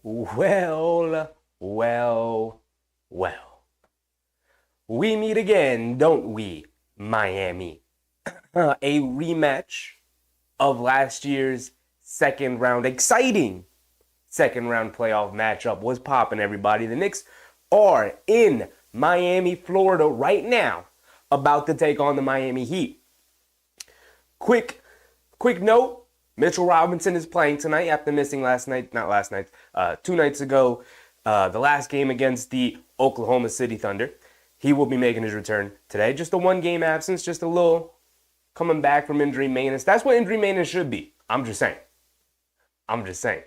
Well, well, well. We meet again, don't we, Miami? A rematch of last year's exciting second round playoff matchup was popping, everybody. The Knicks are in Miami, Florida right now, about to take on the Miami Heat. Quick note. Mitchell Robinson is playing tonight after missing 2 nights ago, the last game against the Oklahoma City Thunder. He will be making his return today. Just a one-game absence, just a little coming back from injury maintenance. That's what injury maintenance should be. I'm just saying.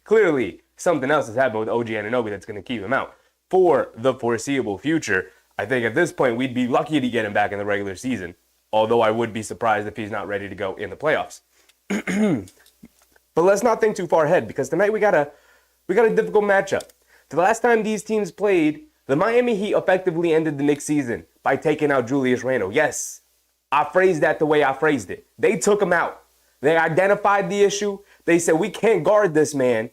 Clearly, something else has happened with OG Anunoby that's going to keep him out for the foreseeable future. I think at this point, we'd be lucky to get him back in the regular season. Although I would be surprised if he's not ready to go in the playoffs. But let's not think too far ahead, because tonight we got a difficult matchup. The last time these teams played, the Miami Heat effectively ended the Knicks season by taking out Julius Randle. Yes, I phrased that the way I phrased it. They took him out. They identified the issue. They said, we can't guard this man.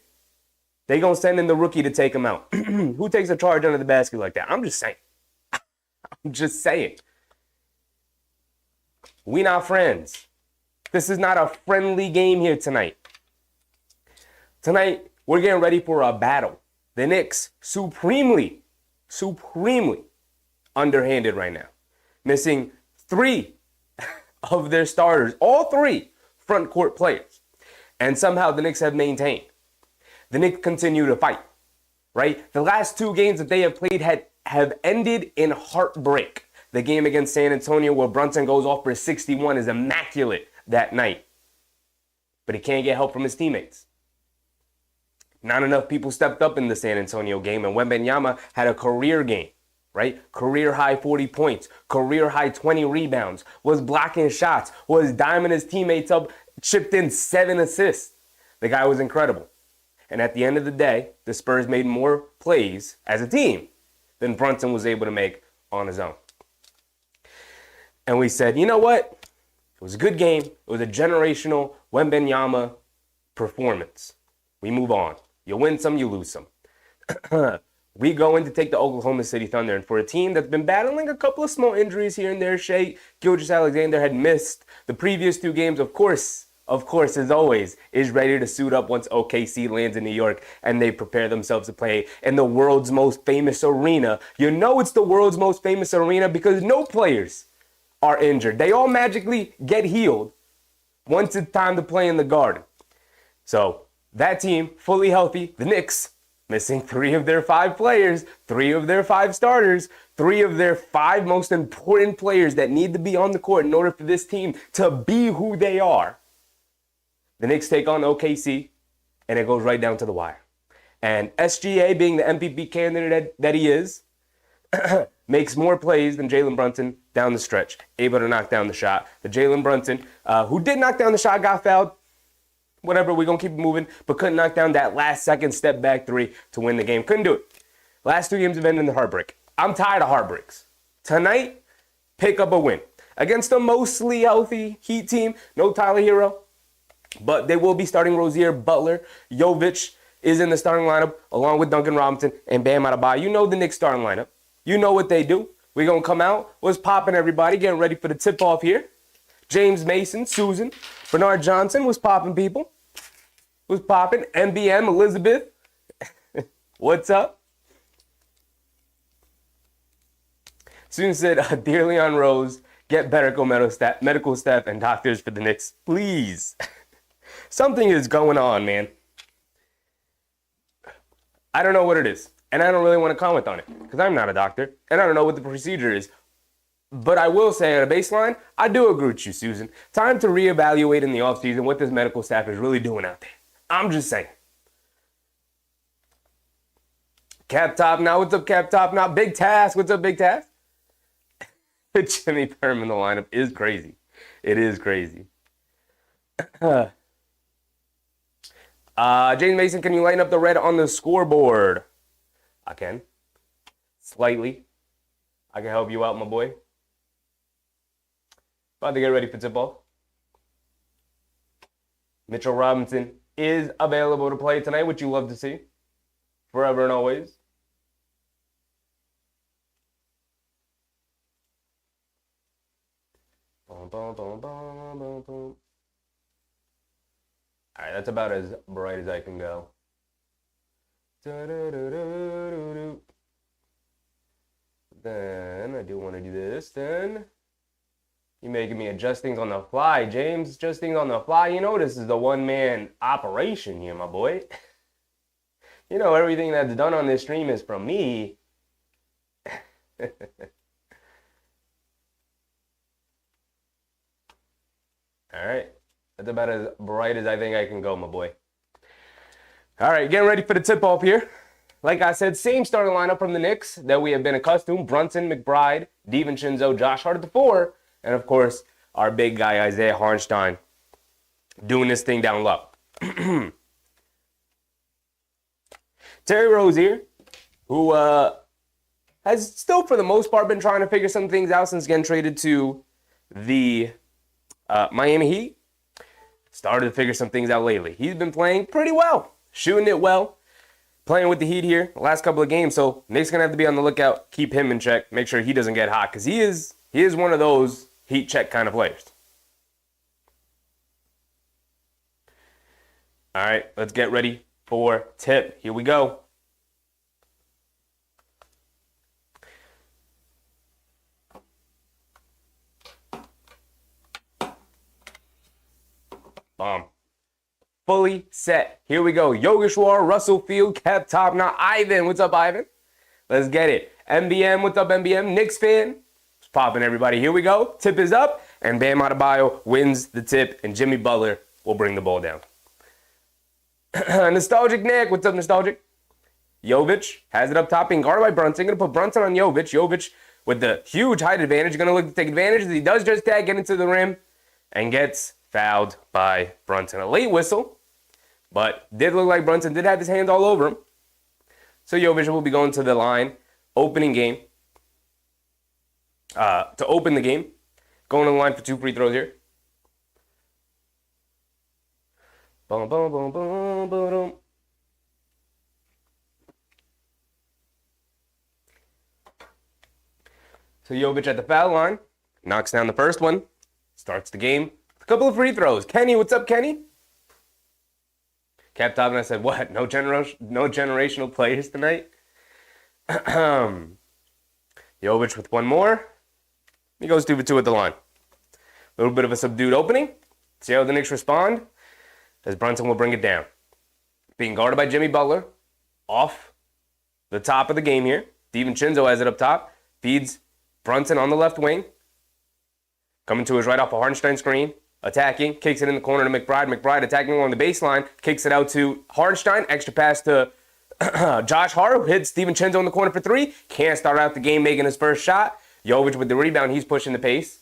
They gonna send in the rookie to take him out. Who takes a charge under the basket like that? I'm just saying. We not friends. This is not a friendly game here tonight. Tonight, we're getting ready for a battle. The Knicks, supremely underhanded right now. Missing 3 of their starters, all 3 front court players. And somehow the Knicks have maintained. The Knicks continue to fight, right? The last 2 games that they have played have ended in heartbreak. The game against San Antonio where Brunson goes off for 61 is immaculate that night. But he can't get help from his teammates. Not enough people stepped up in the San Antonio game, and Wembanyama had a career game, right? Career high 40 points, career high 20 rebounds, was blocking shots, was diming his teammates up, chipped in 7 assists. The guy was incredible. And at the end of the day, the Spurs made more plays as a team than Brunson was able to make on his own. And we said, you know what? It was a good game. It was a generational Wembanyama performance. We move on. You win some, you lose some. We go in to take the Oklahoma City Thunder. And for a team that's been battling a couple of small injuries here and there, Shai Gilgeous-Alexander had missed the previous 2 games. Of course, as always, is ready to suit up once OKC lands in New York and they prepare themselves to play in the world's most famous arena. You know it's the world's most famous arena because no players are injured. They all magically get healed once it's time to play in the Garden. So that team, fully healthy, the Knicks, missing 3 of their 5 players, 3 of their 5 starters, 3 of their 5 most important players that need to be on the court in order for this team to be who they are. The Knicks take on OKC, and it goes right down to the wire. And SGA, being the MVP candidate that he is, makes more plays than Jalen Brunson down the stretch, able to knock down the shot. The Jalen Brunson, who did knock down the shot, got fouled. Whatever, we're going to keep it moving, but couldn't knock down that last second step back 3 to win the game. Couldn't do it. Last 2 games have ended in the heartbreak. I'm tired of heartbreaks. Tonight, pick up a win. Against a mostly healthy Heat team, no Tyler Hero, but they will be starting Rozier, Butler, Jovic is in the starting lineup, along with Duncan Robinson and Bam Adebayo. You know the Knicks starting lineup. You know what they do. We're going to come out. What's popping, everybody? Getting ready for the tip-off here. James Mason, Susan, Bernard Johnson was popping, people. Was popping. MBM, Elizabeth. What's up? Susan said, Dear Leon Rose, get medical staff and doctors for the Knicks, please. Something is going on, man. I don't know what it is. And I don't really want to comment on it because I'm not a doctor and I don't know what the procedure is. But I will say at a baseline, I do agree with you, Susan. Time to reevaluate in the offseason what this medical staff is really doing out there. I'm just saying. Cap Top now. What's up, Cap Top now? Big Task. What's up, Big Task? Jimmy Perm in the lineup is crazy. It is crazy. James Mason, can you lighten up the red on the scoreboard? I can. Slightly. I can help you out, my boy. About to get ready for tip-off. Mitchell Robinson is available to play tonight, which you love to see. Forever and always. Boom, boom, boom, boom, boom, boom. All right, that's about as bright as I can go. Then I do want to do this. Then you're making me adjust things on the fly, James. Adjust things on the fly. You know this is the one-man operation here, my boy. You know everything that's done on this stream is from me. All right. That's about as bright as I think I can go, my boy. All right, getting ready for the tip-off here. Like I said, same starting lineup from the Knicks that we have been accustomed. Brunson, McBride, DiVincenzo, Josh Hart at the 4, and of course, our big guy, Isaiah Hartenstein, doing this thing down low. Terry Rozier, who has still, for the most part, been trying to figure some things out since getting traded to the Miami Heat. Started to figure some things out lately. He's been playing pretty well, shooting it well, playing with the Heat here the last couple of games. So Knicks gonna have to be on the lookout, keep him in check, make sure he doesn't get hot, because he is one of those Heat check kind of players. All right, let's get ready for tip. Here we go. Bomb. Fully set. Here we go. Yogeshwar, Russell Field, kept top. Now, Ivan. What's up, Ivan? Let's get it. MBM. What's up, MBM? Knicks fan. It's popping, everybody. Here we go. Tip is up. And Bam Adebayo wins the tip. And Jimmy Butler will bring the ball down. Nostalgic Nick. What's up, Nostalgic? Jovic has it up top. Being guarded by Brunson. Going to put Brunson on Jovic. Jovic with the huge height advantage. Going to look to take advantage as he does just that. Get into the rim. And gets fouled by Brunson. A late whistle, but did look like Brunson did have his hands all over him. So Jovic will be going to the line, opening game, to open the game. Going to the line for 2 free throws here. Boom, boom, boom, boom, boom, boom. So Jovic at the foul line, knocks down the first one, starts the game. A couple of free throws. Kenny, what's up, Kenny? Cap top, and I said, what? No generational players tonight? Jovic with one more. He goes 2 for 2 at the line. A little bit of a subdued opening. See how the Knicks respond as Brunson will bring it down. Being guarded by Jimmy Butler. Off the top of the game here. DiVincenzo has it up top. Feeds Brunson on the left wing. Coming to his right off a Hartenstein screen. Attacking, kicks it in the corner to McBride. McBride attacking along the baseline, kicks it out to Hartenstein. Extra pass to Josh Hart, who hits DiVincenzo in the corner for 3. Can't start out the game making his first shot. Jovic with the rebound, he's pushing the pace.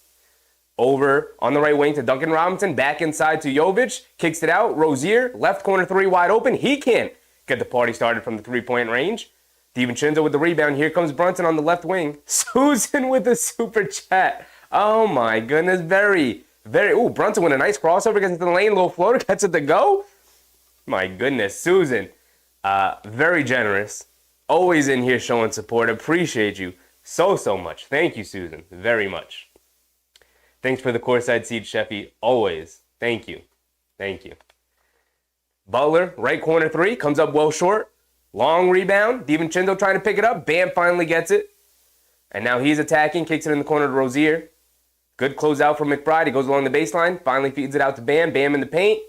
Over on the right wing to Duncan Robinson, back inside to Jovic, kicks it out. Rozier, left corner 3 wide open. He can't get the party started from the 3-point range. DiVincenzo with the rebound. Here comes Brunson on the left wing. Susan with the super chat. Oh my goodness, Brunson with a nice crossover, gets into the lane, low floater, gets it to go. My goodness, Susan, very generous. Always in here showing support. Appreciate you so much. Thank you, Susan, very much. Thanks for the courtside seat, Sheffy. Always. Thank you. Butler, right corner 3, comes up well short. Long rebound. DiVincenzo trying to pick it up. Bam finally gets it. And now he's attacking, kicks it in the corner to Rozier. Good closeout from McBride. He goes along the baseline, finally feeds it out to Bam. Bam in the paint.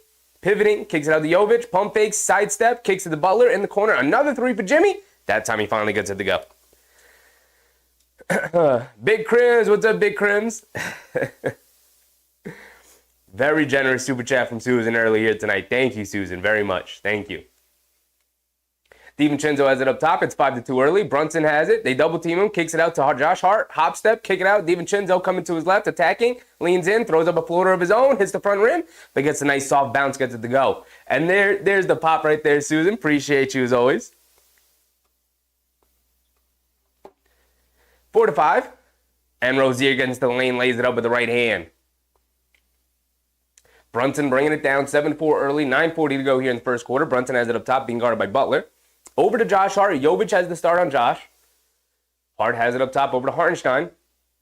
Pivoting, kicks it out to Jovic. Pump fakes, sidestep, kicks it to Butler in the corner. Another 3 for Jimmy. That time he finally gets it to go. Big Crims, what's up, Big Crims? Very generous super chat from Susan early here tonight. Thank you, Susan, very much. Thank you. DiVincenzo has it up top. It's 5 to 2 early. Brunson has it. They double team him. Kicks it out to Josh Hart. Hop step. Kick it out. DiVincenzo coming to his left. Attacking. Leans in. Throws up a floater of his own. Hits the front rim. But gets a nice soft bounce. Gets it to go. And there's the pop right there, Susan. Appreciate you as always. 4 to 5. And Rozier gets into the lane. Lays it up with the right hand. Brunson bringing it down, 7-4 early, 9:40 to go here in the first quarter. Brunson has it up top, being guarded by Butler. Over to Josh Hart. Jovic has the start on Josh. Hart has it up top, over to Hartenstein.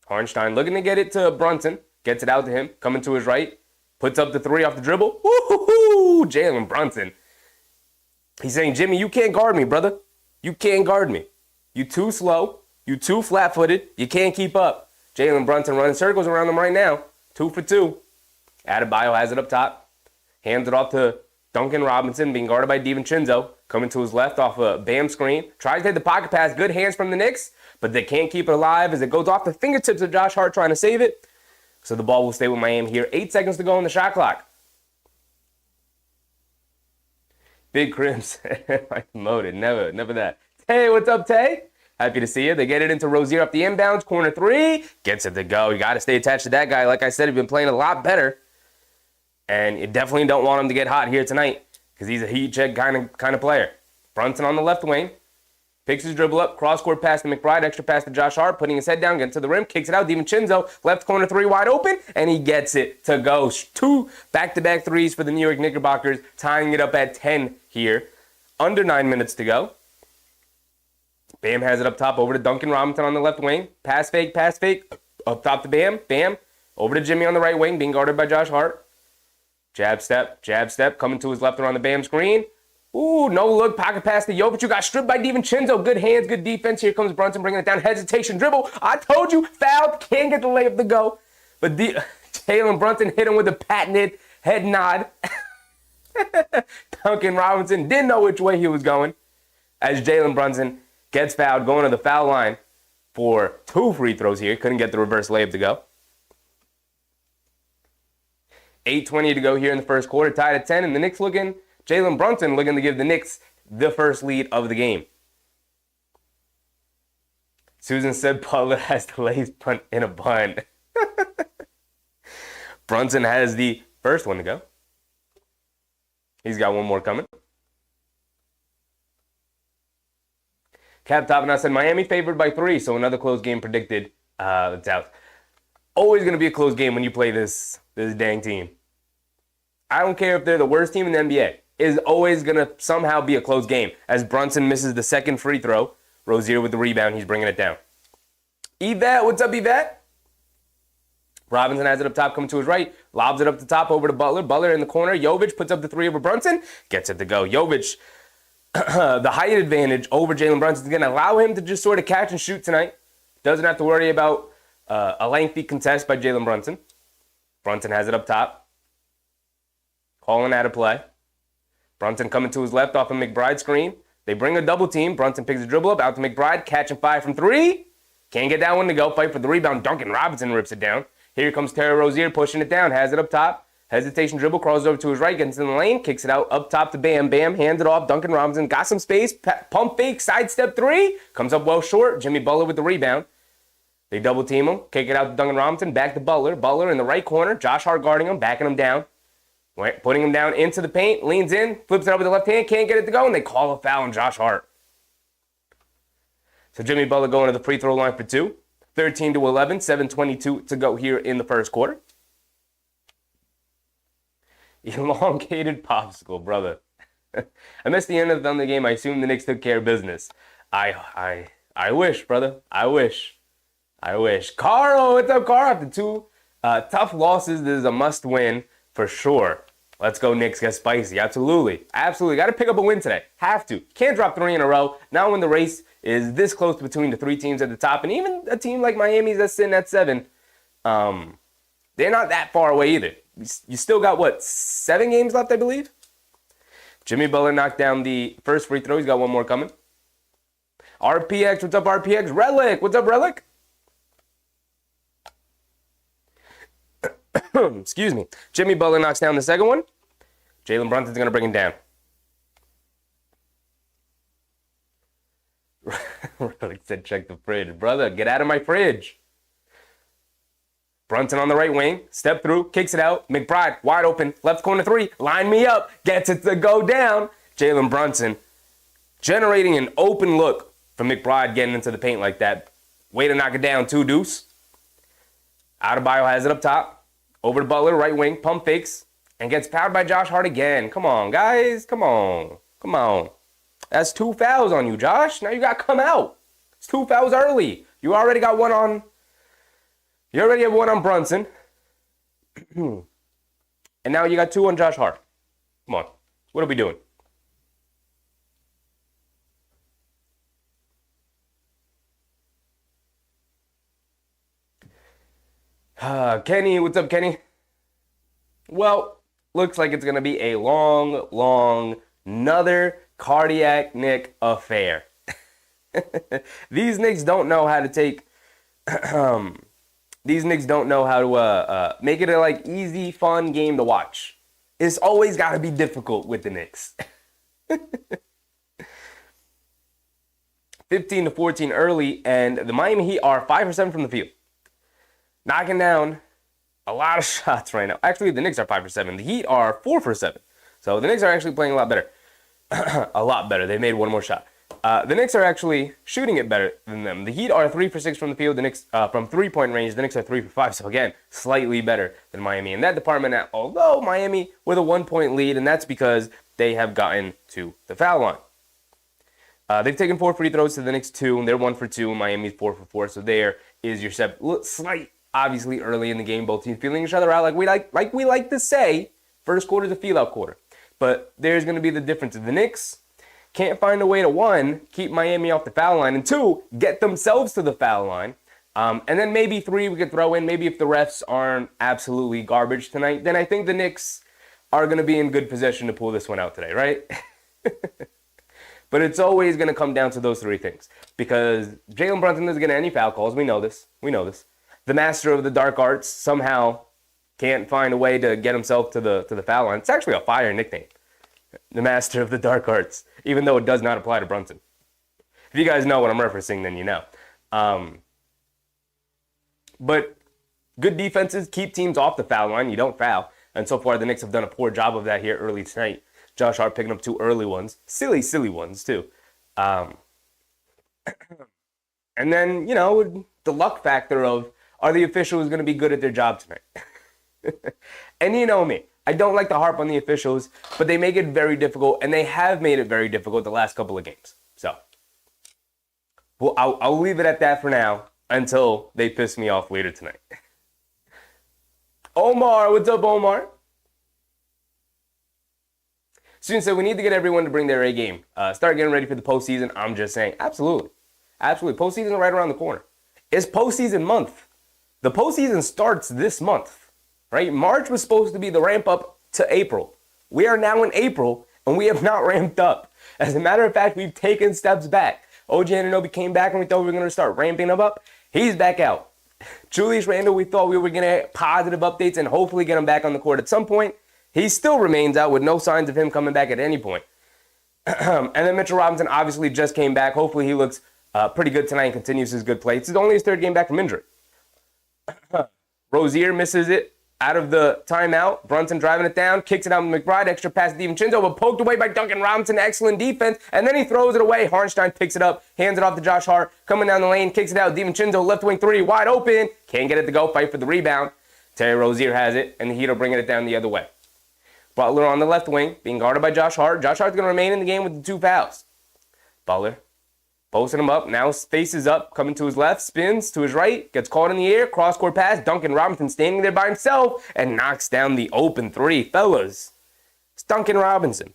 Hartenstein looking to get it to Brunson. Gets it out to him, coming to his right. Puts up the three off the dribble. Woo-hoo-hoo! Jalen Brunson. He's saying, Jimmy, you can't guard me, brother. You can't guard me. You too slow. You too flat-footed. You can't keep up. Jalen Brunson running circles around him right now. 2 for 2. Adebayo has it up top. Hands it off to Duncan Robinson, being guarded by DiVincenzo. Coming to his left off a Bam screen. Tries to hit the pocket pass. Good hands from the Knicks, but they can't keep it alive as it goes off the fingertips of Josh Hart trying to save it. So the ball will stay with Miami here. 8 seconds to go on the shot clock. Big Crims. Promoted. Never that. Tay, what's up, Tay? Happy to see you. They get it into Rozier up the inbounds. Corner 3. Gets it to go. You got to stay attached to that guy. Like I said, he's been playing a lot better. And you definitely don't want him to get hot here tonight because he's a heat check kind of player. Brunson on the left wing. Picks his dribble up. Cross-court pass to McBride. Extra pass to Josh Hart. Putting his head down. Getting to the rim. Kicks it out. DiVincenzo. Left corner 3 wide open. And he gets it to go. 2 back-to-back threes for the New York Knickerbockers. Tying it up at 10 here. Under 9 minutes to go. Bam has it up top. Over to Duncan Robinson on the left wing. Pass fake. Up top to Bam. Bam. Over to Jimmy on the right wing. Being guarded by Josh Hart. Jab step, coming to his left around the Bam screen. Ooh, no look, pocket pass to Jovic. You got stripped by DiVincenzo. Good hands, good defense. Here comes Brunson bringing it down. Hesitation, dribble. I told you, fouled. Can't get the layup to go. But Jalen Brunson hit him with a patented head nod. Duncan Robinson didn't know which way he was going. As Jalen Brunson gets fouled, going to the foul line for 2 free throws here. Couldn't get the reverse layup to go. 8:20 to go here in the first quarter, tied at 10, and the Knicks Jalen Brunson looking to give the Knicks the first lead of the game. Susan said Butler has the lace punt in a bun. Brunson has the first one to go. He's got one more coming. Cap Top and I said Miami favored by 3, so another close game predicted. It's out. Always going to be a close game when you play this dang team. I don't care if they're the worst team in the NBA. It is always going to somehow be a close game. As Brunson misses the second free throw, Rozier with the rebound, he's bringing it down. Yvette, what's up, Yvette? Robinson has it up top, coming to his right. Lobs it up the top over to Butler. Butler in the corner. Jovic puts up the 3 over Brunson. Gets it to go. Jovic, the height advantage over Jalen Brunson is going to allow him to just sort of catch and shoot tonight. Doesn't have to worry about a lengthy contest by Jalen Brunson. Brunson has it up top. Calling out of play. Brunson coming to his left off a McBride screen. They bring a double team. Brunson picks a dribble up out to McBride. Catch and 5 from 3. Can't get that one to go. Fight for the rebound. Duncan Robinson rips it down. Here comes Terry Rozier pushing it down. Has it up top. Hesitation dribble. Crawls over to his right. Gets in the lane. Kicks it out up top to Bam. Bam hands it off. Duncan Robinson got some space. Pump fake. Sidestep 3. Comes up well short. Jimmy Butler with the rebound. They double team him. Kick it out to Duncan Robinson. Back to Butler. Butler in the right corner. Josh Hart guarding him. Backing him down. Putting him down into the paint. Leans in. Flips it up with the left hand. Can't get it to go. And they call a foul on Josh Hart. So Jimmy Butler going to the free throw line for 2. 13-11. 7:22 to go here in the first quarter. Elongated popsicle, brother. I missed the end of the game. I assume the Knicks took care of business. I wish, brother. I wish. Carl, what's up, Carl? After 2 tough losses, this is a must win for sure. Let's go, Knicks. Get spicy. Absolutely. Got to pick up a win today. Have to. Can't drop 3 in a row. Not when the race is this close between the 3 teams at the top. And even a team like Miami's that's sitting at 7, they're not that far away either. You still got, 7 games left, I believe? Jimmy Butler knocked down the first free throw. He's got one more coming. RPX, what's up, RPX? Relic, what's up, Relic? Excuse me. Jimmy Butler knocks down the second one. Jalen Brunson's going to bring him down. Relic said, check the fridge. Brother, get out of my fridge. Brunson on the right wing. Step through. Kicks it out. McBride, wide open. Left corner 3. Line me up. Gets it to go down. Jalen Brunson generating an open look for McBride getting into the paint like that. Way to knock it down, 2 deuce. Adebayo has it up top. Over to Butler, right wing. Pump fakes. and gets fouled by Josh Hart again. Come on, guys. Come on. Come on. That's 2 fouls on you, Josh. Now you got to come out. It's 2 fouls early. You already got one on. You already have one on Brunson. And now you got 2 on Josh Hart. Come on. What are we doing? Kenny, what's up, Kenny? Well, looks like it's going to be a long, another cardiac Knick affair. These Knicks don't know how to take... These Knicks don't know how to make it a like easy, fun game to watch. It's always got to be difficult with the Knicks. 15-14 early, and the Miami Heat are 5 for 7 from the field. Knocking down a lot of shots right now. Actually, the Knicks are 5 for 7. The Heat are 4 for 7. So the Knicks are actually playing a lot better. A lot better. They made one more shot. The Knicks are actually shooting it better than them. The Heat are 3 for 6 from the field. The Knicks from 3-point range. The Knicks are 3 for 5. So again, slightly better than Miami in that department. Although Miami with a 1-point lead, and that's because they have gotten to the foul line. They've taken 4 free throws to the Knicks 2, and they're 1 for 2. Miami's 4 for 4. So there is your slight. Obviously, early in the game, both teams feeling each other out like we like to say. First quarter is a feel-out quarter. But there's going to be the difference. The Knicks can't find a way to, 1, keep Miami off the foul line, and 2, get themselves to the foul line. And then maybe 3 we could throw in. Maybe if the refs aren't absolutely garbage tonight, then I think the Knicks are going to be in good position to pull this one out today, right? But it's always going to come down to those 3 things. Because Jalen Brunson doesn't get any foul calls. We know this. The master of the dark arts somehow can't find a way to get himself to the foul line. It's actually a fire nickname. The master of the dark arts, even though it does not apply to Brunson. If you guys know what I'm referencing, then you know. But good defenses keep teams off the foul line. You don't foul. And so far, the Knicks have done a poor job of that here early tonight. Josh Hart picking up 2 early ones. Silly ones, too. And then, the luck factor of, are the officials going to be good at their job tonight? And you know me. I don't like to harp on the officials, but they make it very difficult, and they have made it very difficult the last couple of games. So, well, I'll leave it at that for now until they piss me off later tonight. Omar, what's up, Omar? Student said we need to get everyone to bring their A game. Start getting ready for the postseason. I'm just saying, absolutely. Postseason is right around the corner. It's postseason month. The postseason starts this month, right? March was supposed to be the ramp up to April. We are now in April, and we have not ramped up. As a matter of fact, we've taken steps back. OG Anunoby came back, and we thought we were going to start ramping him up. He's back out. Julius Randle, we thought we were going to get positive updates and hopefully get him back on the court at some point. He still remains out with no signs of him coming back at any point. And then Mitchell Robinson obviously just came back. Hopefully he looks pretty good tonight and continues his good play. It's only his 3rd game back from injury. Rozier misses it out of the timeout. Brunson driving it down, kicks it out with McBride. Extra pass to DiVincenzo, but poked away by Duncan Robinson. Excellent defense. And then he throws it away. Harnstein picks it up, hands it off to Josh Hart. Coming down the lane, kicks it out. DiVincenzo, left wing 3, wide open. Can't get it to go. Fight for the rebound. Terry Rozier has it, and the Heat are bringing it down the other way. Butler on the left wing, being guarded by Josh Hart. Josh Hart's going to remain in the game with the 2 fouls. Butler posting him up, now faces up, coming to his left, spins to his right, gets caught in the air, cross-court pass, Duncan Robinson standing there by himself, and knocks down the open 3. Fellas, it's Duncan Robinson.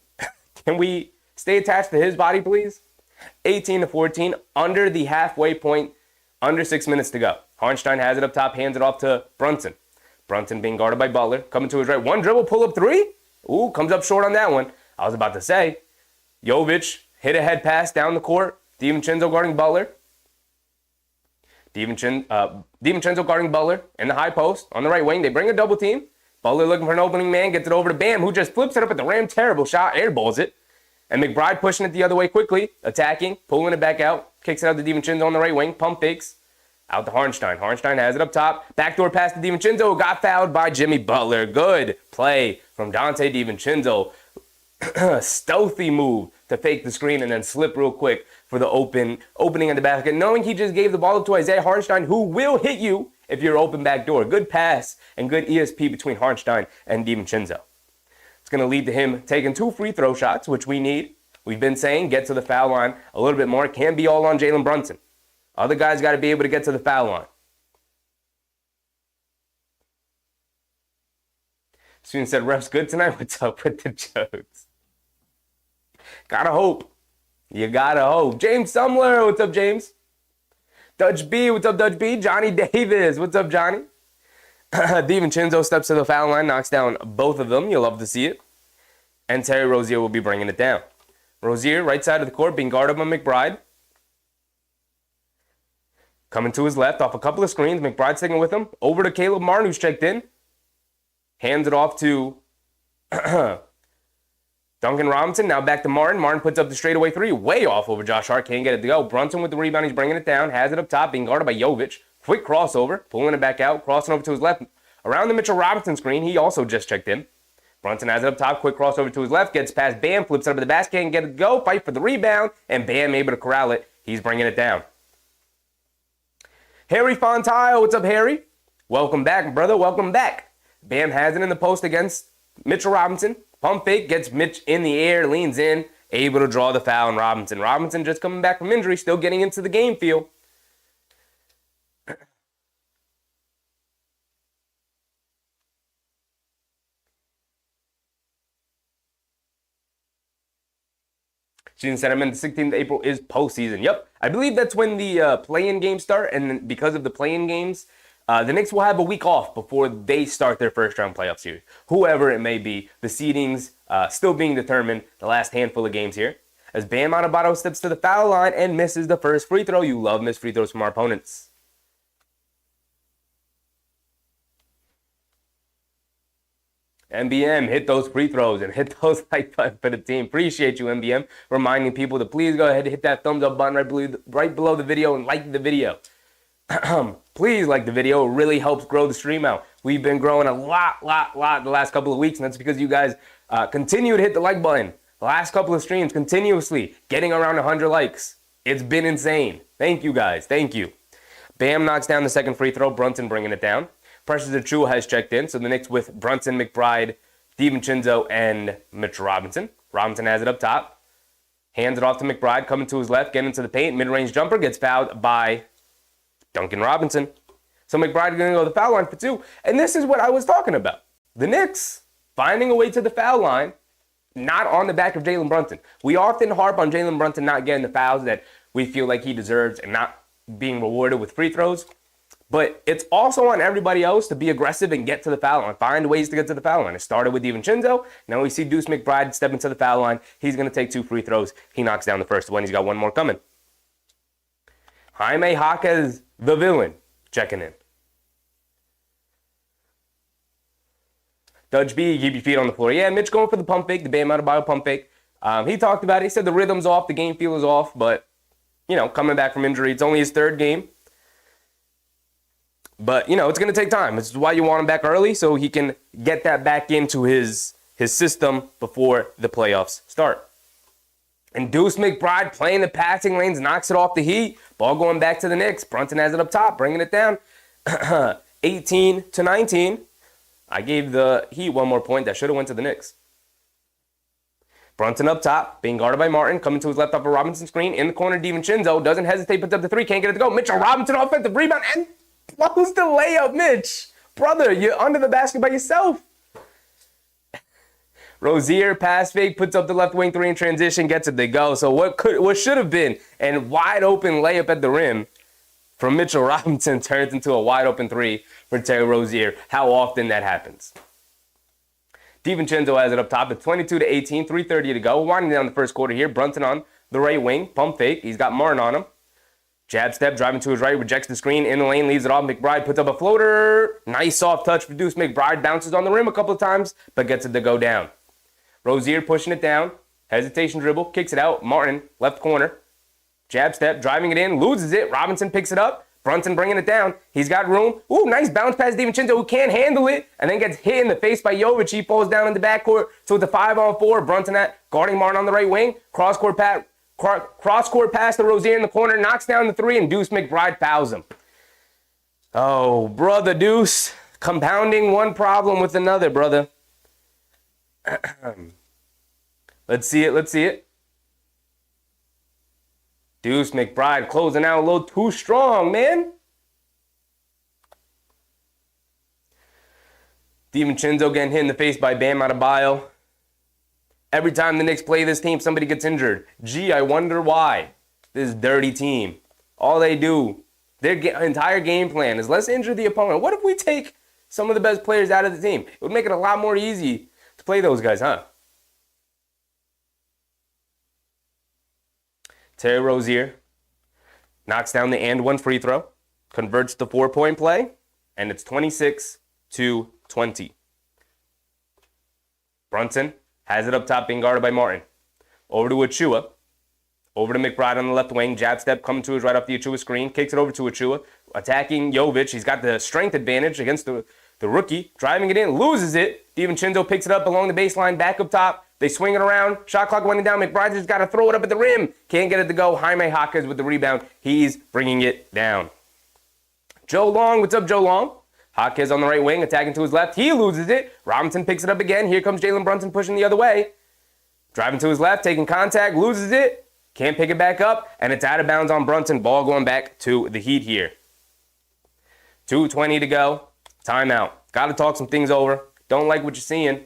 Can we stay attached to his body, please? 18-14, under the halfway point, under 6 minutes to go. Harnstein has it up top, hands it off to Brunson. Brunson being guarded by Butler, coming to his right, 1 dribble, pull-up 3. Ooh, comes up short on that one. I was about to say, Jovic hit a head pass down the court. DiVincenzo guarding Butler. DiVincenzo guarding Butler in the high post on the right wing. They bring a double team. Butler looking for an opening man, gets it over to Bam, who just flips it up at the rim. Terrible shot, airballs it. And McBride pushing it the other way quickly, attacking, pulling it back out, kicks it out to DiVincenzo on the right wing, pump fakes. Out to Harnstein. Harnstein has it up top. Backdoor pass to DiVincenzo. Got fouled by Jimmy Butler. Good play from Dante DiVincenzo. Stealthy move to fake the screen and then slip real quick for the opening of the basket. Knowing he just gave the ball up to Isaiah Harnstein, who will hit you if you're open backdoor. Good pass and good ESP between Harnstein and DiVincenzo. It's going to lead to him taking 2 free throw shots, which we need. We've been saying get to the foul line a little bit more. It can't be all on Jalen Brunson. Other guys got to be able to get to the foul line. Student said, ref's good tonight. What's up with the jokes? Gotta hope. You gotta hope. James Sumler, what's up, James? Dutch B, what's up, Dutch B? Johnny Davis, what's up, Johnny? DiVincenzo steps to the foul line, knocks down both of them. You'll love to see it. And Terry Rozier will be bringing it down. Rozier, right side of the court, being guarded by McBride. Coming to his left off a couple of screens. McBride sticking with him. Over to Caleb Martin, who's checked in. Hands it off to Duncan Robinson. Now back to Martin. Martin puts up the straightaway 3. Way off over Josh Hart. Can't get it to go. Brunson with the rebound. He's bringing it down. Has it up top. Being guarded by Jovic. Quick crossover. Pulling it back out. Crossing over to his left. Around the Mitchell Robinson screen. He also just checked in. Brunson has it up top. Quick crossover to his left. Gets past Bam. Flips it up to the basket. Can't get it to go. Fight for the rebound. And Bam able to corral it. He's bringing it down. Harry Fontile. What's up, Harry? Welcome back, brother. Welcome back. Bam has it in the post against Mitchell Robinson. Pump fake, gets Mitch in the air, leans in, able to draw the foul on Robinson. Robinson just coming back from injury, still getting into the game feel. Student sentiment, the 16th of April is postseason. Yep, I believe that's when the play-in games start, and because of the play-in games, the Knicks will have a week off before they start their first-round playoff series. Whoever it may be, the seedings still being determined, the last handful of games here. As Bam Adebayo steps to the foul line and misses the first free throw. You love missed free throws from our opponents. MBM, hit those free throws and hit those like button for the team. Appreciate you, MBM, reminding people to please go ahead and hit that thumbs up button right below the video and like the video. Please like the video. It really helps grow the stream out. We've been growing a lot the last couple of weeks, and that's because you guys continue to hit the like button. The last couple of streams continuously getting around 100 likes. It's been insane. Thank you, guys. Thank you. Bam knocks down the second free throw. Brunson bringing it down. Precious Achiuwa has checked in, so the Knicks with Brunson, McBride, DiVincenzo, and Mitchell Robinson. Robinson has it up top. Hands it off to McBride, coming to his left, getting into the paint. Mid-range jumper gets fouled by Duncan Robinson. So McBride is going to go to the foul line for 2. And this is what I was talking about. The Knicks finding a way to the foul line, not on the back of Jalen Brunson. We often harp on Jalen Brunson not getting the fouls that we feel like he deserves and not being rewarded with free throws. But it's also on everybody else to be aggressive and get to the foul line. Find ways to get to the foul line. It started with DiVincenzo. Now we see Deuce McBride step into the foul line. He's going to take 2 free throws. He knocks down the first one. He's got one more coming. Jaime Jaquez, the villain, checking in. Dutch B, keep your feet on the floor. Yeah, Mitch going for the pump fake, the Bam Adebayo pump fake. He talked about it. He said the rhythm's off, the game feel is off, but, coming back from injury. It's only his 3rd game. But, it's going to take time. This is why you want him back early, so he can get that back into his system before the playoffs start. And Deuce McBride playing the passing lanes, knocks it off the Heat. Ball going back to the Knicks. Brunson has it up top, bringing it down. 18-19. I gave the Heat one more point. That should have went to the Knicks. Brunson up top, being guarded by Martin, coming to his left off a Robinson screen. In the corner, DiVincenzo doesn't hesitate, puts up the 3, can't get it to go. Mitchell Robinson offensive rebound and blows the layup, Mitch. Brother, you're under the basket by yourself. Rozier, pass fake, puts up the left wing 3 in transition, gets it to go. So what should have been a wide open layup at the rim from Mitchell Robinson turns into a wide open 3 for Terry Rozier. How often that happens. DiVincenzo has it up top at 22-18, 3:30 to go. Winding down the first quarter here. Brunson on the right wing, pump fake. He's got Martin on him. Jab step, driving to his right, rejects the screen, in the lane, leaves it off. McBride puts up a floater. Nice soft touch for Deuce McBride. Bounces on the rim a couple of times, but gets it to go down. Rozier pushing it down. Hesitation dribble, kicks it out. Martin, left corner. Jab step, driving it in, loses it. Robinson picks it up. Brunson bringing it down. He's got room. Ooh, nice bounce pass DiVincenzo, who can't handle it, and then gets hit in the face by Jovic. He falls down in the backcourt. So it's a 5-on-4. Brunson guarding Martin on the right wing. Cross-court pass to Rozier in the corner, knocks down the 3, and Deuce McBride fouls him. Oh, brother Deuce, compounding one problem with another, brother. Let's see it. Deuce McBride closing out a little too strong, man. DiVincenzo getting hit in the face by Bam Adebayo. Every time the Knicks play this team, somebody gets injured. Gee, I wonder why. This dirty team. All they do, their entire game plan is let's injure the opponent. What if we take some of the best players out of the team? It would make it a lot more easy to play those guys, huh? Terry Rozier knocks down the and one free throw, converts the 4-point play, and it's 26-20. Brunson has it up top, being guarded by Martin. Over to Achua. Over to McBride on the left wing. Jab step coming to his right off the Achua screen. Kicks it over to Achua. Attacking Jovic. He's got the strength advantage against the rookie. Driving it in. Loses it. DiVincenzo picks it up along the baseline. Back up top. They swing it around. Shot clock winding down. McBride's just got to throw it up at the rim. Can't get it to go. Jaime Jaquez with the rebound. He's bringing it down. Joe Long. What's up, Joe Long? Jaquez on the right wing. Attacking to his left. He loses it. Robinson picks it up again. Here comes Jalen Brunson pushing the other way. Driving to his left. Taking contact. Loses it. Can't pick it back up, and it's out of bounds on Brunson. Ball going back to the Heat here. 2:20 to go. Timeout. Got to talk some things over. Don't like what you're seeing.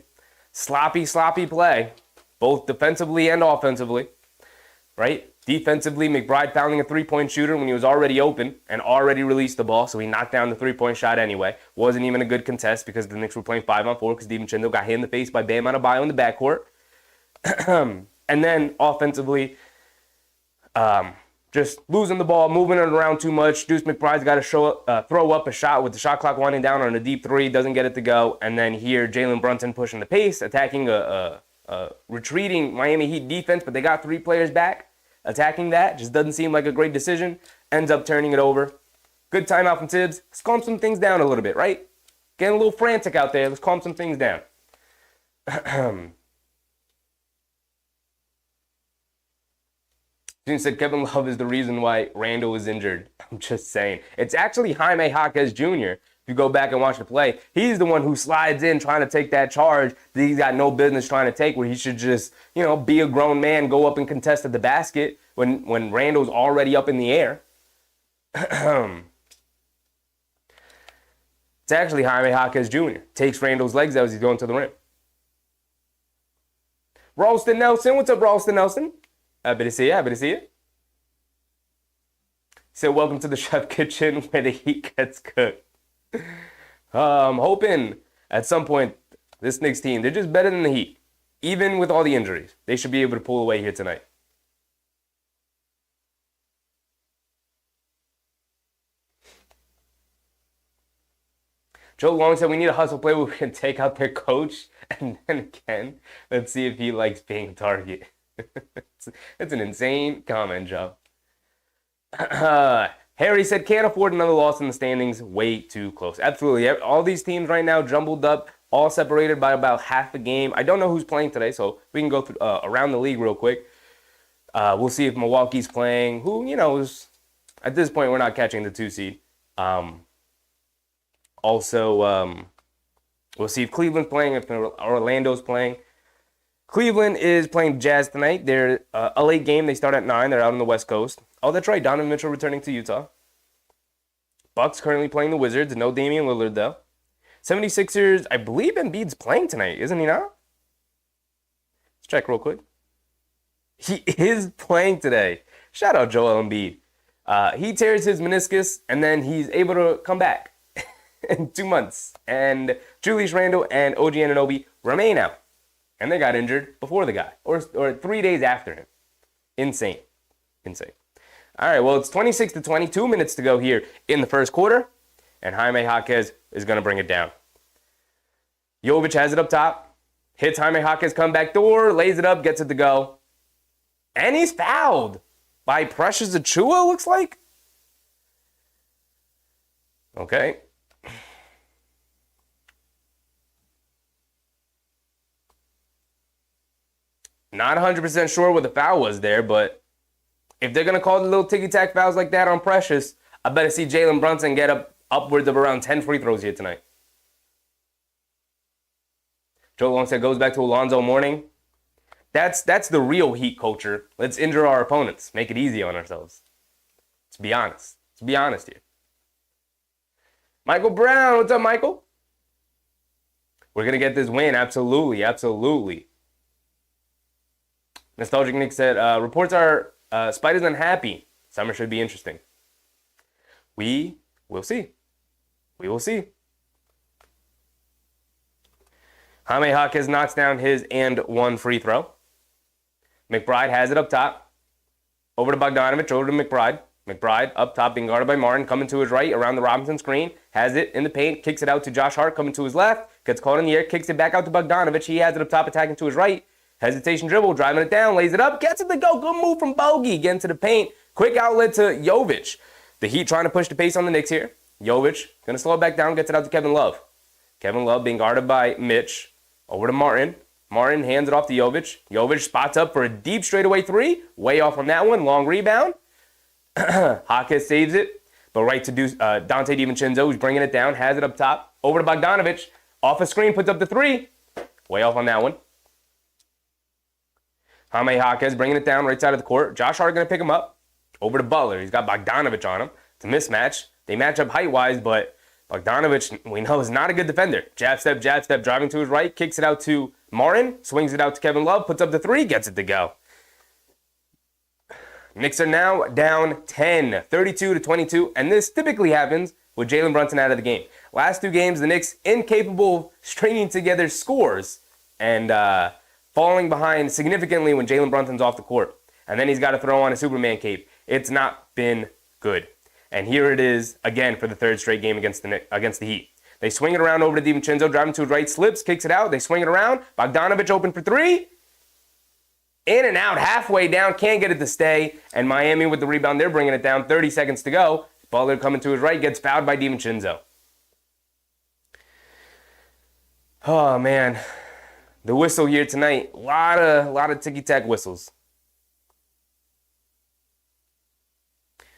Sloppy play, both defensively and offensively, right? Defensively, McBride fouling a three-point shooter when he was already open and already released the ball, so he knocked down the three-point shot anyway. Wasn't even a good contest because the Knicks were playing 5-on-4 because DiVincenzo got hit in the face by Bam Adebayo in the backcourt. And then offensively, just losing the ball, moving it around too much. Deuce McBride's got to throw up a shot with the shot clock winding down on a deep three, doesn't get it to go. And then here, Jalen Brunson pushing the pace, attacking a retreating Miami Heat defense, but they got 3 players back. Attacking that just doesn't seem like a great decision. Ends up turning it over. Good timeout from Tibbs. Let's calm some things down a little bit, right? Getting a little frantic out there. Let's calm some things down. June said Kevin Love is the reason why Randall is injured. I'm just saying. It's actually Jaime Jaquez Jr. If you go back and watch the play, he's the one who slides in trying to take that charge that he's got no business trying to take, where he should just, be a grown man, go up and contest at the basket when Randall's already up in the air. It's actually Jaime Jaquez Jr. Takes Randall's legs out as he's going to the rim. Ralston Nelson. What's up, Ralston Nelson? Happy to see you. So welcome to the Chef Kitchen where the Heat gets cooked. I'm hoping at some point this Knicks team, they're just better than the Heat. Even with all the injuries, they should be able to pull away here tonight. Joe Long said we need a hustle play where we can take out their coach. And then again, let's see if he likes being a target. It's an insane comment, Joe. Harry said, can't afford another loss in the standings. Way too close. Absolutely. All these teams right now jumbled up, all separated by about half a game. I don't know who's playing today, so we can go through around the league real quick. We'll see if Milwaukee's playing. Who, is at this point, we're not catching the 2 seed. Also, we'll see if Cleveland's playing, if Orlando's playing. Cleveland is playing Jazz tonight. They're a late game. They start at 9. They're out on the West Coast. Oh, that's right. Donovan Mitchell returning to Utah. Bucks currently playing the Wizards. No Damian Lillard, though. 76ers, I believe Embiid's playing tonight, isn't he not? Let's check real quick. He is playing today. Shout out Joel Embiid. He tears his meniscus, and then he's able to come back in 2 months. And Julius Randle and OG Anunoby remain out. And they got injured before the guy, or 3 days after him. Insane. All right, well, it's 26-20, 2 minutes to go here in the first quarter, and Jaime Jaquez is going to bring it down. Jovic has it up top, hits Jaime Jaquez, comeback door, lays it up, gets it to go, and he's fouled by Precious Achiuwa, looks like. Okay. Not 100% sure what the foul was there, but if they're going to call the little ticky-tack fouls like that on Precious, I better see Jalen Brunson get upwards of around 10 free throws here tonight. Joe Long said goes back to Alonzo Mourning. That's the real Heat culture. Let's injure our opponents. Make it easy on ourselves. Let's be honest. Let's be honest here. Michael Brown, what's up, Michael? We're going to get this win. Absolutely, absolutely. Nostalgic Nick said, reports are Spider's unhappy. Summer should be interesting. We will see. We will see. Jaime Jaquez knocks down his and one free throw. McBride has it up top. Over to Bogdanovich, over to McBride. McBride up top, being guarded by Martin, coming to his right around the Robinson screen. Has it in the paint, kicks it out to Josh Hart, coming to his left. Gets caught in the air, kicks it back out to Bogdanovich. He has it up top, attacking to his right. Hesitation dribble, driving it down, lays it up, gets it to go. Good move from Bogey, getting to the paint. Quick outlet to Jovic. The Heat trying to push the pace on the Knicks here. Jovic going to slow it back down, gets it out to Kevin Love. Kevin Love being guarded by Mitch. Over to Martin. Martin hands it off to Jovic. Jovic spots up for a deep straightaway three. Way off on that one. Long rebound. Jaquez saves it. But right to Dante DiVincenzo, who's bringing it down. Has it up top. Over to Bogdanovich. Off a screen, puts up the three. Way off on that one. Jaime Jaquez bringing it down right side of the court. Josh Hart going to pick him up. Over to Butler. He's got Bogdanovich on him. It's a mismatch. They match up height-wise, but Bogdanovich, we know, is not a good defender. Jab step, driving to his right, kicks it out to Martin, swings it out to Kevin Love, puts up the three, gets it to go. Knicks are now down 10, 32-22, and this typically happens with Jalen Brunson out of the game. Last two games, the Knicks incapable of stringing together scores and falling behind significantly when Jalen Brunson's off the court. And then he's got to throw on a Superman cape. It's not been good. And here it is again for the third straight game against the Heat. They swing it around over to DiVincenzo, driving to his right, slips, kicks it out. They swing it around. Bogdanovich open for three. In and out, halfway down, can't get it to stay. And Miami with the rebound, they're bringing it down. 30 seconds to go. Butler coming to his right, gets fouled by DiVincenzo. Oh, man. The whistle here tonight, a lot of ticky-tack whistles.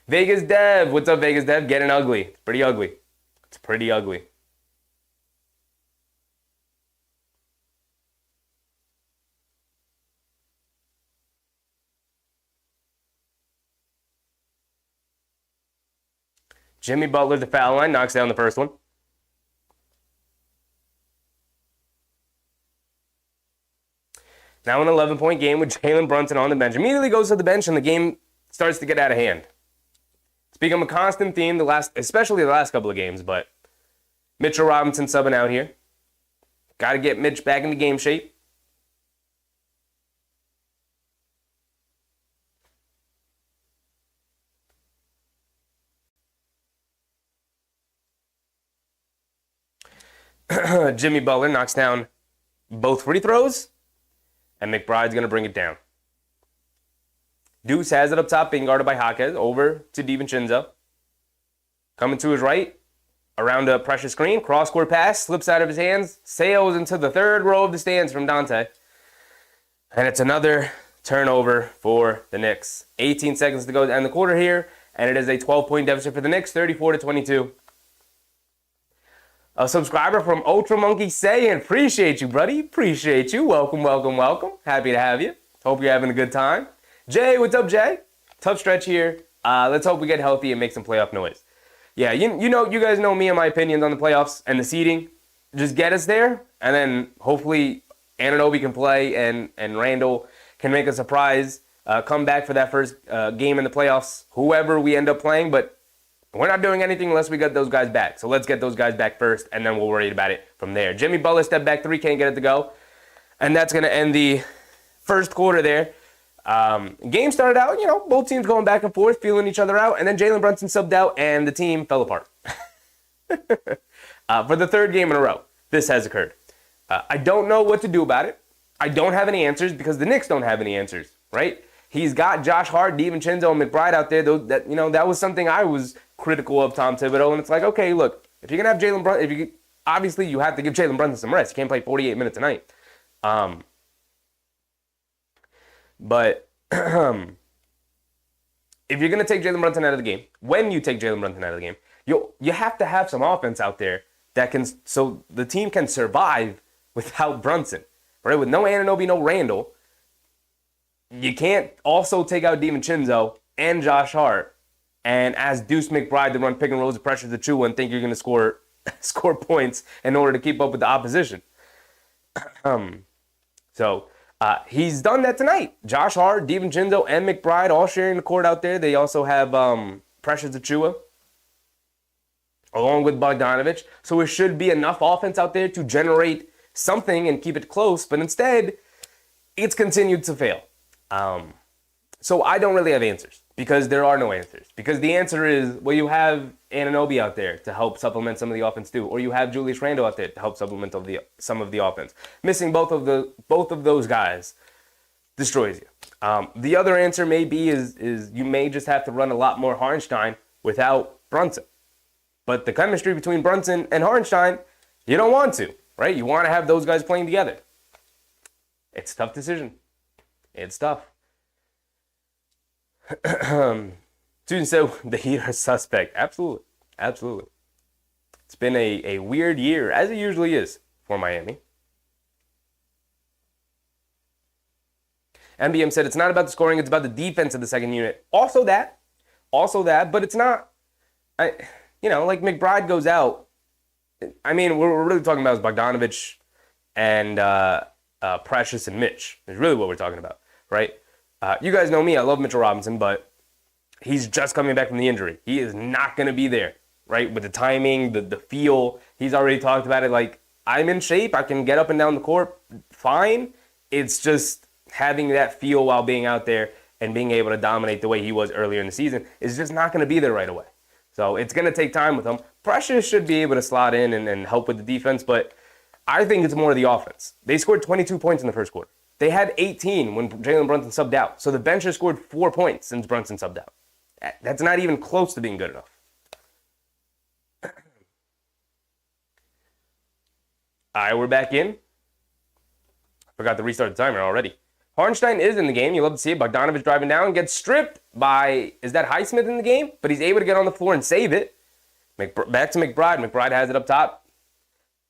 Vegas Dev, what's up, Vegas Dev? Getting ugly. It's pretty ugly. It's pretty ugly. Jimmy Butler, the foul line, knocks down the first one. Now an 11-point game with Jalen Brunson on the bench. Immediately goes to the bench and the game starts to get out of hand. It's become a constant theme, especially the last couple of games, but Mitchell Robinson subbing out here. Got to get Mitch back into game shape. Jimmy Butler knocks down both free throws, and McBride's going to bring it down. Deuce has it up top, being guarded by Jaquez, over to DiVincenzo. Coming to his right, around a pressure screen, cross-court pass, slips out of his hands, sails into the third row of the stands from Dante. And it's another turnover for the Knicks. 18 seconds to go to end the quarter here, and it is a 12-point deficit for the Knicks, 34-22. A subscriber from Ultra Monkey saying, appreciate you, buddy. Appreciate you. Welcome, welcome, welcome. Happy to have you. Hope you're having a good time. Jay, what's up, Jay? Tough stretch here. Let's hope we get healthy and make some playoff noise. Yeah, you guys know me and my opinions on the playoffs and the seeding. Just get us there, and then hopefully Anunoby can play and Randall can make a surprise comeback for that first game in the playoffs, whoever we end up playing. But we're not doing anything unless we get those guys back. So let's get those guys back first, and then we'll worry about it from there. Jimmy Butler step back three, can't get it to go. And that's going to end the first quarter there. Game started out, both teams going back and forth, feeling each other out. And then Jalen Brunson subbed out, and the team fell apart. For the third game in a row, this has occurred. I don't know what to do about it. I don't have any answers because the Knicks don't have any answers, right? He's got Josh Hart, DiVincenzo, and McBride out there. That was something I was critical of Tom Thibodeau. And it's like, okay, look, if you're going to have Jalen Brunson, obviously you have to give Jalen Brunson some rest. He can't play 48 minutes a night. But if you're going to take Jalen Brunson out of the game, when you take Jalen Brunson out of the game, you have to have some offense out there that so the team can survive without Brunson, right? With no Anunoby, no Randall, you can't also take out DiVincenzo and Josh Hart and ask Deuce McBride to run pick and rolls of pressure to Chua and think you're going to score points in order to keep up with the opposition. So he's done that tonight. Josh Hart, DiVincenzo, and McBride all sharing the court out there. They also have Precious Achiuwa along with Bogdanovich. So it should be enough offense out there to generate something and keep it close. But instead, it's continued to fail. So I don't really have answers because there are no answers. Because the answer is, well, you have Anunoby out there to help supplement some of the offense too. Or you have Julius Randle out there to help supplement some of the offense. Missing both of those guys destroys you. The other answer may be is you may just have to run a lot more Hartenstein without Brunson. But the chemistry between Brunson and Hartenstein, you don't want to, right? You want to have those guys playing together. It's a tough decision. It's tough. Susan said the Heat are suspect. Absolutely. Absolutely. It's been a weird year, as it usually is for Miami. MBM said it's not about the scoring, it's about the defense of the second unit. Also that, but it's not, like McBride goes out. I mean, we're really talking about is Bogdanovich and Precious and Mitch is really what we're talking about, right? You guys know me, I love Mitchell Robinson, but he's just coming back from the injury. He is not going to be there, right? With the timing, the feel, he's already talked about it. Like, I'm in shape, I can get up and down the court, fine. It's just having that feel while being out there and being able to dominate the way he was earlier in the season is just not going to be there right away. So it's going to take time with him. Precious should be able to slot in and help with the defense, but I think it's more the offense. They scored 22 points in the first quarter. They had 18 when Jalen Brunson subbed out. So the bench has scored 4 points since Brunson subbed out. That's not even close to being good enough. All right, we're back in. Forgot to restart the timer already. Hartenstein is in the game. You love to see it. Bogdanovich driving down, gets stripped by, is that Highsmith in the game? But he's able to get on the floor and save it. Back to McBride. McBride has it up top.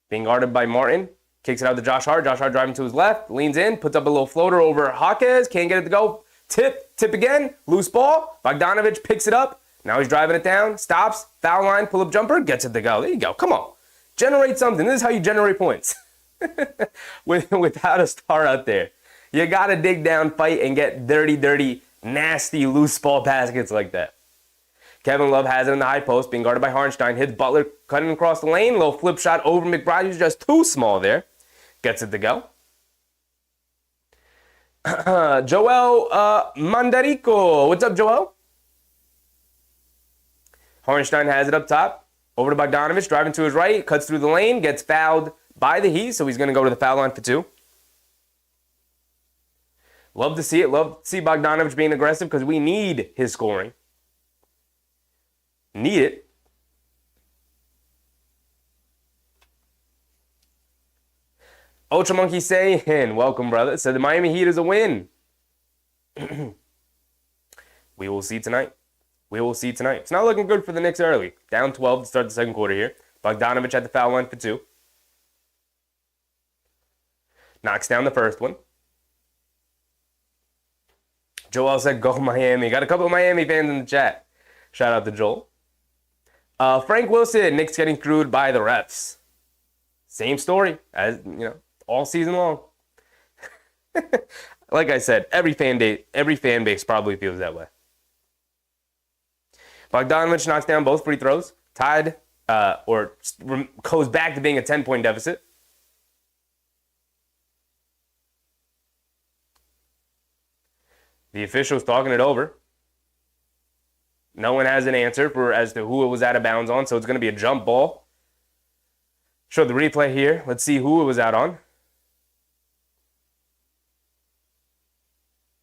Being guarded by Martin. Kicks it out to Josh Hart. Josh Hart driving to his left. Leans in. Puts up a little floater over Jaquez. Can't get it to go. Tip again. Loose ball. Bogdanovich picks it up. Now he's driving it down. Stops. Foul line. Pull-up jumper. Gets it to go. There you go. Come on. Generate something. This is how you generate points. Without a star out there. You got to dig down, fight, and get dirty, nasty, loose ball baskets like that. Kevin Love has it in the high post, being guarded by Hartenstein. Hits Butler, cutting across the lane. Little flip shot over McBride, who's just too small there. Gets it to go. Joel Mandarico. What's up, Joel? Hartenstein has it up top. Over to Bogdanovich, driving to his right. Cuts through the lane, gets fouled by the Heat, so he's going to go to the foul line for 2. Love to see it. Love to see Bogdanovich being aggressive because we need his scoring. Need it. Ultra Monkey saying, welcome, brother. Said the Miami Heat is a win. We will see tonight. It's not looking good for the Knicks early. Down 12 to start the second quarter here. Bogdanovich at the foul line for 2. Knocks down the first one. Joel said, go Miami. Got a couple of Miami fans in the chat. Shout out to Joel. Frank Wilson, Knicks getting screwed by the refs. Same story as, all season long. Like I said, every fan base probably feels that way. Bogdanovich knocks down both free throws. Tied, or goes back to being a 10-point deficit. The official's talking it over. No one has an answer as to who it was out of bounds on, so it's going to be a jump ball. Show the replay here. Let's see who it was out on.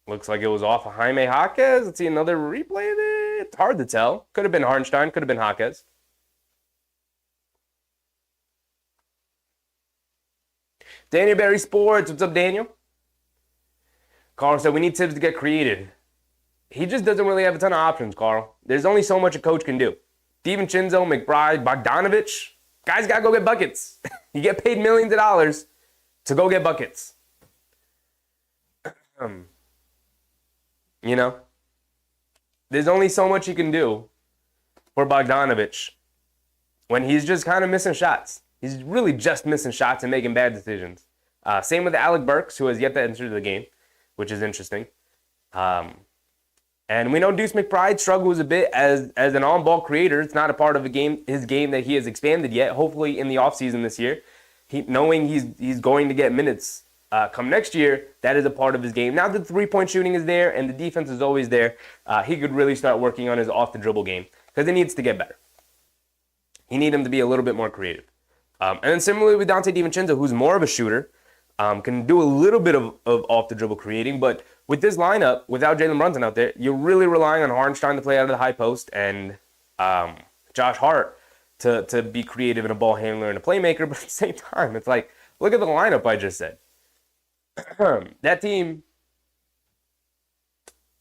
Looks like it was off of Jaime Jaquez. Let's see another replay there. It's hard to tell. Could have been Hartenstein. Could have been Jaquez. Daniel Berry Sports. What's up, Daniel? Carl said, we need Tibbs to get creative. He just doesn't really have a ton of options, Carl. There's only so much a coach can do. DiVincenzo, McBride, Bogdanovich. Guys got to go get buckets. You get paid millions of dollars. to go get buckets. You know, there's only so much you can do for Bogdanović when he's just kind of missing shots. He's really just missing shots and making bad decisions. Same with Alec Burks, who has yet to enter the game, which is interesting. And we know Deuce McBride struggles a bit as an on-ball creator. It's not a part of his game that he has expanded yet. Hopefully in the offseason this year, knowing he's going to get minutes come next year, that is a part of his game. Now that the three-point shooting is there and the defense is always there, he could really start working on his off-the-dribble game because it needs to get better. He needs him to be a little bit more creative. And then similarly with Donte DiVincenzo, who's more of a shooter, can do a little bit of off-the-dribble creating, but with this lineup, without Jalen Brunson out there, you're really relying on Hartenstein to play out of the high post and Josh Hart to be creative and a ball handler and a playmaker, but at the same time, it's like, look at the lineup I just said. That team,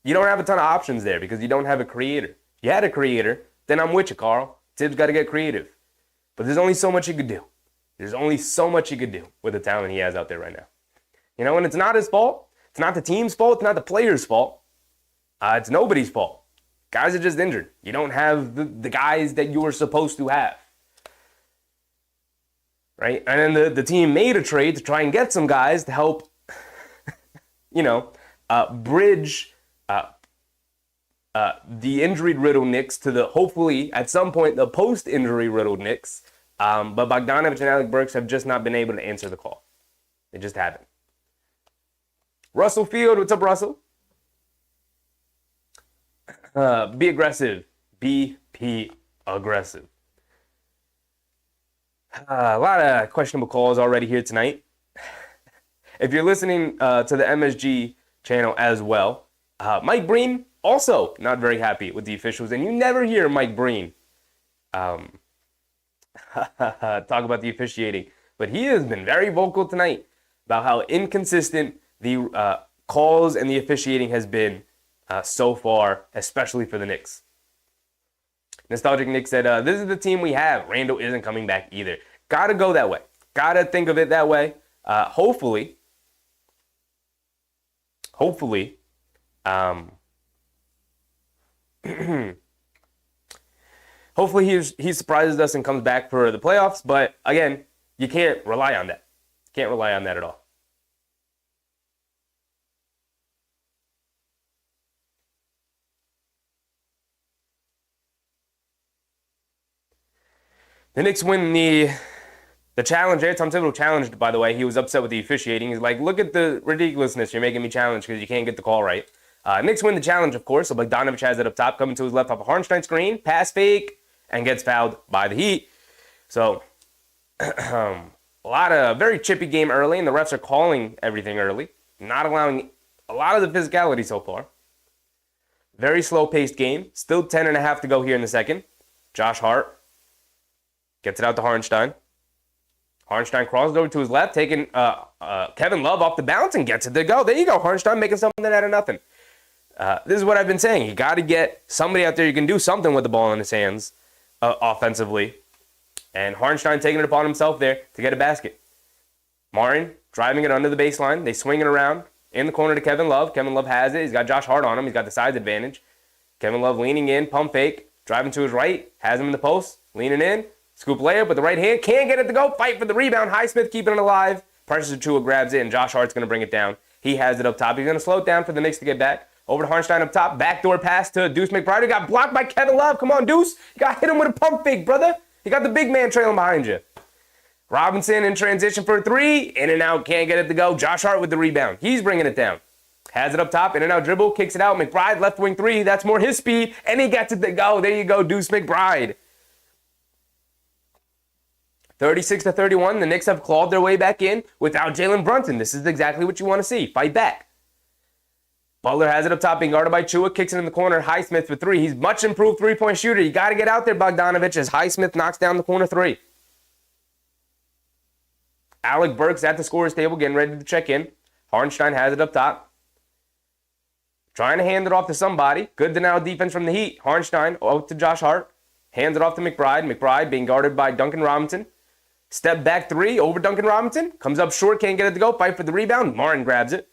you don't have a ton of options there because you don't have a creator. You had a creator, then I'm with you, Carl. Tibbs got to get creative. But there's only so much he could do. There's only so much he could do with the talent he has out there right now. You know, and it's not his fault. It's not the team's fault. It's not the player's fault. It's nobody's fault. Guys are just injured. You don't have the guys that you were supposed to have. Right? And then the team made a trade to try and get some guys to help, bridge the injury-riddled Knicks to the, hopefully, at some point, the post-injury-riddled Knicks. But Bogdanović and Alec Burks have just not been able to answer the call. They just haven't. Russell Field, what's up, Russell? Be aggressive. Be aggressive. A lot of questionable calls already here tonight. If you're listening to the MSG channel as well, Mike Breen also not very happy with the officials, and you never hear Mike Breen talk about the officiating, but he has been very vocal tonight about how inconsistent the calls and the officiating has been so far, especially for the Knicks. Nostalgic Nick said, this is the team we have. Randall isn't coming back either. Gotta go that way. Gotta think of it that way. Hopefully, hopefully he surprises us and comes back for the playoffs. But again, you can't rely on that. Can't rely on that at all. The Knicks win the challenge there. Tom Thibodeau challenged, by the way. He was upset with the officiating. He's like, look at the ridiculousness. You're making me challenge because you can't get the call right. Knicks win the challenge, of course. So Bogdanović has it up top, coming to his left off a Hartenstein screen, pass fake, and gets fouled by the Heat. So a very chippy game early, and the refs are calling everything early, not allowing a lot of the physicality so far. Very slow-paced game. Still 10.5 to go here in the second. Josh Hart gets it out to Hartenstein. Hartenstein crosses over to his left, taking Kevin Love off the bounce and gets it to go. There you go, Hartenstein making something out of nothing. This is what I've been saying. You got to get somebody out there who can do something with the ball in his hands offensively. And Hartenstein taking it upon himself there to get a basket. Martin driving it under the baseline. They swing it around in the corner to Kevin Love. Kevin Love has it. He's got Josh Hart on him. He's got the size advantage. Kevin Love leaning in, pump fake, driving to his right, has him in the post, leaning in. Scoop layup with the right hand. Can't get it to go. Fight for the rebound. Highsmith keeping it alive. Precious Achiuwa grabs it, and Josh Hart's going to bring it down. He has it up top. He's going to slow it down for the Knicks to get back. Over to Hartenstein up top. Backdoor pass to Deuce McBride. He got blocked by Kevin Love. Come on, Deuce. You got to hit him with a pump fake, brother. You got the big man trailing behind you. Robinson in transition for a three. In and out. Can't get it to go. Josh Hart with the rebound. He's bringing it down. Has it up top. In and out dribble. Kicks it out. McBride left wing three. That's more his speed. And he gets it to go. There you go, Deuce McBride. 36-31, the Knicks have clawed their way back in without Jalen Brunson. This is exactly what you want to see. Fight back. Butler has it up top, being guarded by Chua, kicks it in the corner. Highsmith for three. He's much improved three-point shooter. You got to get out there, Bogdanović, as Highsmith knocks down the corner three. Alec Burks at the scorer's table, getting ready to check in. Hartenstein has it up top. Trying to hand it off to somebody. Good denial defense from the Heat. Hartenstein out to Josh Hart. Hands it off to McBride. McBride being guarded by Duncan Robinson. Step back three over Duncan Robinson. Comes up short, can't get it to go. Fight for the rebound. Martin grabs it.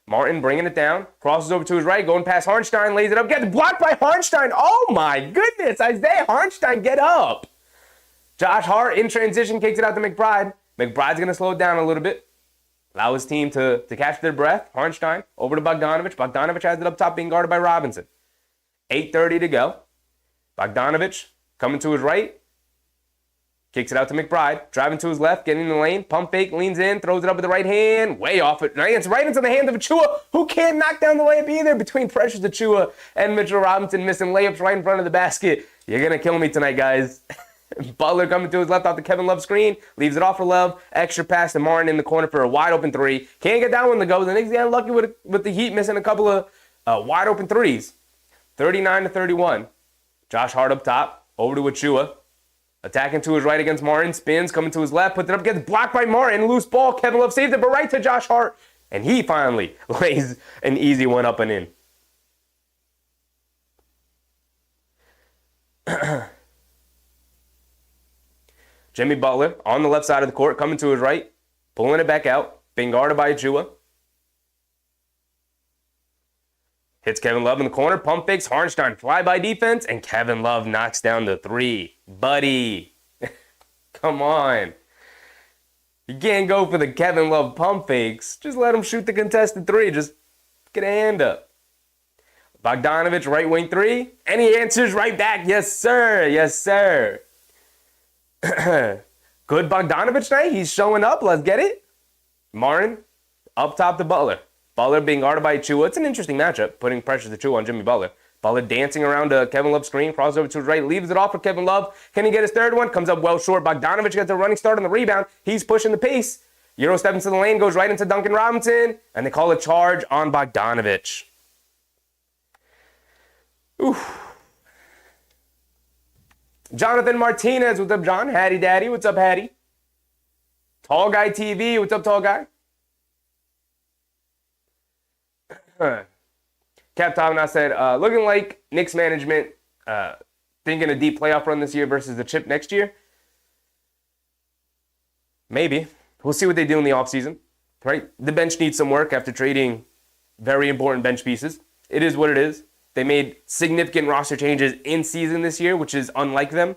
Martin bringing it down. Crosses over to his right, going past Harnstein, lays it up. Gets blocked by Harnstein. Oh my goodness, Isaiah Harnstein, get up. Josh Hart in transition, kicks it out to McBride. McBride's going to slow it down a little bit. Allow his team to catch their breath. Harnstein over to Bogdanovich. Bogdanovich has it up top, being guarded by Robinson. 8:30 to go. Bogdanovich coming to his right. Kicks it out to McBride. Driving to his left, getting in the lane. Pump fake, leans in, throws it up with the right hand. Way off it. It's right into the hand of Achua, who can't knock down the layup either. Between Precious Achua and Mitchell Robinson missing layups right in front of the basket. You're going to kill me tonight, guys. Butler coming to his left off the Kevin Love screen. Leaves it off for Love. Extra pass to Martin in the corner for a wide open three. Can't get that one to go. The Knicks got lucky with the Heat missing a couple of wide open threes. 39-31. Josh Hart up top. Over to Achua. Attacking to his right against Martin. Spins. Coming to his left. Puts it up. Gets blocked by Martin. Loose ball. Kevin Love saves it. But right to Josh Hart. And he finally lays an easy one up and in. Jimmy Butler on the left side of the court. Coming to his right. Pulling it back out. Being guarded by Achua. Hits Kevin Love in the corner. Pump fakes. Harnstein fly-by defense. And Kevin Love knocks down the three. Buddy. Come on. You can't go for the Kevin Love pump fakes. Just let him shoot the contested three. Just get a hand up. Bogdanovich, right wing three. And he answers right back. Yes, sir. Yes, sir. Good Bogdanovich night. He's showing up. Let's get it. Martin up top to Butler. Butler being guarded by Achua. It's an interesting matchup, putting pressure to Achua on Jimmy Butler. Butler dancing around a Kevin Love screen, crosses over to his right, leaves it off for Kevin Love. Can he get his third one? Comes up well short. Bogdanovich gets a running start on the rebound. He's pushing the pace. Euro steps into the lane, goes right into Duncan Robinson, and they call a charge on Bogdanovich. Oof. Jonathan Martinez, what's up, John? Hattie Daddy, what's up, Hattie? Tall Guy TV, what's up, Tall Guy? Cap Tavana said, looking like Knicks management thinking a deep playoff run this year versus the chip next year. Maybe. We'll see what they do in the offseason. Right? The bench needs some work after trading very important bench pieces. It is what it is. They made significant roster changes in season this year, which is unlike them.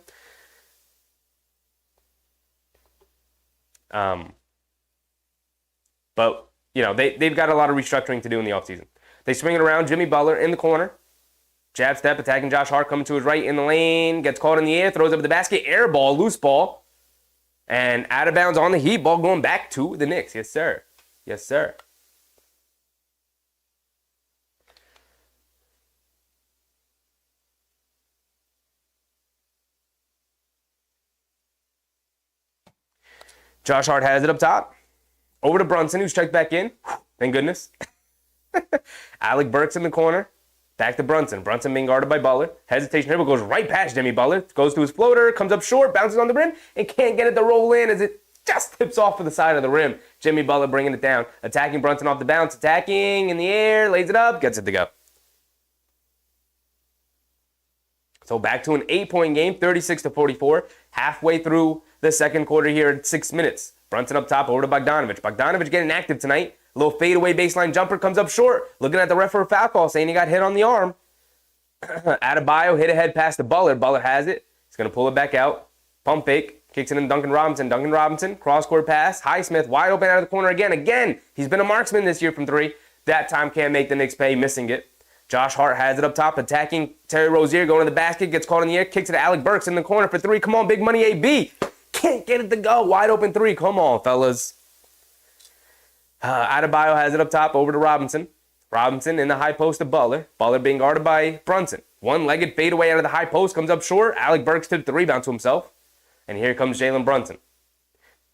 But, you know, they've got a lot of restructuring to do in the offseason. They swing it around. Jimmy Butler in the corner. Jab step, attacking Josh Hart, coming to his right in the lane. Gets caught in the air, throws up the basket. Air ball, loose ball. And out of bounds on the Heat. Ball going back to the Knicks. Yes, sir. Yes, sir. Josh Hart has it up top. Over to Brunson, who's checked back in. Thank goodness. Alec Burks in the corner. Back to Brunson. Brunson being guarded by Butler. Hesitation dribble goes right past Jimmy Butler. Goes to his floater. Comes up short. Bounces on the rim. And can't get it to roll in as it just tips off to the side of the rim. Jimmy Butler bringing it down. Attacking Brunson off the bounce. Attacking in the air. Lays it up. Gets it to go. So back to an 8-point game. 36-44. Halfway through the second quarter here at 6 minutes. Brunson up top over to Bogdanovich. Bogdanovich getting active tonight. A little fadeaway baseline jumper comes up short. Looking at the ref for a foul call, saying he got hit on the arm. Adebayo hit ahead past the Butler. Butler has it. He's going to pull it back out. Pump fake. Kicks it in Duncan Robinson. Duncan Robinson. Cross-court pass. Highsmith wide open out of the corner again. Again, he's been a marksman this year from three. That time can't make the Knicks pay, missing it. Josh Hart has it up top, attacking Terry Rozier, going to the basket, gets caught in the air, kicks it to Alec Burks in the corner for three. Come on, big money AB. Can't get it to go. Wide open three. Come on, fellas. Adebayo has it up top, over to Robinson. Robinson in the high post to Butler. Butler being guarded by Brunson. One-legged fadeaway out of the high post, comes up short. Alec Burks tipped the rebound to himself. And here comes Jalen Brunson.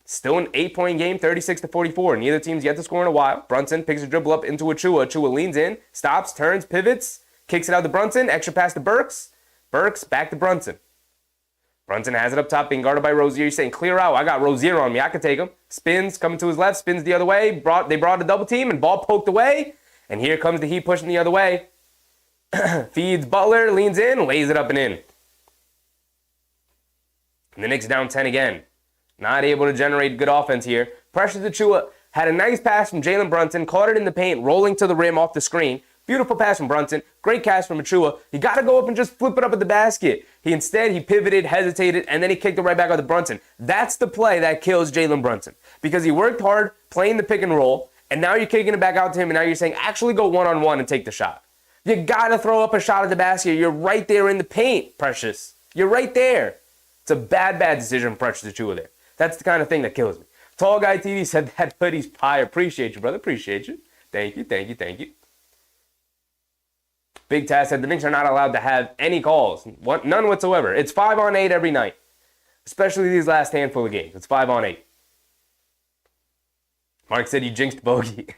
Still an 8-point game, 36-44. Neither team's yet to score in a while. Brunson picks a dribble up into Achua. Achua leans in, stops, turns, pivots, kicks it out to Brunson. Extra pass to Burks. Burks back to Brunson. Brunson has it up top, being guarded by Rozier. He's saying, clear out. I got Rozier on me. I can take him. Spins, coming to his left, spins the other way. They brought a double team, and ball poked away. And here comes the Heat pushing the other way. Feeds Butler, leans in, lays it up and in. And the Knicks down 10 again. Not able to generate good offense here. Precious Achiuwa had a nice pass from Jalen Brunson, caught it in the paint, rolling to the rim off the screen. Beautiful pass from Brunson. Great catch from Achiuwa. He got to go up and just flip it up at the basket. He pivoted, hesitated, and then he kicked it right back out to Brunson. That's the play that kills Jalen Brunson. Because he worked hard playing the pick and roll, and now you're kicking it back out to him, and now you're saying, actually go one-on-one and take the shot. You got to throw up a shot at the basket. You're right there in the paint, Precious. You're right there. It's a bad decision from Precious Achiuwa there. That's the kind of thing that kills me. Tall Guy TD said that hoodie's pie. Appreciate you, brother. Appreciate you. Thank you. Big Taz said the Knicks are not allowed to have any calls. None whatsoever. It's 5-on-8 every night. Especially these last handful of games. It's 5-on-8. Mark said you jinxed Bogey.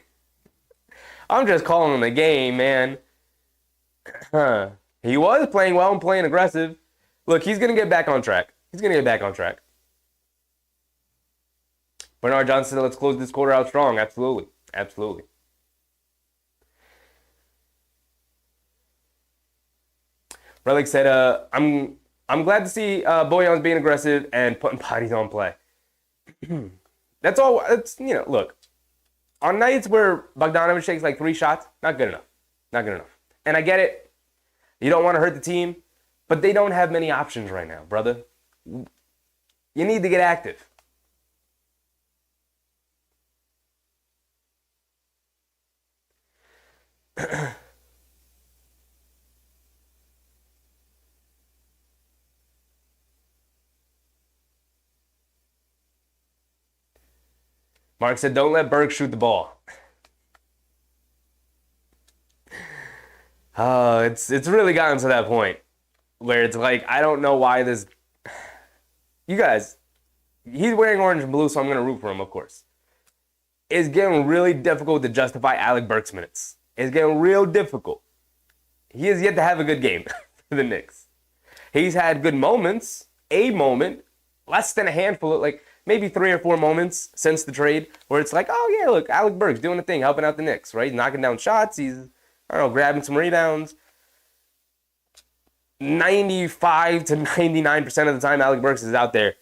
I'm just calling him the game, man. He was playing well and playing aggressive. Look, he's going to get back on track. Bernard Johnson said, let's close this quarter out strong. Absolutely. Relic said, I'm glad to see Bojan's being aggressive and putting bodies on play. That's all. Look, on nights where Bogdanović takes like 3 shots, not good enough. And I get it. You don't want to hurt the team, but they don't have many options right now, brother. You need to get active. Mark said, don't let Burke shoot the ball. It's really gotten to that point where it's like, I don't know why this... You guys, he's wearing orange and blue, so I'm going to root for him, of course. It's getting really difficult to justify Alec Burke's minutes. It's getting real difficult. He has yet to have a good game for the Knicks. He's had good moments, a moment, less than a handful of, like, maybe 3 or 4 moments since the trade where it's like, oh, yeah, look, Alec Burke's doing a thing, helping out the Knicks, right? He's knocking down shots. He's, grabbing some rebounds. 95 to 99% of the time Alec Burks is out there,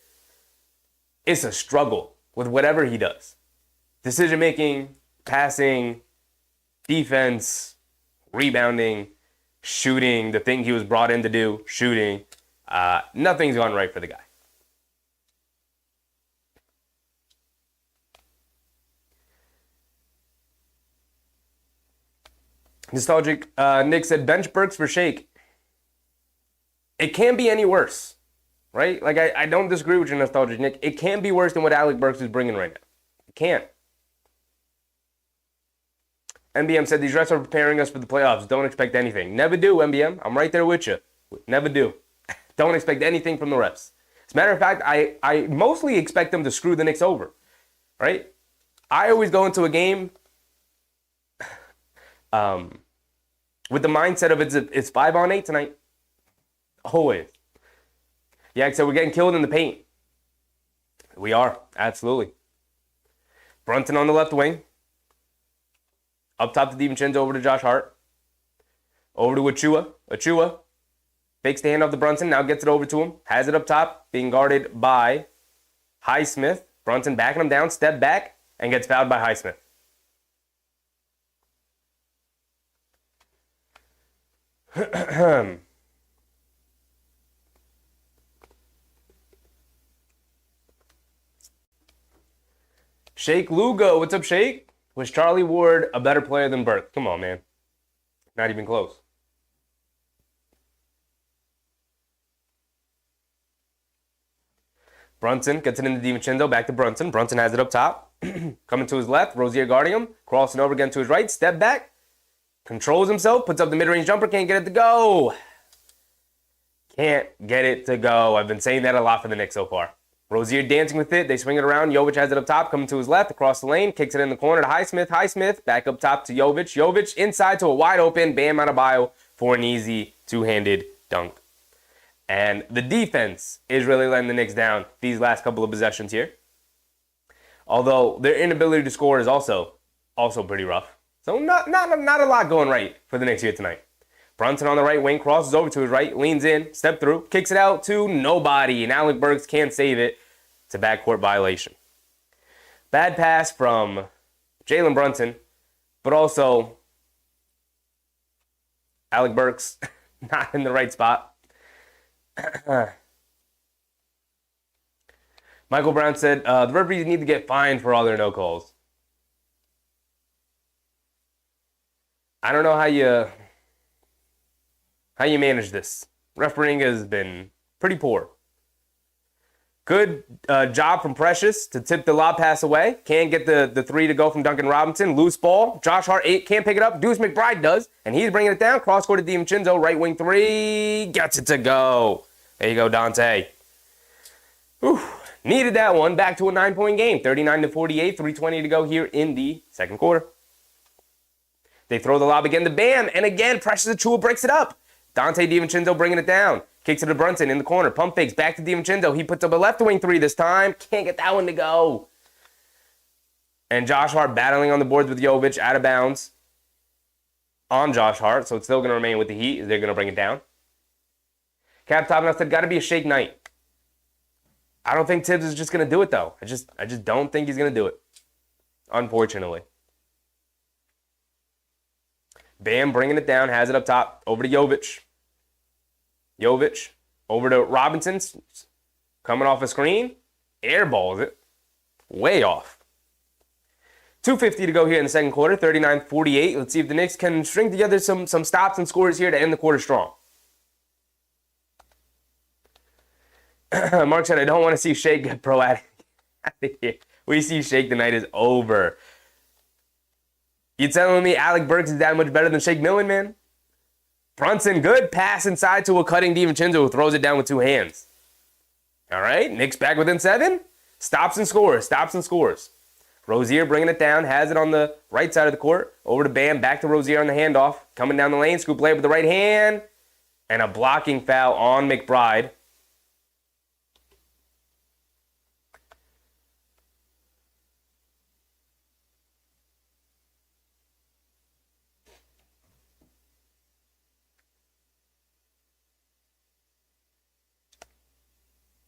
it's a struggle with whatever he does. Decision-making, passing, defense, rebounding, shooting, the thing he was brought in to do, shooting. Nothing's gone right for the guy. Nostalgic Nick said, bench Burks for Shake. It can't be any worse, right? Like, I don't disagree with you, Nostalgic Nick. It can't be worse than what Alec Burks is bringing right now. It can't. NBM said, these refs are preparing us for the playoffs. Don't expect anything. Never do, NBM. I'm right there with you. Never do. Don't expect anything from the refs. As a matter of fact, I mostly expect them to screw the Knicks over, right? I always go into a game with the mindset of it's 5-on-8 tonight. Always. Yeah, so we're getting killed in the paint. We are, absolutely. Brunson on the left wing. Up top to DiVincenzo, over to Josh Hart. Over to Achiuwa. Achiuwa fakes the hand off to Brunson, now gets it over to him. Has it up top, being guarded by Highsmith. Brunson backing him down, step back, and gets fouled by Highsmith. Shake Lugo, what's up, Shake? Was Charlie Ward a better player than Burke? Come on, man. Not even close. Brunson gets it into DiVincenzo, back to Brunson. Brunson has it up top. Coming to his left, Rozier guarding him. Crossing over again to his right, step back. Controls himself, puts up the mid-range jumper, can't get it to go. Can't get it to go. I've been saying that a lot for the Knicks so far. Rozier dancing with it. They swing it around. Jovic has it up top, coming to his left, across the lane, kicks it in the corner to Highsmith. Highsmith back up top to Jovic. Jovic inside to a wide open Bam Adebayo for an easy two-handed dunk. And the defense is really letting the Knicks down these last couple of possessions here. Although their inability to score is also pretty rough. So not a lot going right for the Knicks here tonight. Brunson on the right wing, crosses over to his right, leans in, step through, kicks it out to nobody, and Alec Burks can't save it. It's a backcourt violation. Bad pass from Jalen Brunson, but also Alec Burks not in the right spot. Michael Brown said, the referees need to get fined for all their no calls. I don't know how you manage this. Refereeing has been pretty poor. Good job from Precious to tip the lob pass away. Can't get the three to go from Duncan Robinson. Loose ball. Josh Hart can't pick it up. Deuce McBride does, and he's bringing it down. Cross court to DiVincenzo. Right wing three. Gets it to go. There you go, Dante. Whew. Needed that one. Back to a 9-point game. 39-48. 3:20 to go here in the second quarter. They throw the lob again to Bam, and again, Precious Achiuwa breaks it up. Dante DiVincenzo bringing it down. Kicks it to Brunson in the corner. Pump fakes. Back to DiVincenzo. He puts up a left wing three this time. Can't get that one to go. And Josh Hart battling on the boards with Jovic out of bounds on Josh Hart. So it's still going to remain with the Heat. They're going to bring it down. Cap Top said, got to be a shake night. I don't think Tibbs is just going to do it, though. I just don't think he's going to do it, unfortunately. Bam bringing it down, has it up top, over to Jovic. Jovic over to Robinson, coming off a screen, airballs it, way off. 2:50 to go here in the second quarter, 39-48. Let's see if the Knicks can string together some stops and scores here to end the quarter strong. Mark said, I don't want to see Shake get pro out of here. We see Shake, the night is over. You telling me Alec Burks is that much better than Shake Milton, man? Brunson, good pass inside to a cutting DiVincenzo who throws it down with two hands. All right, Knicks back within 7. Stops and scores. Rozier bringing it down, has it on the right side of the court. Over to Bam, back to Rozier on the handoff. Coming down the lane, scoop layup with the right hand. And a blocking foul on McBride.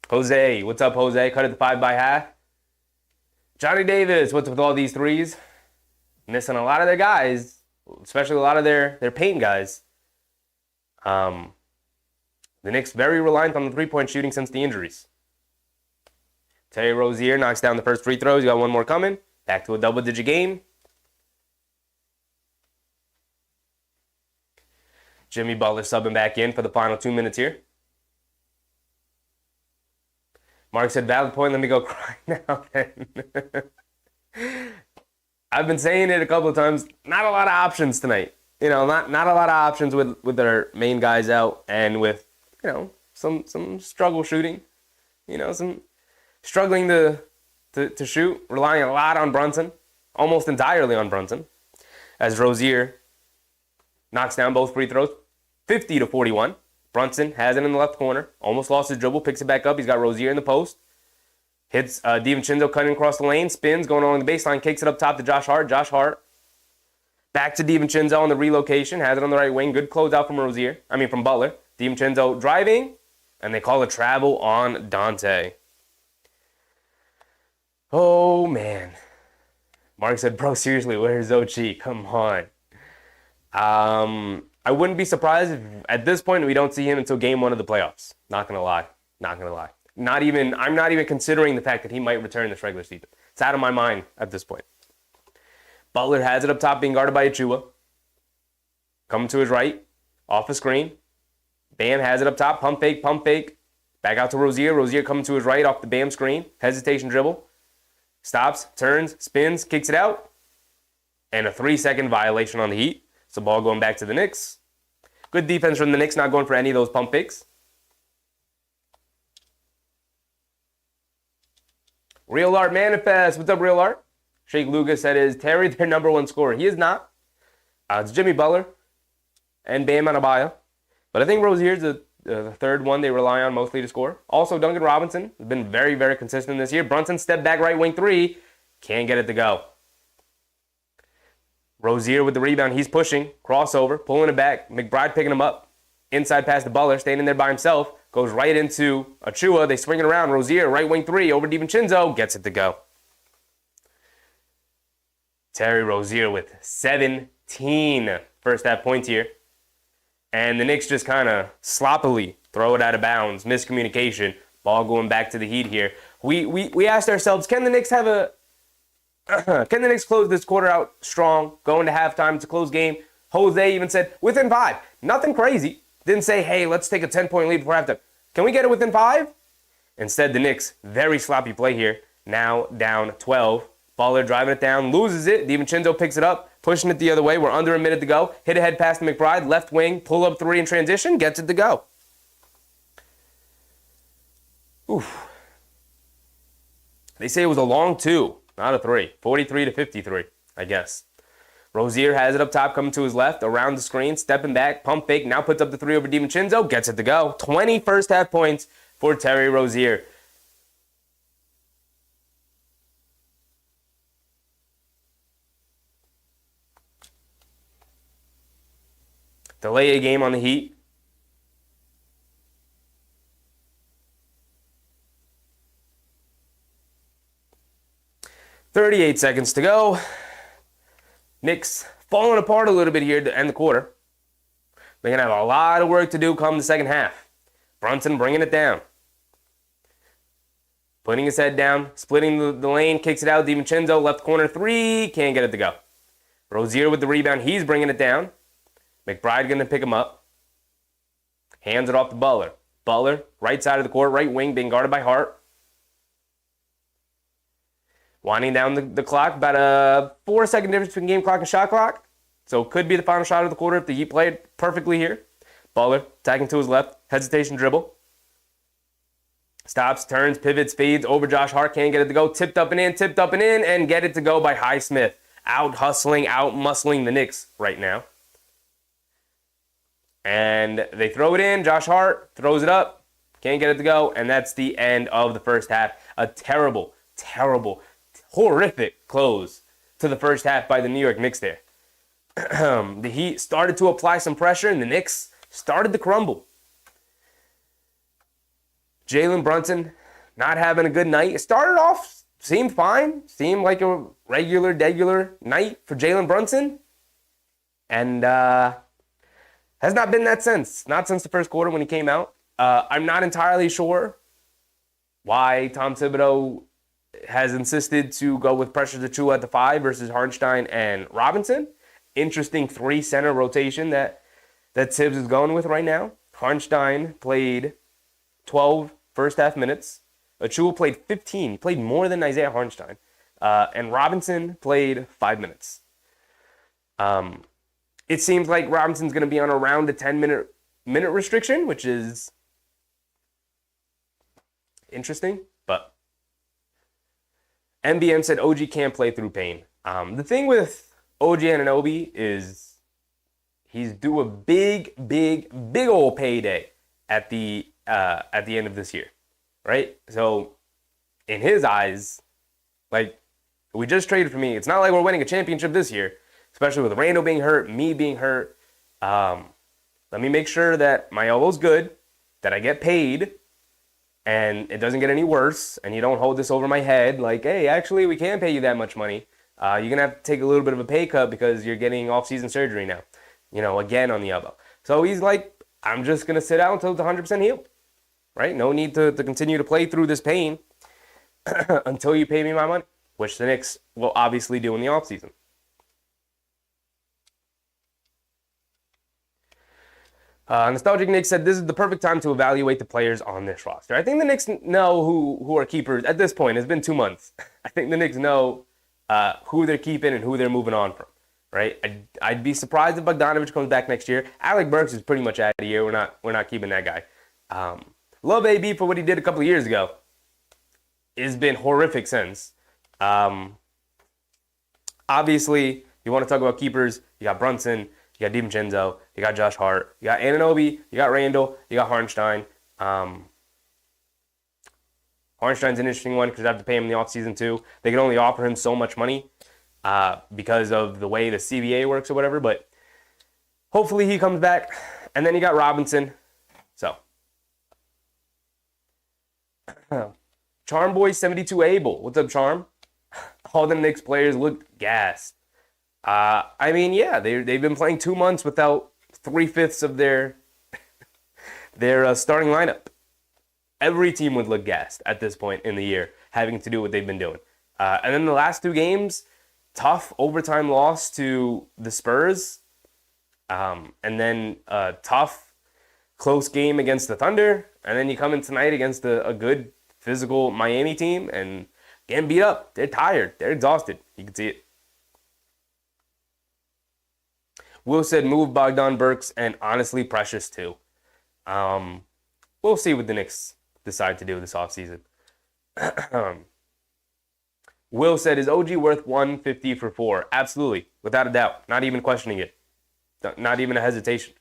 Jose, what's up, Jose? Cut it to 5 by half. Johnny Davis, what's with all these threes? Missing a lot of their guys, especially a lot of their paint guys. The Knicks very reliant on the three-point shooting since the injuries. Terry Rozier knocks down the first free throws. You got one more coming. Back to a double-digit game. Jimmy Butler subbing back in for the final 2 minutes here. Mark said, valid point, let me go cry now then. I've been saying it a couple of times. Not a lot of options tonight. Not a lot of options with their main guys out and with, some struggle shooting. Some struggling to shoot, relying a lot on Brunson, almost entirely on Brunson, as Rozier knocks down both free throws, 50-41. Brunson has it in the left corner. Almost lost his dribble. Picks it back up. He's got Rozier in the post. Hits DiVincenzo cutting across the lane. Spins, going along the baseline. Kicks it up top to Josh Hart. Josh Hart. Back to DiVincenzo on the relocation. Has it on the right wing. Good closeout from Butler. DiVincenzo driving. And they call a travel on Dante. Oh, man. Mark said, bro, seriously, where's Ochi? Come on. I wouldn't be surprised if at this point we don't see him until game 1 of the playoffs. Not gonna lie. I'm not even considering the fact that he might return this regular season. It's out of my mind at this point. Butler has it up top, being guarded by Achiuwa. Coming to his right, off the screen. Bam has it up top, pump fake. Back out to Rozier. Rozier coming to his right off the Bam screen. Hesitation dribble. Stops, turns, spins, kicks it out. And a 3-second violation on the Heat. So ball going back to the Knicks. Good defense from the Knicks, not going for any of those pump fakes. Real Art Manifest. What's up, Real Art? Sheikh Lucas said, is Terry their number 1 scorer? He is not. It's Jimmy Butler and Bam Adebayo. But I think Rozier's the third one they rely on mostly to score. Also, Duncan Robinson has been very, very consistent this year. Brunson step back right wing 3. Can't get it to go. Rozier with the rebound. He's pushing. Crossover. Pulling it back. McBride picking him up. Inside pass to Butler. Standing there by himself. goes right into Achua. They swing it around. Rozier, right wing three, over DiVincenzo, gets it to go. Terry Rozier with 17 first half points here. And the Knicks just kind of sloppily throw it out of bounds. Miscommunication. Ball going back to the Heat here. We asked ourselves, can the Knicks can the Knicks close this quarter out strong, going to halftime? It's a close game. Jose even said, within 5. Nothing crazy. Didn't say, hey, let's take a 10-point lead before halftime. Can we get it within 5? Instead, the Knicks, very sloppy play here. Now down 12. Baller driving it down, loses it. DiVincenzo picks it up, pushing it the other way. We're under a minute to go. Hit ahead pass to McBride, left wing, pull up three in transition, gets it to go. Oof. They say it was a long 2, not a 3. 43-53, I guess. Rozier has it up top, coming to his left, around the screen, stepping back, pump fake, now puts up the 3 over DiVincenzo, gets it to go. 20 first half points for Terry Rozier. Delay a game on the Heat. .38 seconds to go. Knicks falling apart a little bit here to end the quarter. They're going to have a lot of work to do come the second half. Brunson bringing it down. Putting his head down, splitting the lane, kicks it out. DiVincenzo, left corner 3, can't get it to go. Rozier with the rebound, he's bringing it down. McBride going to pick him up. Hands it off to Butler. Butler, right side of the court, right wing, being guarded by Hart. Winding down the clock, about a 4-second difference between game clock and shot clock. So it could be the final shot of the quarter if the Heat played perfectly here. Butler, attacking to his left, hesitation dribble. Stops, turns, pivots, fades, over Josh Hart, can't get it to go. Tipped up and in, and get it to go by Highsmith. Out hustling, out muscling the Knicks right now. And they throw it in. Josh Hart throws it up. Can't get it to go. And that's the end of the first half. A terrible, horrific close to the first half by the New York Knicks there. The Heat started to apply some pressure, and the Knicks started to crumble. Jalen Brunson not having a good night. It started off, seemed fine. Seemed like a regular night for Jalen Brunson. And has not been that since. Not since the first quarter when he came out. I'm not entirely sure why Tom Thibodeau has insisted to go with Precious Achiuwa at the 5 versus Hartenstein and Robinson. Interesting 3-center rotation that Tibbs is going with right now. Hartenstein played 12 first half minutes. Achiuwa played 15. He played more than Isaiah Hartenstein. And Robinson played 5 minutes. It seems like Robinson's going to be on around a 10-minute restriction, which is interesting. But MBM said OG can't play through pain. The thing with OG Anunoby is he's due a big old payday at the end of this year, right? So in his eyes, like, we just traded for me. It's not like we're winning a championship this year, especially with Randall being hurt, me being hurt. Let me make sure that my elbow's good, that I get paid, and it doesn't get any worse, and you don't hold this over my head like, hey, actually, we can't pay you that much money. You're going to have to take a little bit of a pay cut because you're getting off-season surgery now, again on the elbow. So he's like, I'm just going to sit out until it's 100% healed, right? No need to continue to play through this pain until you pay me my money, which the Knicks will obviously do in the offseason. Nostalgic Nick said, this is the perfect time to evaluate the players on this roster. I think the Knicks know who are keepers at this point. It's been 2 months. I think the Knicks know who they're keeping and who they're moving on from, right? I'd be surprised if Bogdanovich comes back next year. Alec Burks is pretty much out of here. We're not keeping that guy. Love AB for what he did a couple of years ago. It's been horrific since. Obviously, you want to talk about keepers, you got Brunson, you got DiVincenzo, you got Josh Hart, you got Anunoby, you got Randall, you got Hartenstein. Hartenstein's an interesting one because you have to pay him in the offseason too. They can only offer him so much money because of the way the CBA works or whatever, but hopefully he comes back. And then you got Robinson. So Charm Boy 72 Abel. What's up, Charm? All the Knicks players look gassed. I mean, yeah, they've been playing 2 months without 3/5 of their starting lineup. Every team would look gassed at this point in the year, having to do what they've been doing. And then the last 2 games, tough overtime loss to the Spurs, and then a tough, close game against the Thunder, and then you come in tonight against a good, physical Miami team and getting beat up. They're tired. They're exhausted. You can see it. Will said move Bogdan Burks and honestly Precious too. We'll see what the Knicks decide to do this offseason. Will said, is OG worth 150 for 4? Absolutely, without a doubt. Not even questioning it. Not even a hesitation.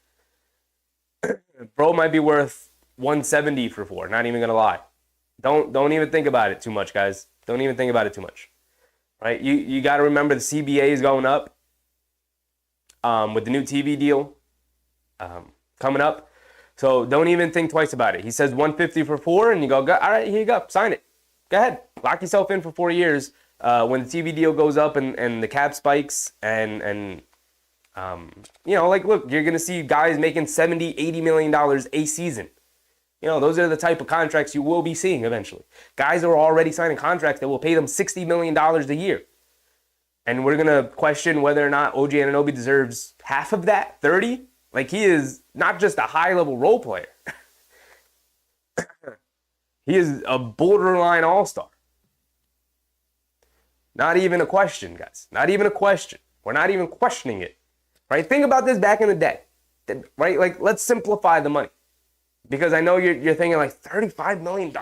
Bro might be worth 170 for 4. Not even gonna lie. Don't even think about it too much, guys. Don't even think about it too much. Right? You got to remember the CBA is going up with the new TV deal coming up. So don't even think twice about it. He says 150 for 4, and you go, all right, here you go, sign it. Go ahead, lock yourself in for 4 years. When the TV deal goes up and the cap spikes and look, you're gonna see guys making $70, $80 million a season. Those are the type of contracts you will be seeing eventually. Guys are already signing contracts that will pay them $60 million a year. And we're going to question whether or not OG Anunoby deserves half of that, 30. Like, he is not just a high-level role player. He is a borderline all-star. Not even a question, guys. Not even a question. We're not even questioning it. Right? Think about this back in the day. Right? Like, let's simplify the money. Because I know you're thinking like $35 million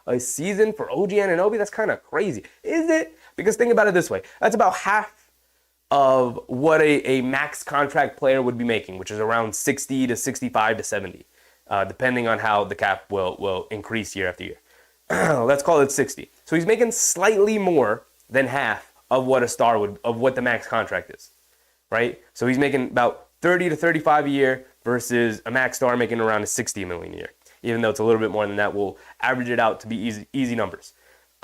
a season for OG Anunoby. That's kind of crazy. Is it? Because think about it this way. That's about half of what a max contract player would be making, which is around 60 to 65 to 70, depending on how the cap will increase year after year. Let's call it 60. So he's making slightly more than half of what a star would, of what the max contract is, right? So he's making about 30 to 35 a year versus a max star making around a 60 million a year. Even though it's a little bit more than that, we'll average it out to be easy numbers.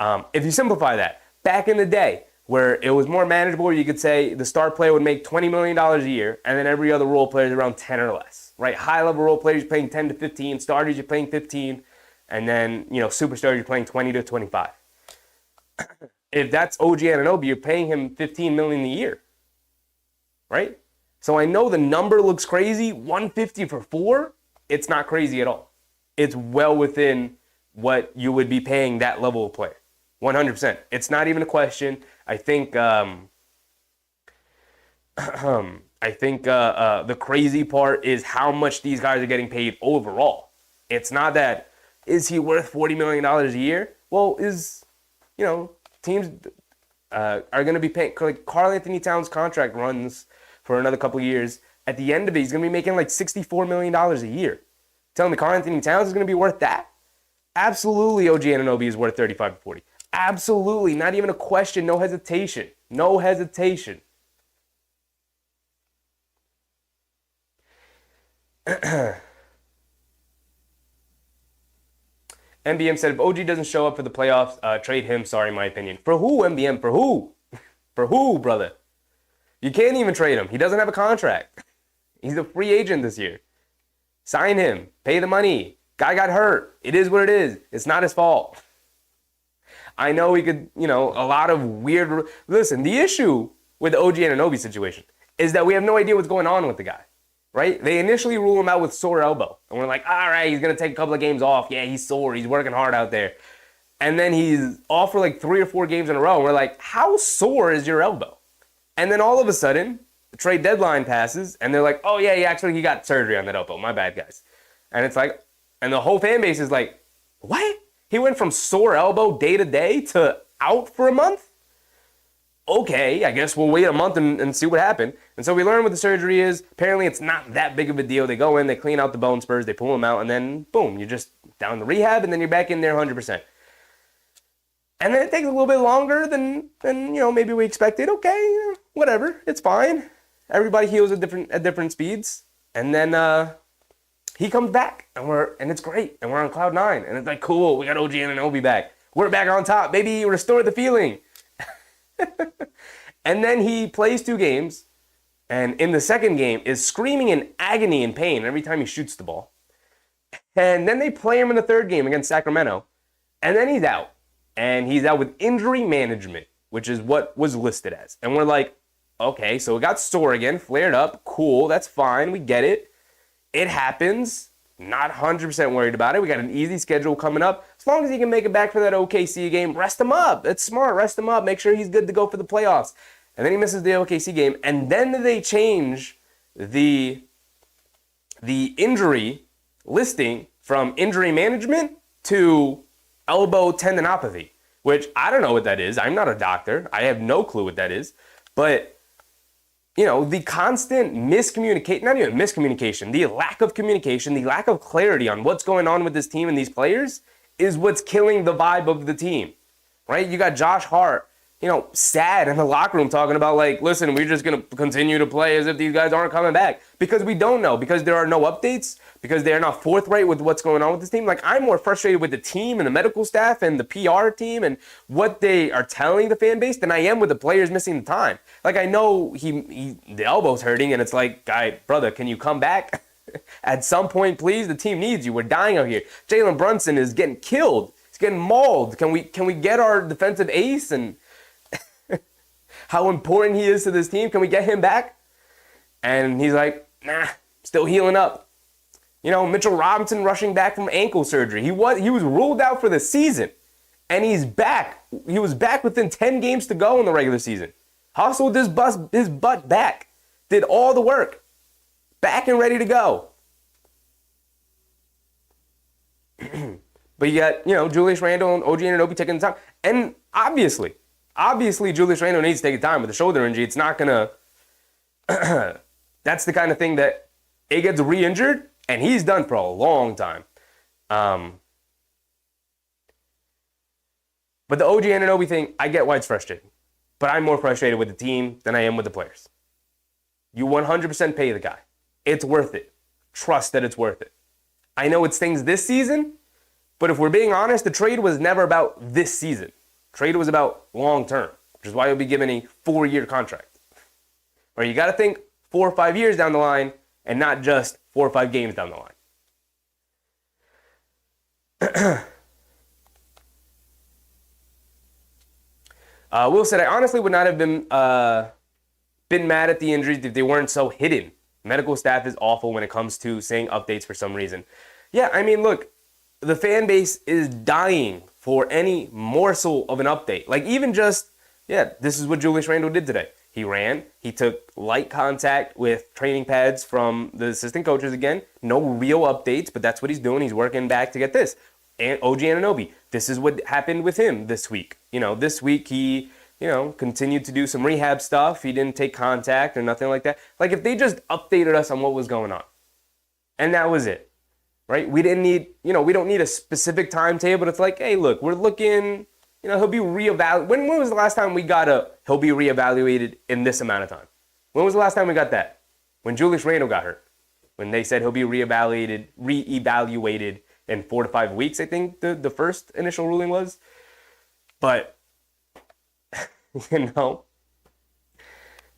If you simplify that, back in the day where it was more manageable, you could say the star player would make $20 million a year, and then every other role player is around 10 or less, right? High-level role players, you're paying 10 to 15, starters, you're paying 15, and then, superstars, you're paying 20 to 25. If that's OG Anunoby, you're paying him $15 million a year, right? So I know the number looks crazy, 150 for 4, it's not crazy at all. It's well within what you would be paying that level of player. 100%. It's not even a question. I think the crazy part is how much these guys are getting paid overall. It's not that, is he worth $40 million a year? Well, teams are going to be paying, like Karl Anthony Towns' contract runs for another couple of years. At the end of it, he's going to be making like $64 million a year. Telling me Karl Anthony Towns is going to be worth that? Absolutely, OG Anunoby is worth 35 to 40. Absolutely, not even a question, no hesitation. No hesitation. MBM said, if OG doesn't show up for the playoffs, trade him. Sorry, my opinion. For who, MBM? For who? For who, brother? You can't even trade him. He doesn't have a contract. He's a free agent this year. Sign him. Pay the money. Guy got hurt. It is what it is. It's not his fault. I know we could, a lot of weird... Listen, the issue with the OG Anunoby situation is that we have no idea what's going on with the guy, right? They initially rule him out with sore elbow. And we're like, all right, he's going to take a couple of games off. Yeah, he's sore. He's working hard out there. And then he's off for like 3 or 4 games in a row. And we're like, how sore is your elbow? And then all of a sudden, the trade deadline passes, and they're like, oh, yeah, he got surgery on that elbow. My bad, guys. And it's like, and the whole fan base is like, what? He went from sore elbow day to day to out for a month? Okay, I guess we'll wait a month and see what happened. And so we learn what the surgery is. Apparently, it's not that big of a deal. They go in, they clean out the bone spurs, they pull them out, and then, boom, you're just down to rehab, and then you're back in there 100%. And then it takes a little bit longer than maybe we expected. Okay, whatever, it's fine. Everybody heals at different speeds. And then he comes back, and it's great, and we're on cloud 9, and it's like, cool, we got OG Anunoby back. We're back on top. Maybe restore the feeling. And then he plays 2 games, and in the second game is screaming in agony and pain every time he shoots the ball. And then they play him in the third game against Sacramento, and then he's out. And he's out with injury management, which is what was listed as. And we're like, okay, so it got sore again, flared up, cool, that's fine, we get it. It happens. Not 100% worried about it. We got an easy schedule coming up. As long as he can make it back for that OKC game, rest him up. That's smart. Rest him up. Make sure he's good to go for the playoffs. And then he misses the OKC game. And then they change the injury listing from injury management to elbow tendinopathy, which I don't know what that is. I'm not a doctor. I have no clue what that is. But the constant miscommunication, not even miscommunication, the lack of communication, the lack of clarity on what's going on with this team and these players is what's killing the vibe of the team, right? You got Josh Hart, sad in the locker room talking about like, listen, we're just going to continue to play as if these guys aren't coming back because we don't know, because there are no updates, because they're not forthright with what's going on with this team. Like, I'm more frustrated with the team and the medical staff and the PR team and what they are telling the fan base than I am with the players missing the time. Like, I know the elbow's hurting and it's like, brother, can you come back at some point, please? The team needs you. We're dying out here. Jalen Brunson is getting killed. He's getting mauled. Can we get our defensive ace and how important he is to this team? Can we get him back? And he's like, nah, still healing up. Mitchell Robinson rushing back from ankle surgery. He was ruled out for the season, and he's back. He was back within 10 games to go in the regular season. Hustled his butt back. Did all the work. Back and ready to go. But you got, Julius Randle and OG Anunoby taking the time. And obviously, Julius Randle needs to take time with a shoulder injury. It's not going to... That's the kind of thing that it gets re-injured, and he's done for a long time. But the OG Anunoby thing, I get why it's frustrating. But I'm more frustrated with the team than I am with the players. You 100% pay the guy. It's worth it. Trust that it's worth it. I know it stings this season, but if we're being honest, the trade was never about this season. Trade was about long term, which is why you'll be given a 4-year contract. Or you got to think 4 or 5 years down the line and not just 4 or 5 games down the line. Will said, I honestly would not have been mad at the injuries if they weren't so hidden. Medical staff is awful when it comes to saying updates for some reason. Yeah, I mean, look, the fan base is dying for any morsel of an update. Like, even just, this is what Julius Randle did today. He ran. He took light contact with training pads from the assistant coaches again. No real updates, but that's what he's doing. He's working back to get this. And OG Anunoby, this is what happened with him this week. This week he, continued to do some rehab stuff. He didn't take contact or nothing like that. Like, if they just updated us on what was going on, and that was it, right? We didn't need, we don't need a specific timetable. It's like, hey, look, we're looking, he'll be reevaluated. When was the last time we got he'll be reevaluated in this amount of time? When was the last time we got that? When Julius Randle got hurt. When they said he'll be reevaluated in 4 to 5 weeks, I think the first initial ruling was. But,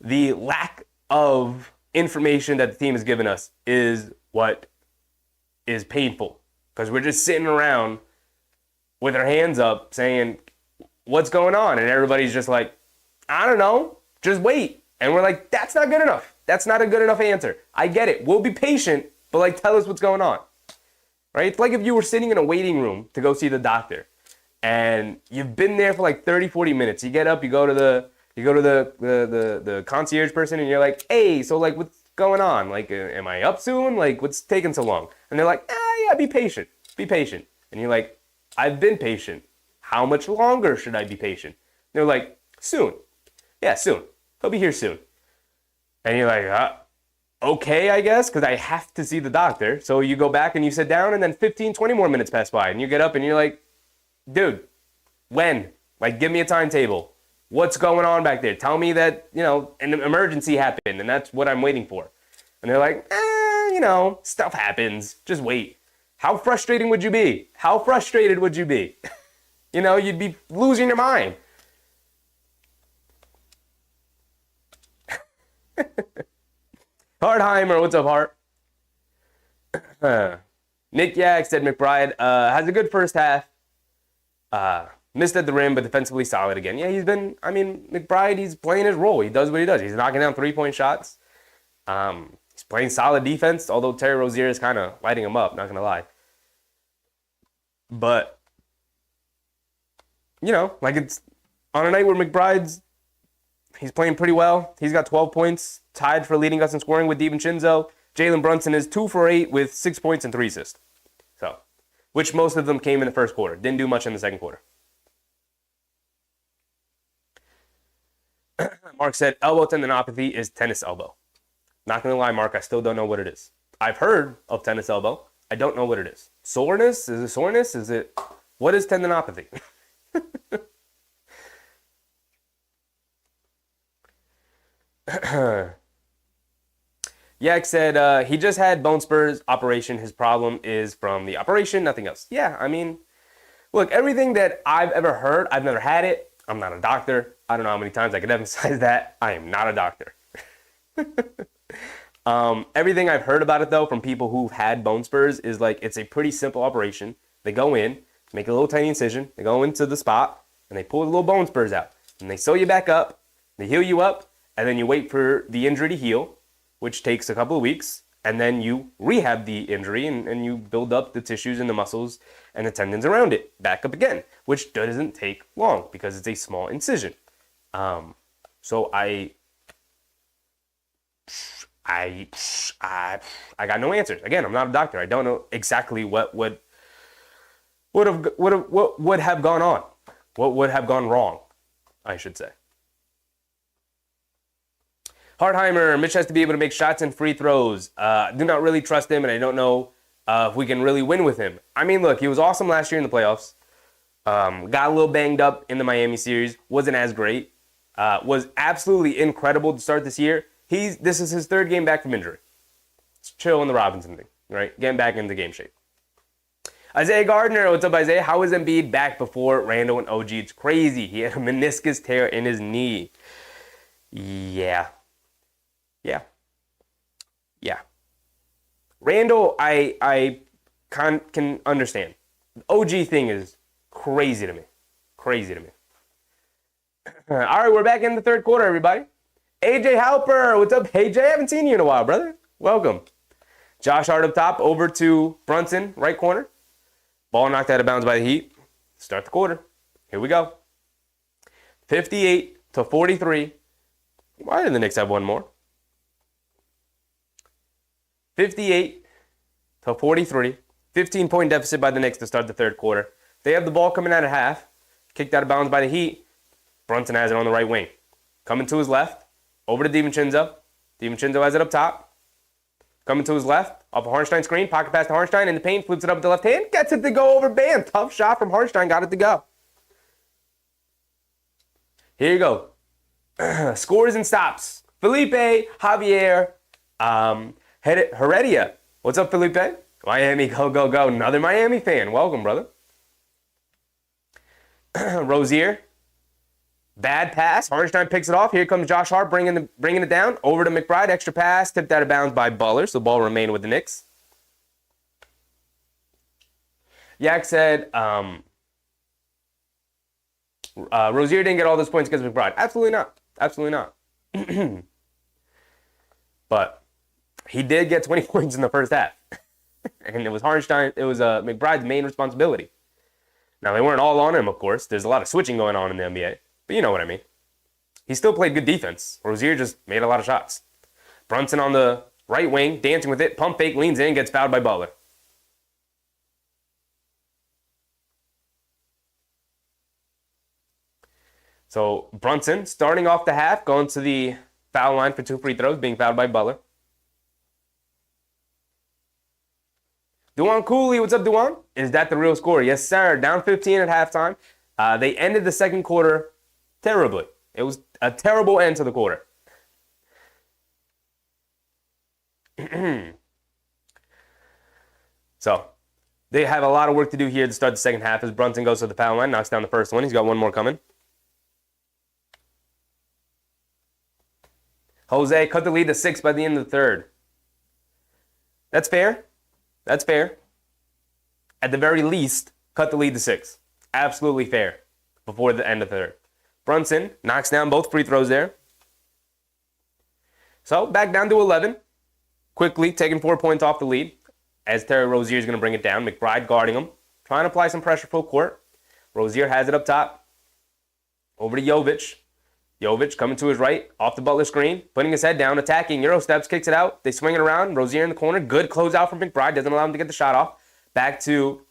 the lack of information that the team has given us is what is painful. Because we're just sitting around with our hands up saying, what's going on? And everybody's just like, I don't know, just wait. And we're like, that's not good enough. That's not a good enough answer. I get it. We'll be patient, but tell us what's going on. Right? It's like if you were sitting in a waiting room to go see the doctor and you've been there for 30, 40 minutes. You get up, you go to the concierge person and you're like, hey, so what's going on? Am I up soon? What's taking so long? And they're like, yeah, be patient. Be patient. And you're like, I've been patient. How much longer should I be patient? And they're like, soon. Yeah, soon. He'll be here soon. And you're like, okay, I guess, because I have to see the doctor. So you go back and you sit down and then 15, 20 more minutes pass by and you get up and you're like, dude, when? Give me a timetable. What's going on back there? Tell me that, an emergency happened and that's what I'm waiting for. And they're like, stuff happens. Just wait. How frustrating would you be? How frustrated would you be? You'd be losing your mind. Hardheimer, what's up, Hart? Nick Yak said McBride has a good first half. Missed at the rim, but defensively solid again. Yeah, McBride, he's playing his role. He does what he does. He's knocking down three-point shots. He's playing solid defense, although Terry Rozier is kind of lighting him up, not going to lie. But, it's on a night where he's playing pretty well. He's got 12 points, tied for leading us in scoring with DiVincenzo. Jalen Brunson is 2 for 8 with 6 points and 3 assists. So, which most of them came in the first quarter. Didn't do much in the second quarter. Mark said, elbow tendinopathy is tennis elbow. Not going to lie, Mark, I still don't know what it is. I've heard of tennis elbow. I don't know what it is. Soreness? Is it soreness? What is tendinopathy? Yak said he just had bone spurs operation. His problem is from the operation, nothing else. Yeah, look, everything that I've ever heard, I've never had it. I'm not a doctor. I don't know how many times I could emphasize that. I am not a doctor. Everything I've heard about it, though, from people who've had bone spurs is it's a pretty simple operation. They go in, make a little tiny incision, they go into the spot, and they pull the little bone spurs out. And they sew you back up, they heal you up, and then you wait for the injury to heal, which takes a couple of weeks, and then you rehab the injury and you build up the tissues and the muscles and the tendons around it back up again, which doesn't take long because it's a small incision. So I got no answers. Again, I'm not a doctor. I don't know exactly what would have gone on. What would have gone wrong, I should say. Hardheimer, Mitch has to be able to make shots and free throws. Do not really trust him, and I don't know if we can really win with him. Look, he was awesome last year in the playoffs. Got a little banged up in the Miami series. Wasn't as great. Was absolutely incredible to start this year. This is his third game back from injury. It's chill in the Robinson thing, right? Getting back into game shape. Isaiah Gardner, what's up, Isaiah? How is Embiid back before Randall and OG? It's crazy. He had a meniscus tear in his knee. Yeah. Randall, I can understand. The OG thing is crazy to me. All right, we're back in the third quarter, everybody. AJ Halper, what's up, AJ? I haven't seen you in a while, brother. Welcome. Josh Hart up top, over to Brunson, right corner. Ball knocked out of bounds by the Heat. Start the quarter. Here we go. 58-43. Why did the Knicks have one more? 58-43. 15-point deficit by the Knicks to start the third quarter. They have the ball coming out of half. Kicked out of bounds by the Heat. Brunson has it on the right wing. Coming to his left. Over to DiVincenzo. DiVincenzo has it up top. Coming to his left. Off a Hartenstein screen. Pocket pass to Hartenstein in the paint. Flips it up with the left hand. Gets it to go over Bam. Tough shot from Hartenstein. Got it to go. Here you go. Scores and stops. Felipe, Javier, Heredia. What's up, Felipe? Miami, go, go, go. Another Miami fan. Welcome, brother. Rozier. Bad pass. Hartenstein picks it off. Here comes Josh Hart bringing it down. Over to McBride. Extra pass. Tipped out of bounds by Butler. So the ball remained with the Knicks. Yak said Rozier didn't get all those points because of McBride. Absolutely not. Absolutely not. But he did get 20 points in the first half. And it was Hartenstein. It was McBride's main responsibility. Now, they weren't all on him, of course. There's a lot of switching going on in the NBA. But you know what I mean. He still played good defense. Rozier just made a lot of shots. Brunson on the right wing, dancing with it. Pump fake, leans in, gets fouled by Butler. So Brunson, starting off the half, going to the foul line for 2 free throws, being fouled by Butler. Duan Cooley, what's up, Duan? Is that the real score? Yes, sir. Down 15 at halftime. They ended the second quarter terribly. It was a terrible end to the quarter. So they have a lot of work to do here to start the second half as Brunson goes to the foul line, knocks down the first one. He's got one more coming. Jose cut the lead to 6 by the end of the third. That's fair. That's fair. At the very least, cut the lead to 6. Absolutely fair before the end of the third. Brunson knocks down both free throws there. So back down to 11. Quickly taking 4 points off the lead as Terry Rozier is going to bring it down. McBride guarding him. Trying to apply some pressure full court. Rozier has it up top. Over to Jovic. Jovic coming to his right, off the Butler screen, putting his head down, attacking. Euro steps, kicks it out. They swing it around. Rozier in the corner. Good closeout from McBride. Doesn't allow him to get the shot off. Back to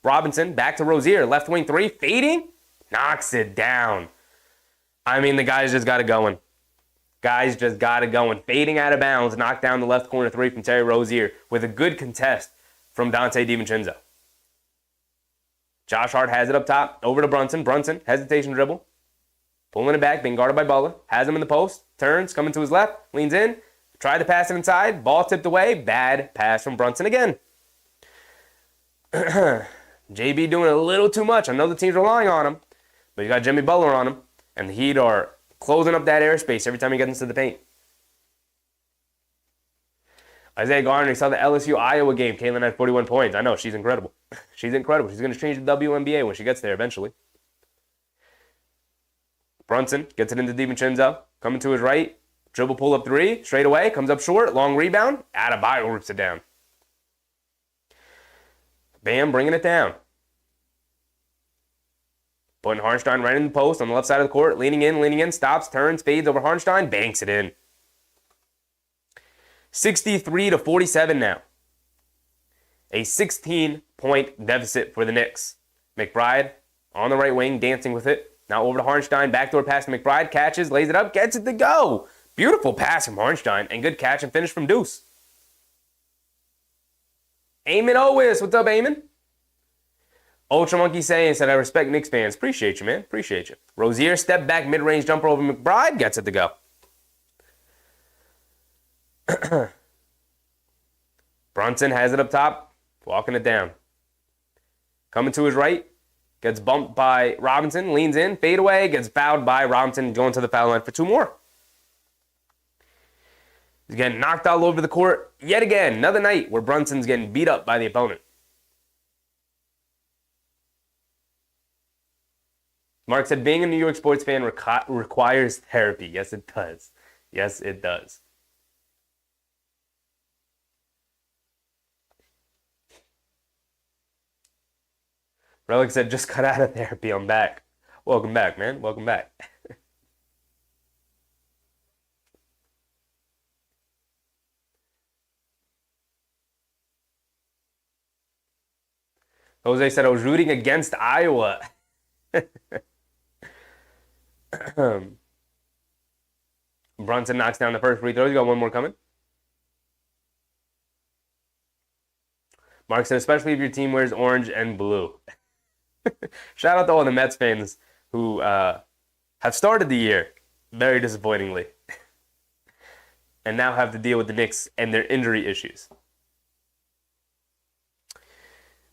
Robinson. Back to Rozier. Left wing three. Fading. Knocks it down. I mean, the guys just got it going. Guys just got it going. Fading out of bounds. Knocked down the left corner three from Terry Rozier with a good contest from Dante DiVincenzo. Josh Hart has it up top. Over to Brunson. Brunson, hesitation dribble. Pulling it back, being guarded by Butler. Has him in the post. Turns, coming to his left. Leans in. Tried to pass it inside. Ball tipped away. Bad pass from Brunson again. JB doing a little too much. I know the team's relying on him. But you got Jimmy Butler on him. And the Heat are closing up that airspace every time he gets into the paint. Isaiah Garner, saw the LSU-Iowa game. Caitlin had 41 points. I know, she's incredible. She's incredible. She's going to change the WNBA when she gets there eventually. Brunson gets it into DiVincenzo. Coming to his right. Dribble pull up three. Straight away. Comes up short. Long rebound. Adebayo rips it down. Bam, bringing it down. Putting Harnstein right in the post on the left side of the court. Leaning in. Stops, turns, fades over Harnstein. Banks it in. 63-47 now. A 16-point deficit for the Knicks. McBride on the right wing, dancing with it. Now over to Harnstein, backdoor pass to McBride, catches, lays it up, gets it to go. Beautiful pass from Harnstein, and good catch and finish from Deuce. Eamon Owis, what's up, Eamon? Ultra Monkey saying, said, I respect Knicks fans. Appreciate you, man. Appreciate you. Rozier, step back, mid-range jumper over McBride, gets it to go. Brunson has it up top, walking it down. Coming to his right. Gets bumped by Robinson, leans in, fade away, gets fouled by Robinson, going to the foul line for 2 more. He's getting knocked all over the court yet again. Another night where Brunson's getting beat up by the opponent. Mark said, being a New York sports fan requires therapy. Yes, it does. Yes, it does. Relic said, just cut out of therapy. I'm back. Welcome back, man. Welcome back. Jose said, I was rooting against Iowa. Brunson knocks down the first free throw. He's got one more coming. Mark said, especially if your team wears orange and blue. Shout out to all the Mets fans who have started the year very disappointingly and now have to deal with the Knicks and their injury issues.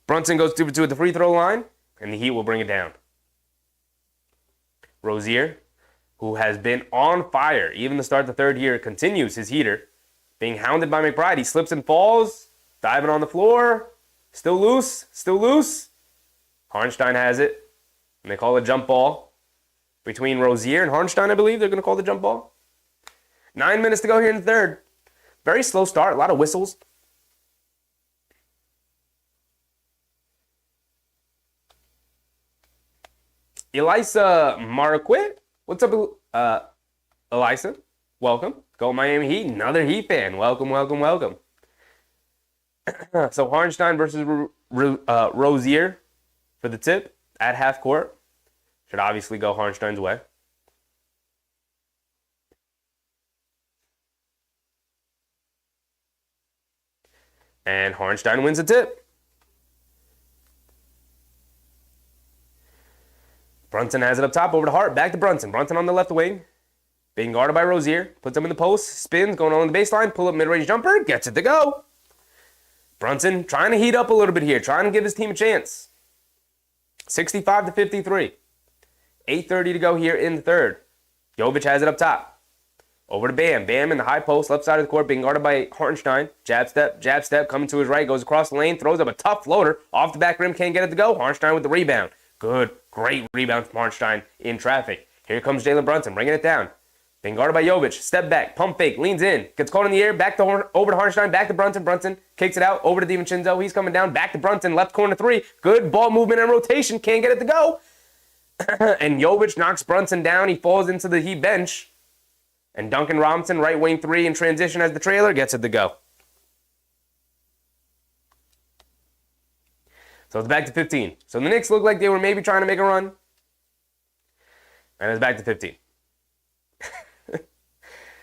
Brunson goes 2 for 2 at the free throw line, and the Heat will bring it down. Rozier, who has been on fire even to start the third year, continues his heater, being hounded by McBride. He slips and falls, diving on the floor, still loose. Harnstein has it, and they call it jump ball between Rozier and Harnstein, I believe. They're going to call the jump ball. 9 minutes to go here in the third. Very slow start, a lot of whistles. Elisa Marquette. What's up, Elisa? Welcome. Go Miami Heat. Another Heat fan. Welcome. So Harnstein versus Rozier for the tip at half court. Should obviously go Harnstein's way. And Harnstein wins the tip. Brunson has it up top over to Hart. Back to Brunson. Brunson on the left wing. Being guarded by Rozier. Puts him in the post. Spins. Going on the baseline. Pull up mid-range jumper. Gets it to go. Brunson trying to heat up a little bit here, trying to give his team a chance. 65-53. 8:30 to go here in the third. Jovic has it up top. Over to Bam. Bam in the high post, left side of the court, being guarded by Hartenstein. Jab step, coming to his right, goes across the lane, throws up a tough floater. Off the back rim, can't get it to go. Hartenstein with the rebound. Great rebound from Hartenstein in traffic. Here comes Jalen Brunson, bringing it down. Being guarded by Jovic. Step back, pump fake, leans in. Gets caught in the air, over to Hartenstein, back to Brunson. Brunson kicks it out, over to DiVincenzo. He's coming down, back to Brunson, left corner three. Good ball movement and rotation, can't get it to go. And Jovic knocks Brunson down. He falls into the Heat bench. And Duncan Robinson, right wing three in transition as the trailer, gets it to go. So it's back to 15. So the Knicks looked like they were maybe trying to make a run. And it's back to 15.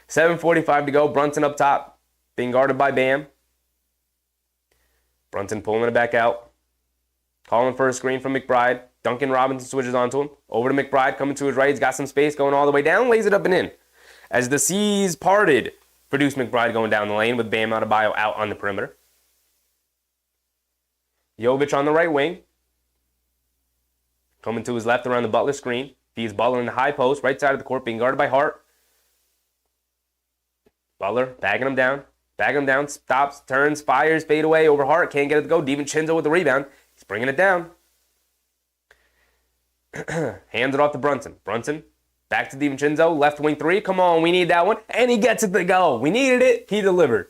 7:45 to go. Brunson up top, being guarded by Bam. Brunson pulling it back out. Calling for a screen from McBride. Duncan Robinson switches onto him. Over to McBride, coming to his right. He's got some space going all the way down. Lays it up and in. As the seas parted, produced McBride going down the lane with Bam Adebayo out on the perimeter. Jovic on the right wing. Coming to his left around the Butler screen. Feeds Butler in the high post, right side of the court, being guarded by Hart. Butler bagging him down, stops, turns, fires, fade away over Hart. Can't get it to go. DiVincenzo with the rebound. He's bringing it down. Hands it off to Brunson. Brunson back to DiVincenzo, left wing three. Come on, we need that one. And he gets it to go. We needed it. He delivered.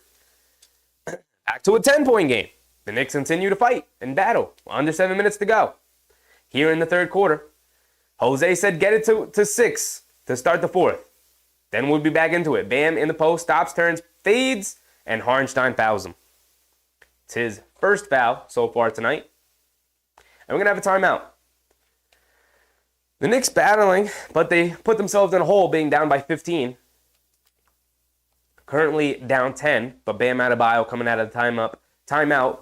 Back to a 10-point game. The Knicks continue to fight and battle. Under 7 minutes to go. Here in the third quarter, Jose said get it to 6 to start the fourth. Then we'll be back into it. Bam in the post, stops, turns, fades, and Hartenstein fouls him. It's his first foul so far tonight. And we're going to have a timeout. The Knicks battling, but they put themselves in a hole being down by 15. Currently down 10, but Bam Adebayo coming out of the timeout.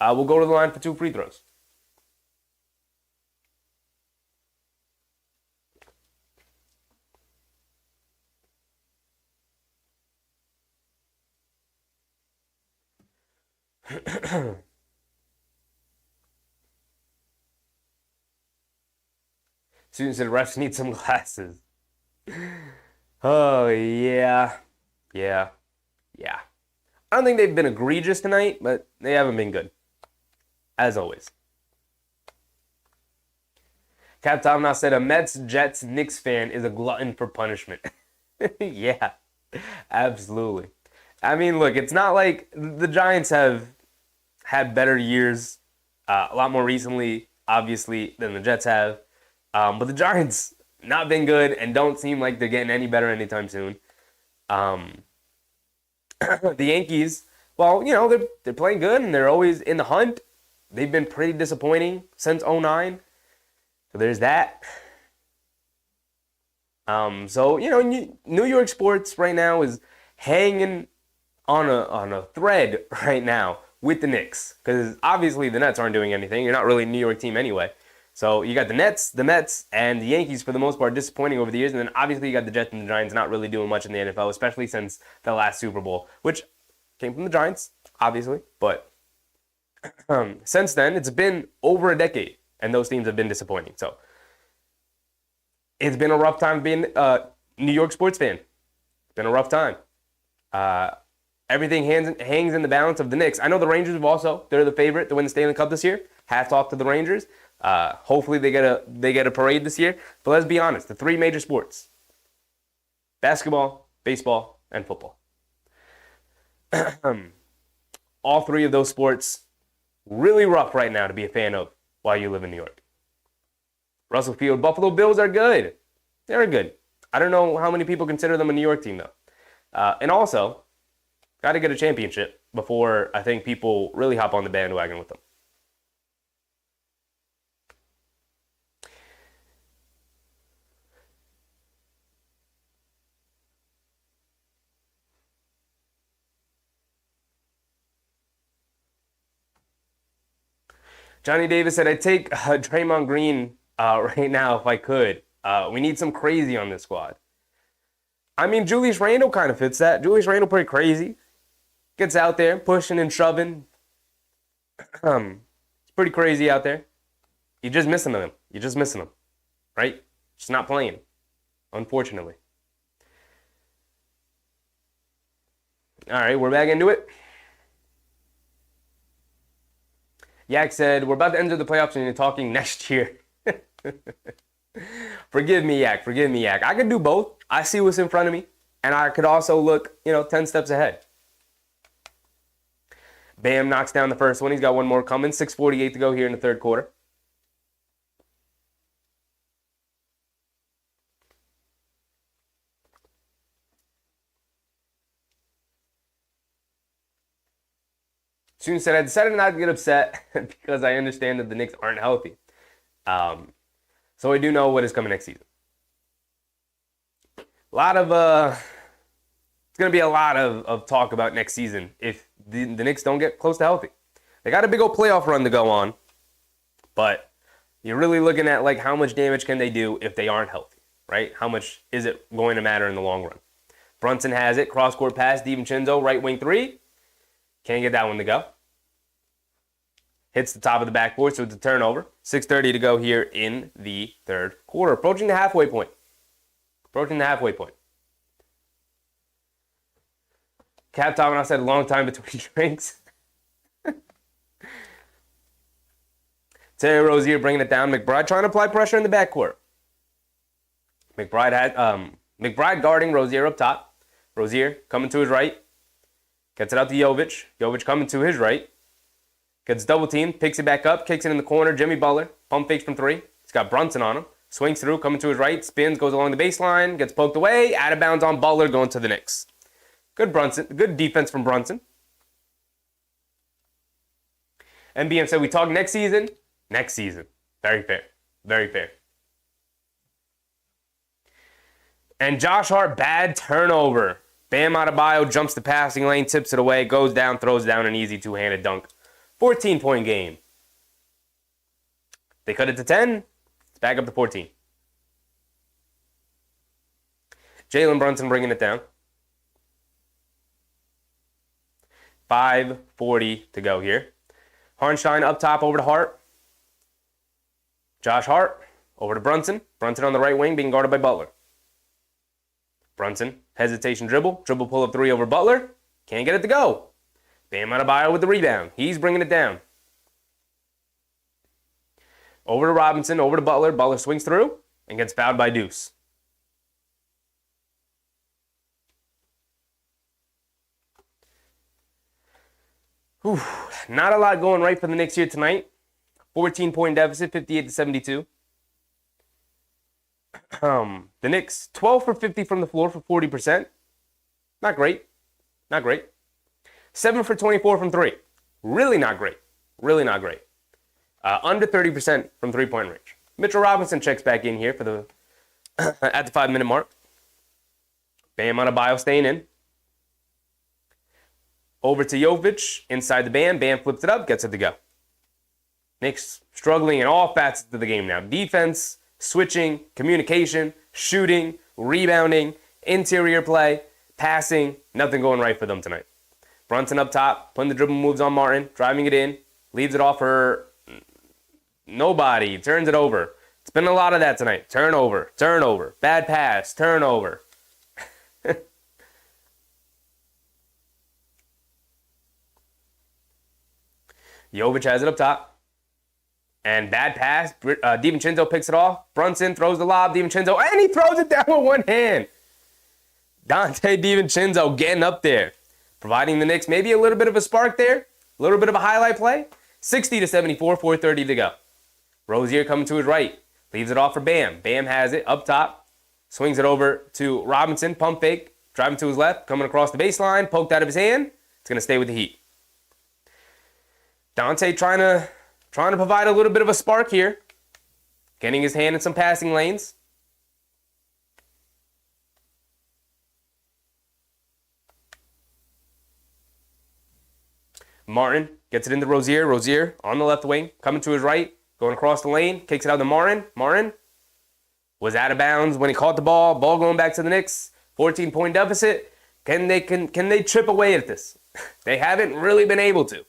We'll go to the line for 2 free throws. Students said refs need some glasses. Oh, yeah. I don't think they've been egregious tonight, but they haven't been good. As always. Cap Tomna said a Mets, Jets, Knicks fan is a glutton for punishment. Yeah, absolutely. I mean, look, it's not like the Giants have had better years a lot more recently, obviously, than the Jets have. But the Giants not been good and don't seem like they're getting any better anytime soon. The Yankees, well, you know, they're playing good and they're always in the hunt. They've been pretty disappointing since 2009. So there's that. So, you know, New York sports right now is hanging on a thread right now with the Knicks. Because obviously the Nets aren't doing anything. You're not really a New York team anyway. So you got the Nets, the Mets, and the Yankees for the most part disappointing over the years. And then obviously you got the Jets and the Giants not really doing much in the NFL, especially since the last Super Bowl, which came from the Giants, obviously. But since then, it's been over a decade, and those teams have been disappointing. So it's been a rough time being a New York sports fan. It's been a rough time. Everything hangs in the balance of the Knicks. I know the Rangers have also, they're the favorite to win the Stanley Cup this year. Hats off to the Rangers. Hopefully they get a parade this year. But let's be honest, the 3 major sports: basketball, baseball, and football. All 3 of those sports really rough right now to be a fan of while you live in New York. Russell Field, Buffalo Bills are good. They're good. I don't know how many people consider them a New York team though. And also, got to get a championship before I think people really hop on the bandwagon with them. Johnny Davis said, I'd take Draymond Green right now if I could. We need some crazy on this squad. I mean, Julius Randle kind of fits that. Julius Randle pretty crazy. Gets out there, pushing and shoving. It's pretty crazy out there. You're just missing them. You're just missing them, right? Just not playing, unfortunately. All right, we're back into it. Yak said, we're about to enter the playoffs and you're talking next year. Forgive me, Yak. Forgive me, Yak. I could do both. I see what's in front of me, and I could also look, 10 steps ahead. Bam knocks down the first one. He's got one more coming. 6:48 to go here in the third quarter. Soon said, I decided not to get upset because I understand that the Knicks aren't healthy. So I do know what is coming next season. It's going to be a lot of talk about next season if the Knicks don't get close to healthy. They got a big old playoff run to go on, but you're really looking at like how much damage can they do if they aren't healthy, right? How much is it going to matter in the long run? Brunson has it, cross-court pass, DiVincenzo, right wing three. Can't get that one to go. Hits the top of the backboard, so it's a turnover. 6:30 to go here in the third quarter. Approaching the halfway point. Cap Tom and I said long time between drinks. Terry Rozier bringing it down. McBride trying to apply pressure in the backcourt. McBride guarding Rozier up top. Rozier coming to his right. Gets it out to Jovic. Jovic coming to his right. Gets double teamed, picks it back up, kicks it in the corner. Jimmy Butler, pump fakes from three. He's got Brunson on him. Swings through, coming to his right, spins, goes along the baseline, gets poked away, out of bounds on Butler, going to the Knicks. Good defense from Brunson. NBM said, we talk next season. Next season. Very fair. Very fair. And Josh Hart, bad turnover. Bam Adebayo jumps the passing lane, tips it away, goes down, throws down an easy two-handed dunk. 14-point game. They cut it to 10. It's back up to 14. Jalen Brunson bringing it down. 5:40 to go here. Harnstein up top over to Hart. Josh Hart over to Brunson. Brunson on the right wing being guarded by Butler. Brunson, hesitation dribble pull up three over Butler. Can't get it to go. Bam Adebayo with the rebound. He's bringing it down. Over to Robinson, over to Butler. Butler swings through and gets fouled by Deuce. Whew. Not a lot going right for the Knicks here tonight. 14-point deficit, 58-72. The Knicks, 12 for 50 from the floor for 40%. Not great. 7 for 24 from three. Really not great. Under 30% from three-point range. Mitchell Robinson checks back in here for the at the 5-minute mark. Bam Adebayo staying in. Over to Jovic, inside the Bam. Bam flips it up, gets it to go. Knicks struggling in all facets of the game now. Defense, switching, communication, shooting, rebounding, interior play, passing. Nothing going right for them tonight. Brunson up top, putting the dribble moves on Martin, driving it in, leaves it off for nobody, turns it over. It's been a lot of that tonight. Turnover, bad pass, turnover. Jovic has it up top. And bad pass. DiVincenzo picks it off. Brunson throws the lob. DiVincenzo, and he throws it down with one hand. Dante DiVincenzo getting up there, providing the Knicks maybe a little bit of a spark there, a little bit of a highlight play. 60-74, 4:30 to go. Rozier coming to his right, leaves it off for Bam. Bam has it up top, swings it over to Robinson, pump fake, driving to his left, coming across the baseline, poked out of his hand. It's going to stay with the Heat. Dante trying to provide a little bit of a spark here, getting his hand in some passing lanes. Martin gets it into Rozier. Rozier on the left wing, coming to his right, going across the lane, kicks it out to Martin. Martin was out of bounds when he caught the ball. Ball going back to the Knicks. 14-point deficit. Can they chip away at this? They haven't really been able to.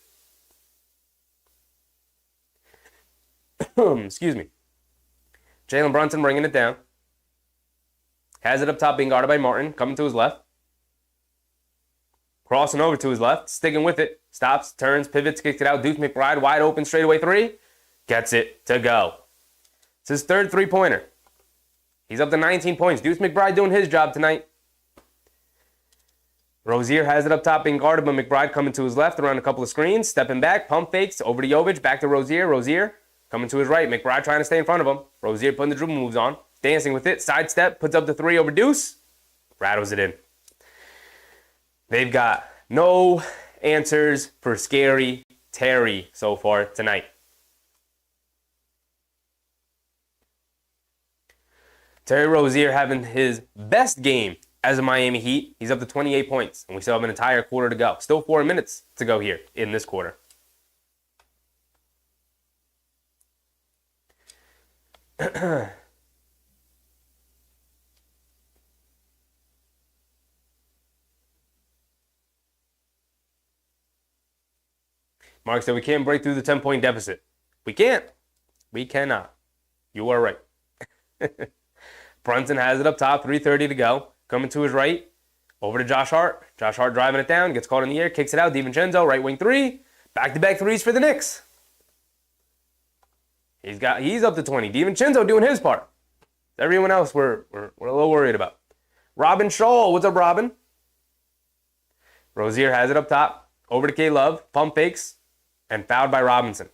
Excuse me. Jalen Brunson bringing it down. Has it up top, being guarded by Martin. Coming to his left. Crossing over to his left. Sticking with it. Stops, turns, pivots, kicks it out. Deuce McBride, wide open, straightaway three. Gets it to go. It's his third three-pointer. He's up to 19 points. Deuce McBride doing his job tonight. Rozier has it up top, being guarded by McBride. Coming to his left around a couple of screens. Stepping back, pump fakes, over to Jovic, back to Rozier. Rozier coming to his right. McBride trying to stay in front of him. Rozier putting the dribble moves on. Dancing with it. Sidestep, puts up the three over Deuce. Rattles it in. They've got no answers for Scary Terry so far tonight. Terry Rozier having his best game as a Miami Heat. He's up to 28 points, and we still have an entire quarter to go. Still 4 minutes to go here in this quarter. Mark said we can't break through the 10-point deficit. We can't. We cannot. You are right. Brunson has it up top, 3:30 to go. Coming to his right, over to Josh Hart. Josh Hart driving it down, gets caught in the air, kicks it out. DiVincenzo, right wing three. Back-to-back threes for the Knicks. He's up to 20. DiVincenzo doing his part. Everyone else we're a little worried about. Robin Scholl, what's up, Robin? Rozier has it up top, over to K-Love, pump fakes, and fouled by Robinson.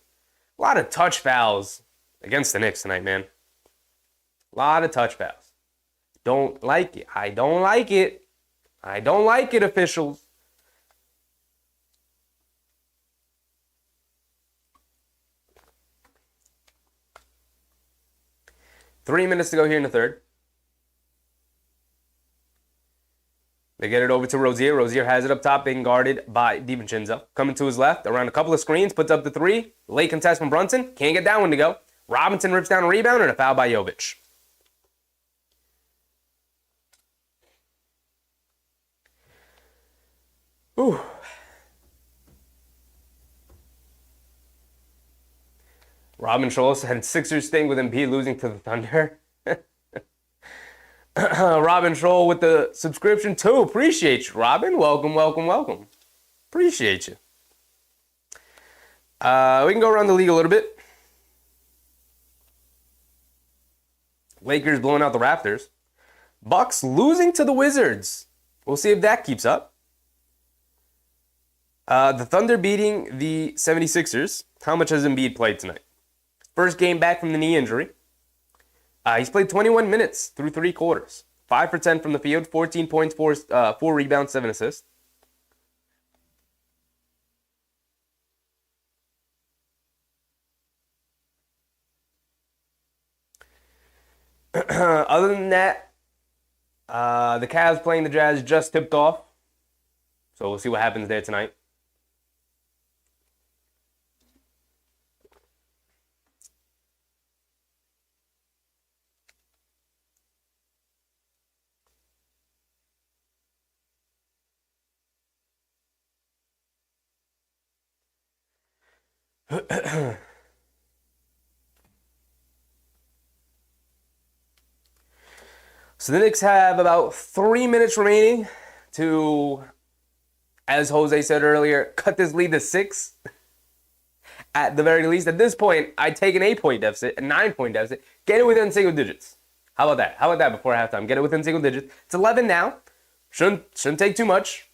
A lot of touch fouls against the Knicks tonight, man. A lot of touch fouls. Don't like it. I don't like it. I don't like it, officials. Three minutes to go here in the third. They get it over to Rozier. Rozier has it up top, being guarded by DiVincenzo. Coming to his left, around a couple of screens, puts up the three. Late contest from Brunson. Can't get that one to go. Robinson rips down a rebound and a foul by Jovic. Ooh. Robin Scholl had Sixers sting with Embiid losing to the Thunder. Robin Scholl with the subscription too. Appreciate you, Robin. Welcome, welcome, welcome. Appreciate you. We can go around the league a little bit. Lakers blowing out the Raptors. Bucks losing to the Wizards. We'll see if that keeps up. The Thunder beating the 76ers. How much has Embiid played tonight? First game back from the knee injury. He's played 21 minutes through three quarters. 5 for 10 from the field, 14 points, 4 rebounds, 7 assists. Other than that, the Cavs playing the Jazz just tipped off. So we'll see what happens there tonight. So the Knicks have about 3 minutes remaining to, as Jose said earlier, cut this lead to 6. At the very least, at this point, I'd take an 8-point deficit, a 9-point deficit, get it within single digits. How about that? How about that before halftime? Get it within single digits. It's 11 now. Shouldn't take too much.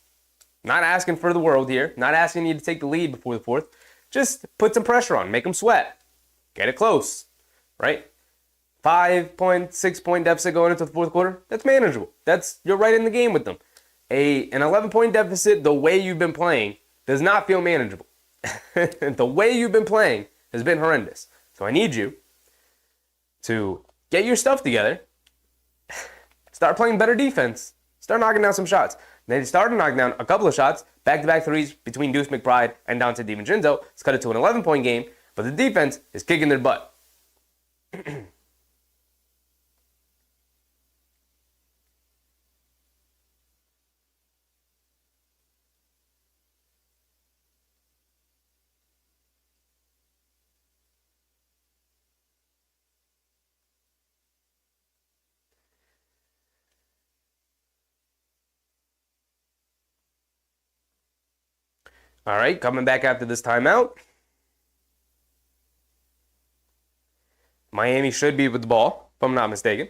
Not asking for the world here. Not asking you to take the lead before the fourth. Just put some pressure on. Make them sweat. Get it close. Right? 5-point, 6-point deficit going into the fourth quarter. That's manageable. You're right in the game with them. An 11-point deficit, the way you've been playing, does not feel manageable. The way you've been playing has been horrendous. So I need you to get your stuff together. Start playing better defense. Start knocking down some shots. They started knocking down a couple of shots, back-to-back threes between Deuce McBride and Dante DiVincenzo. It's cut it to an 11-point game, but the defense is kicking their butt. All right, coming back after this timeout. Miami should be with the ball, if I'm not mistaken.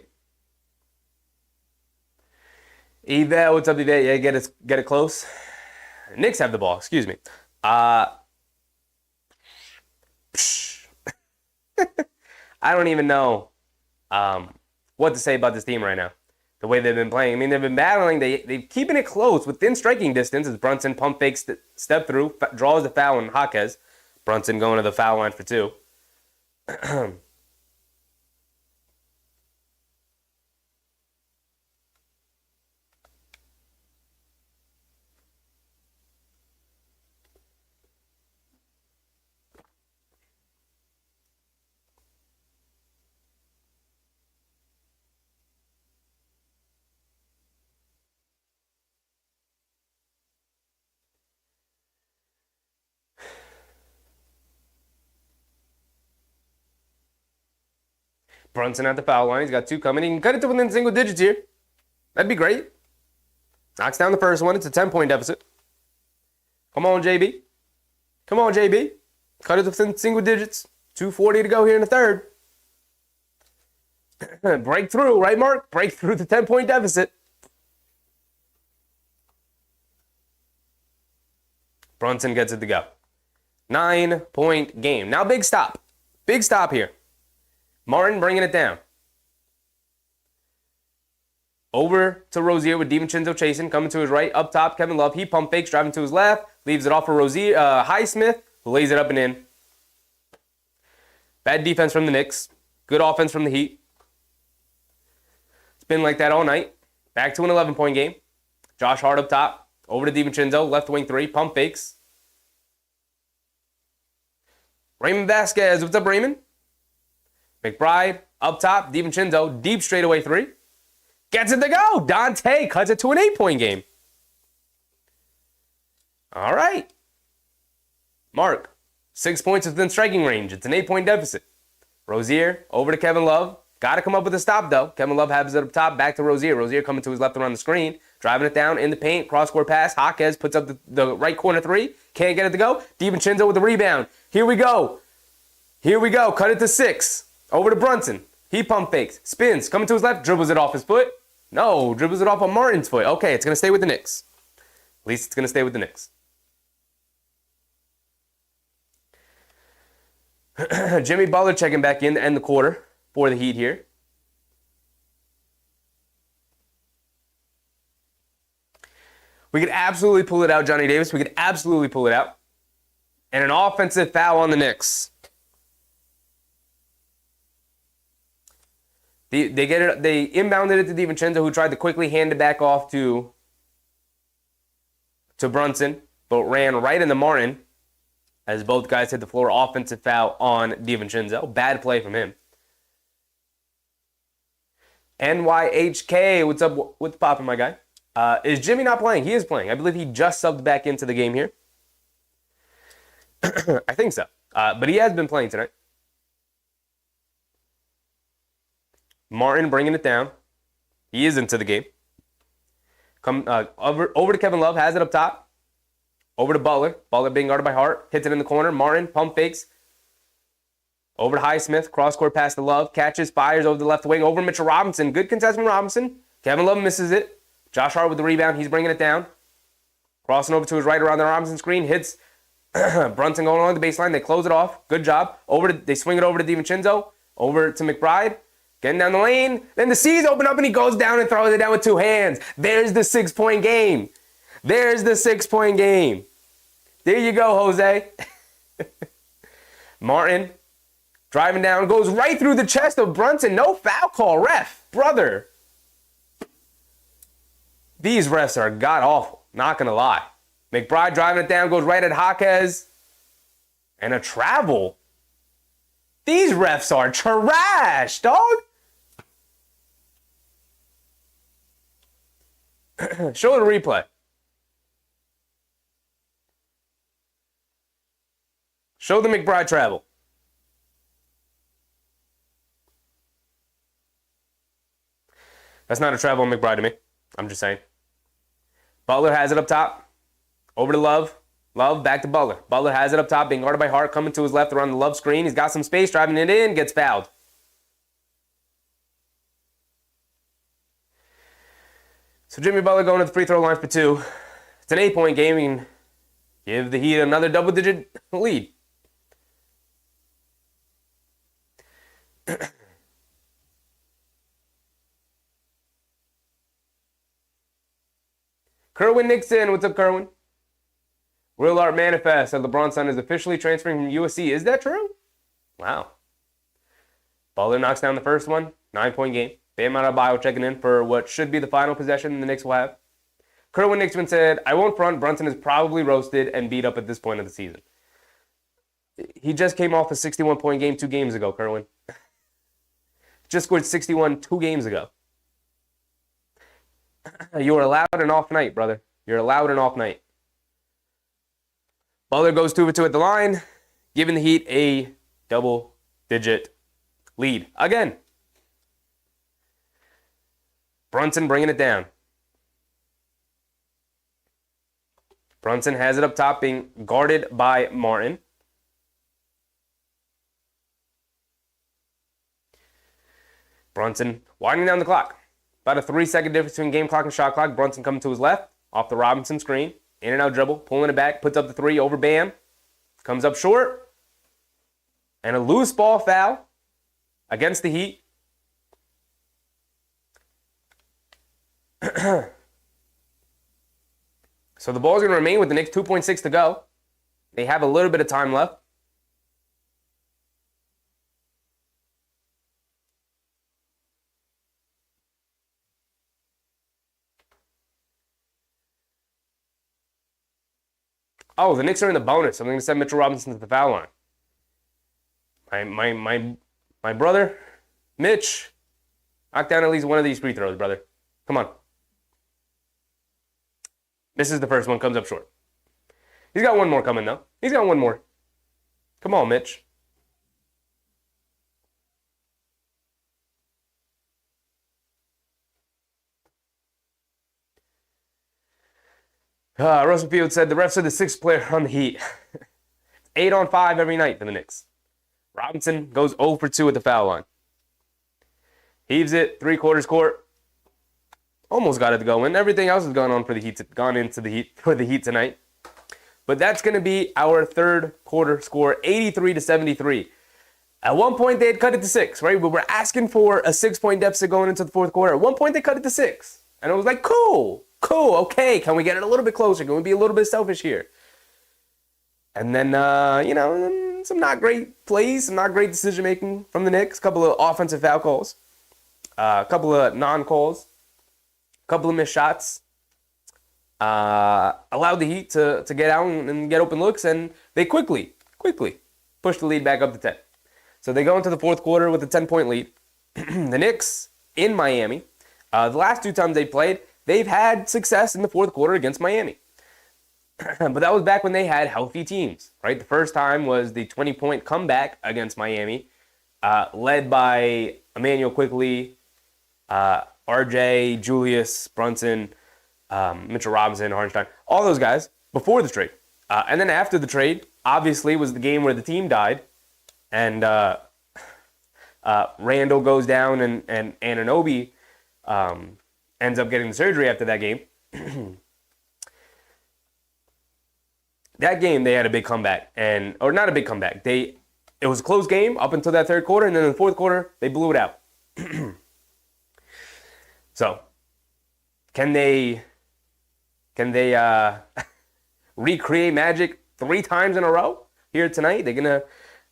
Eval, what's up, Eval? Yeah, get it close. Knicks have the ball, excuse me. I don't even know what to say about this team right now. The way they've been playing. I mean, they've been battling. They're keeping it close within striking distance as Brunson pump fakes, step through, draws the foul on Jaquez. Brunson going to the foul line for 2. Brunson at the foul line. He's got 2 coming. He can cut it to within single digits here. That'd be great. Knocks down the first one. It's a 10-point deficit. Come on, JB. Come on, JB. Cut it within single digits. 2:40 to go here in the third. Break through, right, Mark? Break through the 10-point deficit. Brunson gets it to go. 9-point game. Now big stop. Big stop here. Martin bringing it down. Over to Rozier with DiVincenzo chasing. Coming to his right. Up top, Kevin Love. He pump fakes, driving to his left. Leaves it off for Rozier. Highsmith, who lays it up and in. Bad defense from the Knicks. Good offense from the Heat. It's been like that all night. Back to an 11-point game. Josh Hart up top. Over to DiVincenzo. Left wing 3. Pump fakes. Raymond Vasquez. What's up, Raymond? McBride up top. DiVincenzo. Deep straightaway 3. Gets it to go. Dante cuts it to an 8-point game. All right. Mark. 6 points within striking range. It's an 8-point deficit. Rozier over to Kevin Love. Got to come up with a stop, though. Kevin Love has it up top. Back to Rozier. Rozier coming to his left around the screen. Driving it down in the paint. Cross-court pass. Jaquez puts up the right corner 3. Can't get it to go. DiVincenzo with the rebound. Here we go. Here we go. Cut it to 6. Over to Brunson. He pump fakes. Spins. Coming to his left. Dribbles it off his foot. No. Dribbles it off on Martin's foot. Okay, it's going to stay with the Knicks. At least it's going to stay with the Knicks. Jimmy Butler checking back in to end the quarter for the Heat here. We could absolutely pull it out, Johnny Davis. We could absolutely pull it out. And an offensive foul on the Knicks. They get it. They inbounded it to DiVincenzo, who tried to quickly hand it back off to Brunson, but ran right into Martin as both guys hit the floor. Offensive foul on DiVincenzo. Bad play from him. NYHK, what's up? What's popping, my guy? Is Jimmy not playing? He is playing. I believe he just subbed back into the game here. I think so. But he has been playing tonight. Martin bringing it down. He is into the game. Over to Kevin Love. Has it up top. Over to Butler. Butler being guarded by Hart. Hits it in the corner. Martin pump fakes. Over to Highsmith. Cross-court pass to Love. Catches. Fires over the left wing. Over Mitchell Robinson. Good contest from Robinson. Kevin Love misses it. Josh Hart with the rebound. He's bringing it down. Crossing over to his right around the Robinson screen. Hits Brunson going along the baseline. They close it off. Good job. They swing it over to DiVincenzo. Over to McBride. Getting down the lane. Then the C's open up and he goes down and throws it down with 2 hands. There's the 6-point game. There's the 6-point game. There you go, Jose. Martin driving down. Goes right through the chest of Brunson. No foul call, ref. Brother. These refs are god-awful. Not going to lie. McBride driving it down. Goes right at Jaquez. And a travel. These refs are trash, dog. Show the replay. Show the McBride travel. That's not a travel on McBride to me. I'm just saying. Butler has it up top. Over to Love. Love back to Butler. Butler has it up top, being guarded by Hart, coming to his left around the Love screen. He's got some space, driving it in, gets fouled. So Jimmy Butler going to the free throw line for 2. It's an 8-point game and give the Heat another double-digit lead. Kerwin Nixon, what's up, Kerwin? Real Art Manifest said LeBron's son is officially transferring from USC. Is that true? Wow. Butler knocks down the first one. 9-point game. Bam Adebayo checking in for what should be the final possession the Knicks will have. Kerwin Nixon said, I won't front. Brunson is probably roasted and beat up at this point of the season. He just came off a 61-point game 2 games ago, Kerwin. Just scored 61 2 games ago. You are allowed an off night, brother. You're allowed an off night. Butler goes 2 for 2 at the line, giving the Heat a double-digit lead. Again. Brunson bringing it down. Brunson has it up top, being guarded by Martin. Brunson winding down the clock. About a 3-second difference between game clock and shot clock. Brunson coming to his left, off the Robinson screen. In and out dribble, pulling it back, puts up the 3 over Bam. Comes up short. And a loose ball foul against the Heat. So the ball's going to remain with the Knicks, 2.6 to go. They have a little bit of time left. Oh, the Knicks are in the bonus. I'm going to send Mitchell Robinson to the foul line. My brother, Mitch, knock down at least one of these free throws, brother. Come on. Misses the first one, comes up short. He's got one more coming, though. He's got one more. Come on, Mitch. Russell Field said the refs are the 6th player on the Heat. 8 on 5 every night for the Knicks. Robinson goes 0 for 2 at the foul line. Heaves it, 3/4 court. Almost got it to go in. Everything else has gone into the Heat for the Heat tonight. But that's going to be our third quarter score, 83-73. At one point, they had cut it to 6, right? We were asking for a 6-point deficit going into the fourth quarter. At one point, they cut it to 6. And it was like, cool, okay. Can we get it a little bit closer? Can we be a little bit selfish here? And then, some not great plays, some not great decision-making from the Knicks. A couple of offensive foul calls. A couple of non-calls. A couple of missed shots. Allowed the Heat to get out and get open looks, and they quickly pushed the lead back up to 10. So they go into the fourth quarter with a 10-point lead. The Knicks in Miami, the last 2 times they played, they've had success in the fourth quarter against Miami. But that was back when they had healthy teams, right? The first time was the 20-point comeback against Miami, led by Emmanuel Quickley, RJ, Julius, Brunson, Mitchell Robinson, Hartenstein, all those guys before the trade. And then after the trade, obviously, was the game where the team died. And Randall goes down and Anunoby ends up getting the surgery after that game. That game, they had a big comeback. Or not a big comeback. It was a close game up until that third quarter. And then in the fourth quarter, they blew it out. So, can they recreate magic 3 times in a row here tonight? They're going to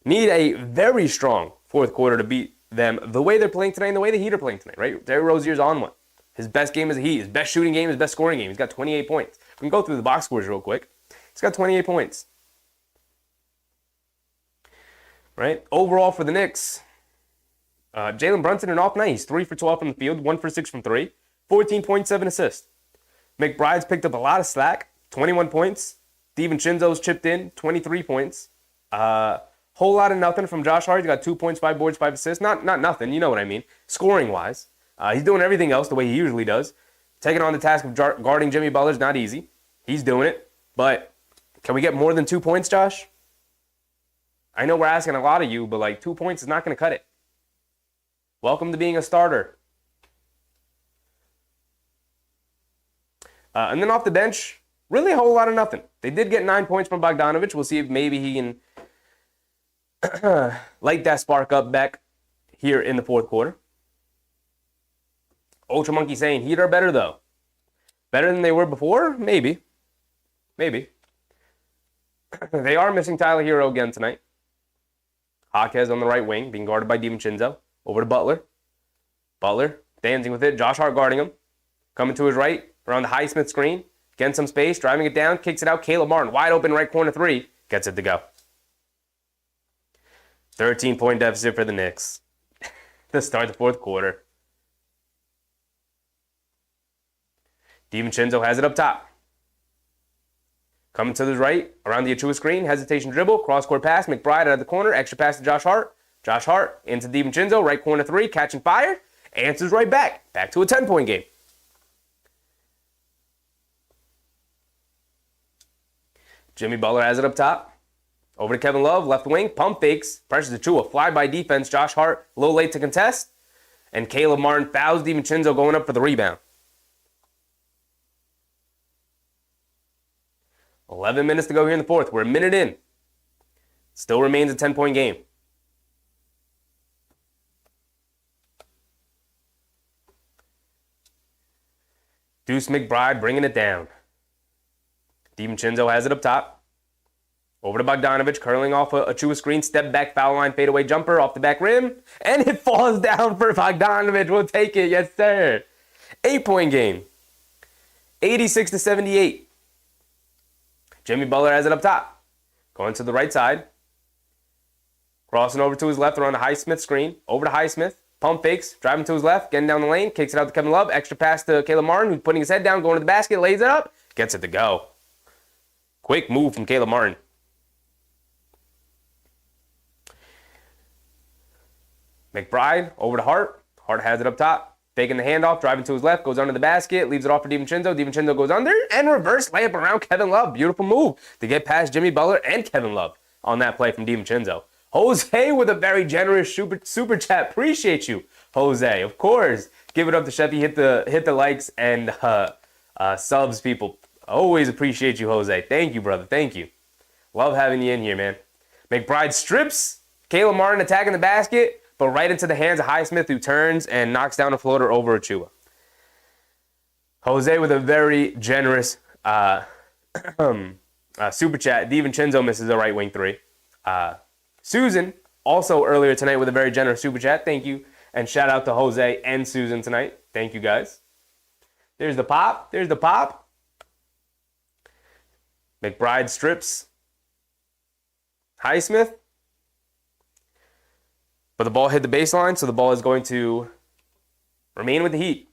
need a very strong fourth quarter to beat them the way they're playing tonight and the way the Heat are playing tonight, right? Terry Rozier's on one. His best game is the Heat. His best shooting game, his best scoring game. He's got 28 points. We can go through the box scores real quick. He's got 28 points. Right? Overall for the Knicks, Jalen Brunson an off night. He's 3 for 12 from the field, 1 for 6 from 3, 14.7 assists. McBride's picked up a lot of slack, 21 points. Steven Chinzo's chipped in, 23 points. Whole lot of nothing from Josh Hart. He's got 2 points, 5 boards, 5 assists. Not nothing, you know what I mean. Scoring-wise. He's doing everything else the way he usually does. Taking on the task of guarding Jimmy Butler's not easy. He's doing it. But Can we get more than 2 points, Josh? I know we're asking a lot of you, but like 2 points is not going to cut it. Welcome to being a starter. And then off the bench, really a whole lot of nothing. They did get 9 points from Bogdanovic. We'll see if maybe he can light that spark up back here in the fourth quarter. Ultra Monkey saying Heat are better, though. Better than they were before? Maybe. Maybe. They are missing Tyler Hero again tonight. Jaquez on the right wing, being guarded by DiVincenzo. Over to Butler. Butler dancing with it. Josh Hart guarding him. Coming to his right, around the Highsmith screen. Getting some space, driving it down, kicks it out. Caleb Martin, wide open right corner three. Gets it to go. 13-point deficit for the Knicks to start the fourth quarter. DiVincenzo has it up top. Coming to the right, around the Achua screen, hesitation dribble, cross-court pass, McBride out of the corner, extra pass to Josh Hart. Josh Hart into DiVincenzo, right corner three, catching fire, answers right back. Back to a 10-point game. Jimmy Butler has it up top. Over to Kevin Love, left wing, pump fakes, pressures Achua, fly-by defense, Josh Hart, a little late to contest, and Caleb Martin fouls DiVincenzo going up for the rebound. 11 minutes to go here in the fourth. We're a minute in. Still remains a 10-point game. Deuce McBride bringing it down. DiVincenzo has it up top. Over to Bogdanovic, curling off a Achua screen, step back, foul line, fadeaway jumper off the back rim, and it falls down for Bogdanovic. We'll take it, yes sir. 8-point game. 86-78. Jimmy Butler has it up top. Going to the right side. Crossing over to his left around the Highsmith screen. Over to Highsmith. Pump fakes. Driving to his left. Getting down the lane. Kicks it out to Kevin Love. Extra pass to Caleb Martin, who's putting his head down. Going to the basket. Lays it up. Gets it to go. Quick move from Caleb Martin. McBride over to Hart. Hart has it up top. Faking the handoff, driving to his left, goes under the basket, leaves it off for DiVincenzo. DiVincenzo goes under, and reverse layup around Kevin Love. Beautiful move to get past Jimmy Butler and Kevin Love on that play from DiVincenzo. Jose with a very generous super chat. Appreciate you, Jose. Of course. Give it up to Sheffy. Hit the likes and subs, people. Always appreciate you, Jose. Thank you, brother. Thank you. Love having you in here, man. McBride strips. Caleb Martin attacking the basket. But right into the hands of Highsmith, who turns and knocks down a floater over Achua. Jose with a very generous super chat. DiVincenzo misses a right wing three. Susan, also earlier tonight with a very generous super chat. Thank you. And shout out to Jose and Susan tonight. Thank you, guys. There's the pop. There's the pop. McBride strips Highsmith. But the ball hit the baseline, so the ball is going to remain with the Heat.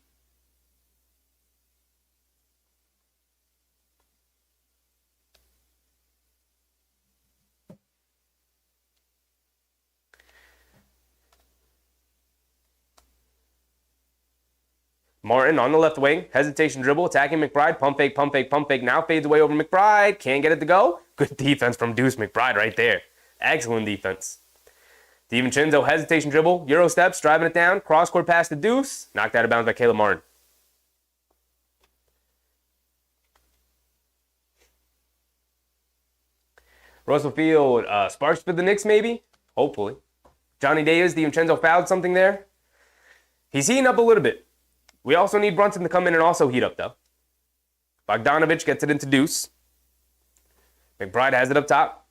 Martin on the left wing, hesitation dribble, attacking McBride, pump fake, pump fake, pump fake. Now fades away over McBride, can't get it to go. Good defense from Deuce McBride right there. Excellent defense. DiVincenzo, hesitation dribble, Euro steps, driving it down, cross-court pass to Deuce, knocked out of bounds by Caleb Martin. Russell Field, sparks for the Knicks maybe? Hopefully. Johnny Davis, DiVincenzo fouled something there. He's heating up a little bit. We also need Brunson to come in and also heat up, though. Bogdanovic gets it into Deuce. McBride has it up top.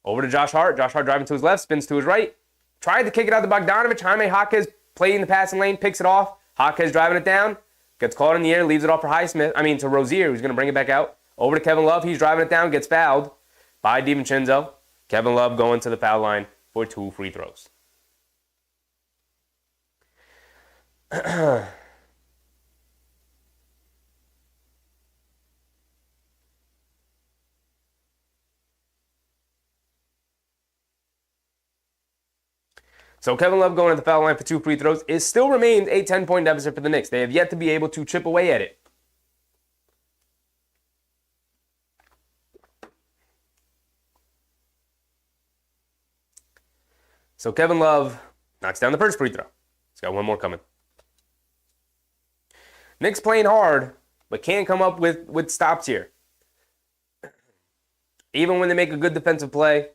Over to Josh Hart. Josh Hart driving to his left, spins to his right. Tried to kick it out to Bogdanovic. Jaime Jaquez playing the passing lane, picks it off. Jaquez driving it down. Gets caught in the air, leaves it off for to Rozier, who's going to bring it back out. Over to Kevin Love. He's driving it down, gets fouled by DiVincenzo. Kevin Love going to the foul line for 2 free throws. So Kevin Love going to the foul line for 2 free throws. It still remains a 10-point deficit for the Knicks. They have yet to be able to chip away at it. So Kevin Love knocks down the first free throw. He's got one more coming. Knicks playing hard, but can't come up with stops here. Even when they make a good defensive play,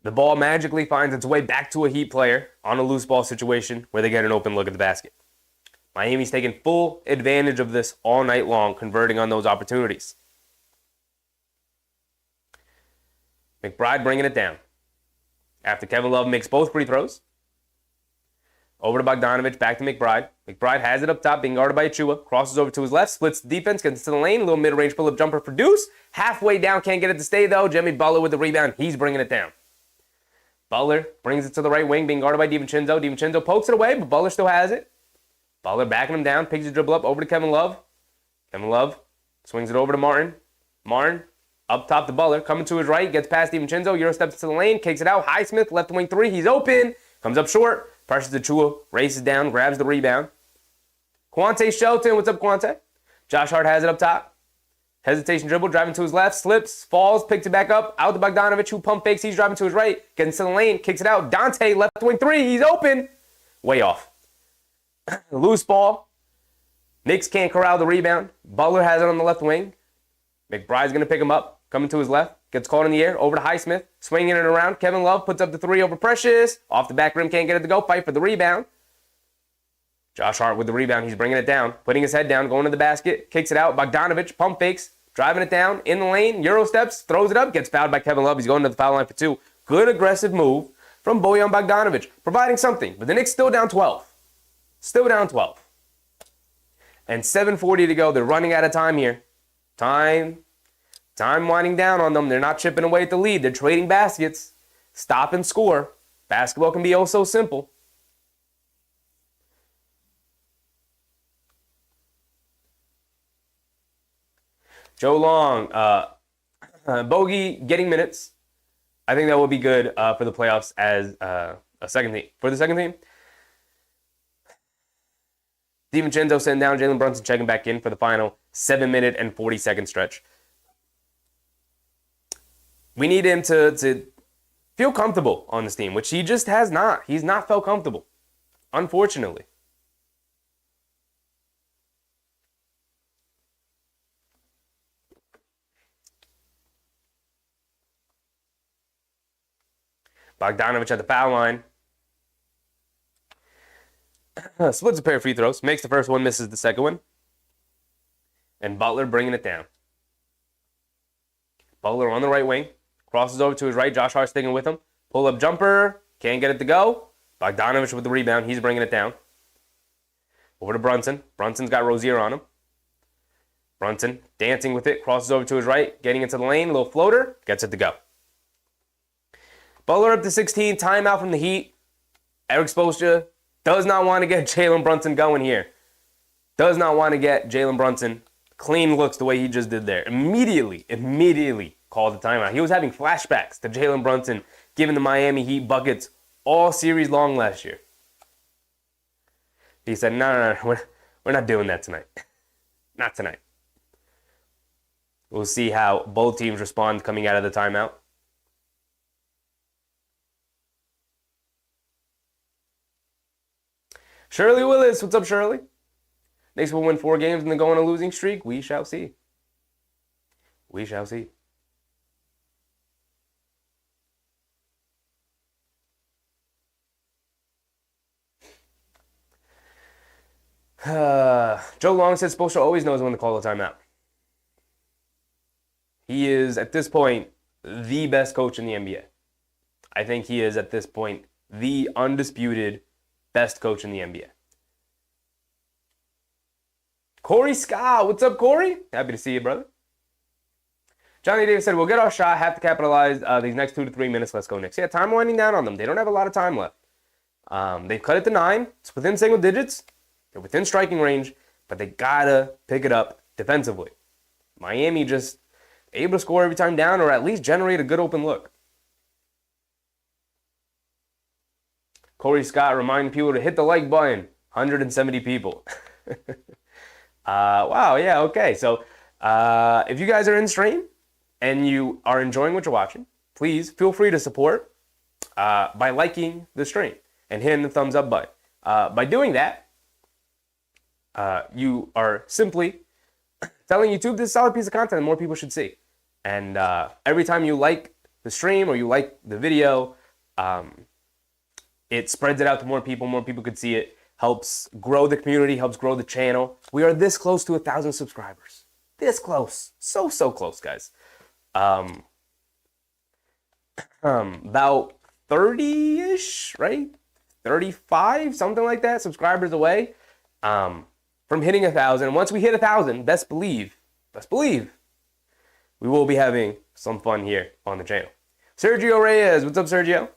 the ball magically finds its way back to a Heat player on a loose ball situation where they get an open look at the basket. Miami's taken full advantage of this all night long, converting on those opportunities. McBride bringing it down. After Kevin Love makes both free throws. Over to Bogdanovich, back to McBride. McBride has it up top, being guarded by Achua. Crosses over to his left, splits the defense, gets into the lane. A little mid-range pull-up jumper for Deuce. Halfway down, can't get it to stay though. Jimmy Butler with the rebound. He's bringing it down. Butler brings it to the right wing, being guarded by DiVincenzo. DiVincenzo pokes it away, but Butler still has it. Butler backing him down, picks the dribble up, over to Kevin Love. Kevin Love swings it over to Martin. Martin up top to Butler, coming to his right, gets past DiVincenzo. Euro steps to the lane, kicks it out. Highsmith, left wing three, he's open. Comes up short. Pressures Achua, races down, grabs the rebound. Quante Shelton, what's up, Quante? Josh Hart has it up top. Hesitation dribble, driving to his left, slips, falls, picks it back up. Out to Bogdanovich, who pump fakes. He's driving to his right, getting to the lane, kicks it out. Dante, left wing three, he's open. Way off. Loose ball. Knicks can't corral the rebound. Butler has it on the left wing. McBride's going to pick him up, coming to his left. Gets caught in the air, over to Highsmith, swinging it around. Kevin Love puts up the three over Precious. Off the back rim, can't get it to go. Fight for the rebound. Josh Hart with the rebound. He's bringing it down, putting his head down, going to the basket, kicks it out. Bogdanovich, pump fakes, driving it down, in the lane, Euro steps, throws it up, gets fouled by Kevin Love. He's going to the foul line for two. Good aggressive move from Bojan Bogdanovich, providing something. But the Knicks still down 12. Still down 12. And 7:40 to go. They're running out of time here. Time winding down on them. They're not chipping away at the lead. They're trading baskets. Stop and score. Basketball can be oh so simple. Joe Long, Bogey getting minutes. I think that will be good for the playoffs as a second team. For the second team, DiVincenzo sitting down, Jalen Brunson checking back in for the final 7-minute and 40-second stretch. We need him to feel comfortable on this team, which he just has not. He's not felt comfortable, unfortunately. Bogdanovich at the foul line. Splits a pair of free throws. Makes the first one, misses the second one. And Butler bringing it down. Butler on the right wing. Crosses over to his right. Josh Hart sticking with him. Pull-up jumper. Can't get it to go. Bogdanovich with the rebound. He's bringing it down. Over to Brunson. Brunson's got Rozier on him. Brunson dancing with it. Crosses over to his right. Getting into the lane. Little floater. Gets it to go. Butler up to 16. Timeout from the Heat. Eric Spoelstra does not want to get Jalen Brunson going here. Does not want to get Jalen Brunson clean looks the way he just did there. Immediately called the timeout. He was having flashbacks to Jalen Brunson giving the Miami Heat buckets all series long last year. He said, no, we're not doing that tonight. Not tonight. We'll see how both teams respond coming out of the timeout. Shirley Willis, what's up, Shirley? Knicks will win 4 games and then go on a losing streak. We shall see. We shall see. Joe Long said Spoelstra always knows when to call a timeout. He is, at this point, the best coach in the NBA. I think he is, at this point, the undisputed best coach in the NBA. Corey Scott, what's up, Corey? Happy to see you, brother. Johnny Davis said, we'll get our shot, have to capitalize these next 2 to 3 minutes. Let's go Knicks. Yeah, time winding down on them. They don't have a lot of time left. They've cut it to 9. It's within single digits. They're within striking range, but they gotta pick it up defensively. Miami just able to score every time down or at least generate a good open look. Corey Scott reminding people to hit the like button. 170 people. Wow, yeah, okay. So if you guys are in stream and you are enjoying what you're watching, please feel free to support by liking the stream and hitting the thumbs up button. By doing that, you are simply telling YouTube this is a solid piece of content and more people should see. And every time you like the stream or you like the video, it spreads it out to more people could see it, helps grow the community, helps grow the channel. We are this close to 1,000 subscribers. This close. So close, guys. About 30-ish, right? 35, something like that, subscribers away from hitting 1,000. Once we hit 1,000, best believe, we will be having some fun here on the channel. Sergio Reyes, what's up, Sergio?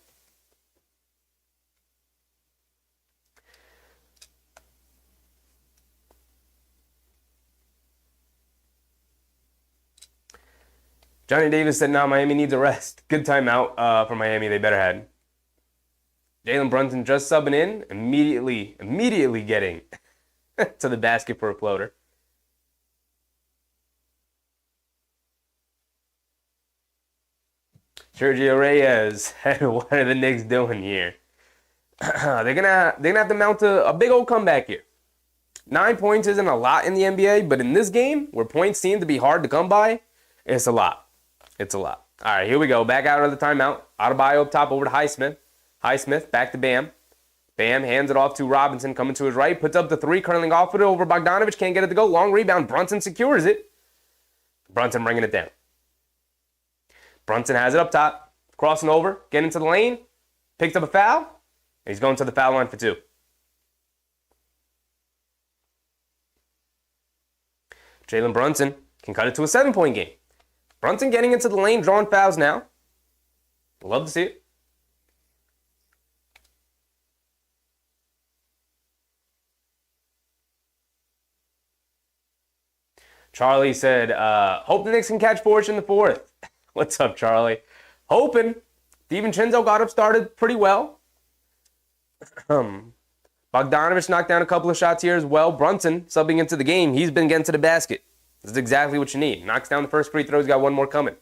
Johnny Davis said, nah, Miami needs a rest. Good timeout for Miami. They better had. Jalen Brunson just subbing in, immediately getting to the basket for a floater. Sergio Reyes, what are the Knicks doing here? They're gonna have to mount a big old comeback here. 9 points isn't a lot in the NBA, but in this game, where points seem to be hard to come by, it's a lot. It's a lot. All right, here we go. Back out of the timeout. Adebayo up top over to Highsmith. Highsmith back to Bam. Bam hands it off to Robinson, coming to his right. Puts up the three, curling off with it over Bogdanovich. Can't get it to go. Long rebound. Brunson secures it. Brunson bringing it down. Brunson has it up top. Crossing over. Getting into the lane. Picked up a foul. He's going to the foul line for two. Jalen Brunson can cut it to a 7-point game. Brunson getting into the lane, drawing fouls now. Love to see it. Charlie said, hope the Knicks can catch Forge in the fourth. What's up, Charlie? Hoping. DiVincenzo got up started pretty well. Bogdanovich knocked down a couple of shots here as well. Brunson subbing into the game. He's been getting to the basket. This is exactly what you need. Knocks down the first free throw. He's got one more coming.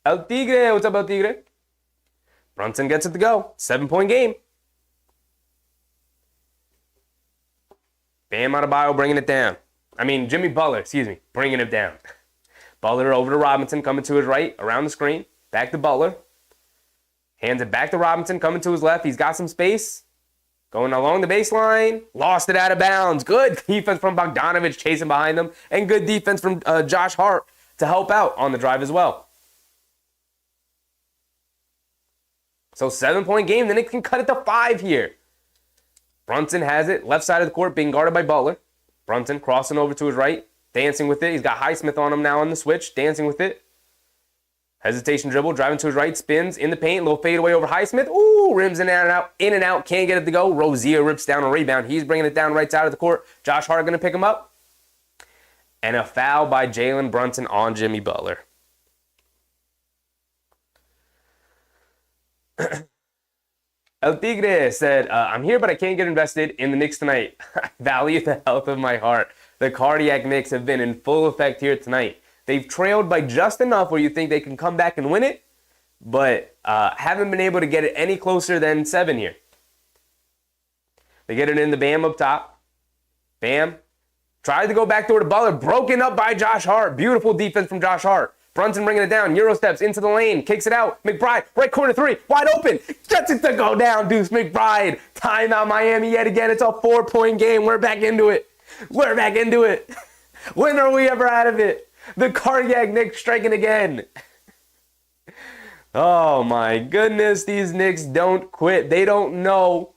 El Tigre. What's up, El Tigre? Brunson gets it to go. 7-point game. Bam Adebayo bringing it down. Jimmy Butler, bringing it down. Butler over to Robinson, coming to his right, around the screen. Back to Butler. Hands it back to Robinson, coming to his left. He's got some space. Going along the baseline. Lost it out of bounds. Good defense from Bogdanovich chasing behind him. And good defense from Josh Hart to help out on the drive as well. So 7-point game. The Knicks can cut it to 5 here. Brunson has it. Left side of the court being guarded by Butler. Brunson crossing over to his right. Dancing with it. He's got Highsmith on him now on the switch. Dancing with it. Hesitation dribble. Driving to his right. Spins in the paint. Little fadeaway over Highsmith. Ooh, rims in and out. In and out. Can't get it to go. Rozier rips down a rebound. He's bringing it down right side of the court. Josh Hart going to pick him up. And a foul by Jalen Brunson on Jimmy Butler. El Tigre said, I'm here, but I can't get invested in the Knicks tonight. I value the health of my heart. The cardiac Knicks have been in full effect here tonight. They've trailed by just enough where you think they can come back and win it, but haven't been able to get it any closer than 7 here. They get it in the Bam up top. Bam. Tried to go back door to Butler. Broken up by Josh Hart. Beautiful defense from Josh Hart. Brunson bringing it down. Euro steps into the lane. Kicks it out. McBride, right corner three. Wide open. Gets it to go down. Deuce McBride. Timeout Miami yet again. It's a 4-point game. We're back into it. When are we ever out of it? The cardiac Knicks striking again. Oh my goodness. These Knicks don't quit. They don't know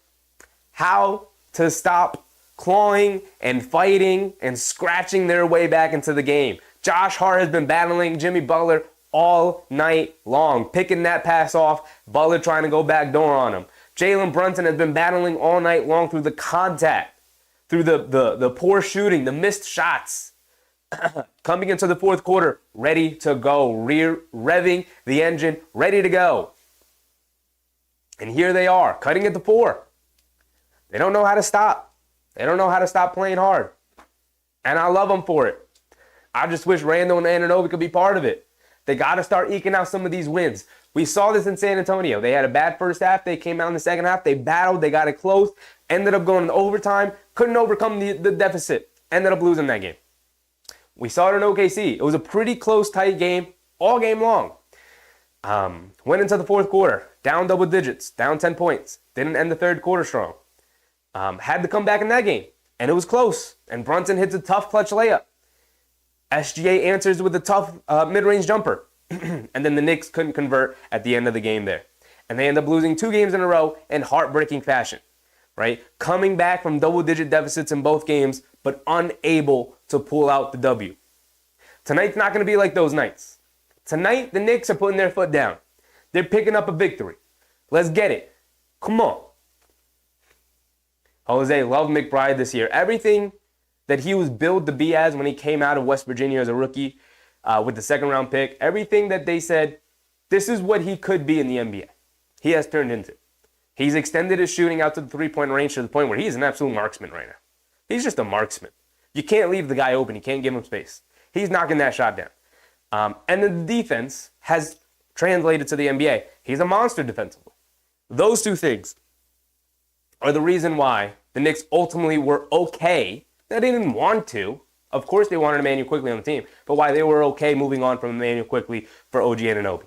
how to stop clawing and fighting and scratching their way back into the game. Josh Hart has been battling Jimmy Butler all night long, picking that pass off, Butler trying to go back door on him. Jalen Brunson has been battling all night long through the contact, through the poor shooting, the missed shots. Coming into the fourth quarter, ready to go, revving the engine, ready to go. And here they are, cutting it to 4. They don't know how to stop. They don't know how to stop playing hard. And I love them for it. I just wish Randall and Anunoby could be part of it. They got to start eking out some of these wins. We saw this in San Antonio. They had a bad first half. They came out in the second half. They battled. They got it close. Ended up going to overtime. Couldn't overcome the deficit. Ended up losing that game. We saw it in OKC. It was a pretty close, tight game all game long. Went into the fourth quarter, down double digits, down 10 points. Didn't end the third quarter strong. Had to come back in that game, and it was close. And Brunson hits a tough clutch layup. SGA answers with a tough mid-range jumper. And then the Knicks couldn't convert at the end of the game there. And they end up losing 2 games in a row in heartbreaking fashion, right? Coming back from double-digit deficits in both games, but unable to pull out the W. Tonight's not going to be like those nights. Tonight, the Knicks are putting their foot down. They're picking up a victory. Let's get it. Come on. Jose, love McBride this year. Everything that he was billed to be as when he came out of West Virginia as a rookie with the second-round pick, everything that they said, this is what he could be in the NBA. He has turned into. He's extended his shooting out to the three-point range to the point where he's an absolute marksman right now. He's just a marksman. You can't leave the guy open. You can't give him space. He's knocking that shot down. And then the defense has translated to the NBA. He's a monster defensively. Those two things are the reason why the Knicks ultimately were okay. They didn't want to. Of course they wanted Emmanuel Quickley on the team, but why they were okay moving on from Emmanuel Quickley for OG Anunoby.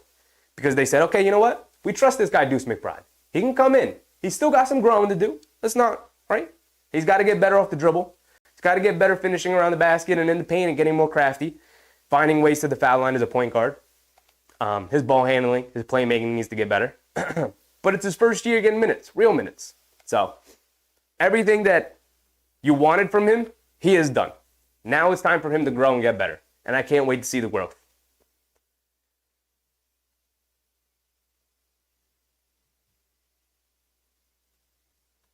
Because they said, okay, you know what? We trust this guy, Deuce McBride. He can come in. He's still got some growing to do. Let's not, right? He's got to get better off the dribble. He's got to get better finishing around the basket and in the paint and getting more crafty, finding ways to the foul line as a point guard. His ball handling, his playmaking needs to get better. But it's his first year getting minutes, real minutes. So everything that you wanted from him, he has done. Now it's time for him to grow and get better. And I can't wait to see the growth.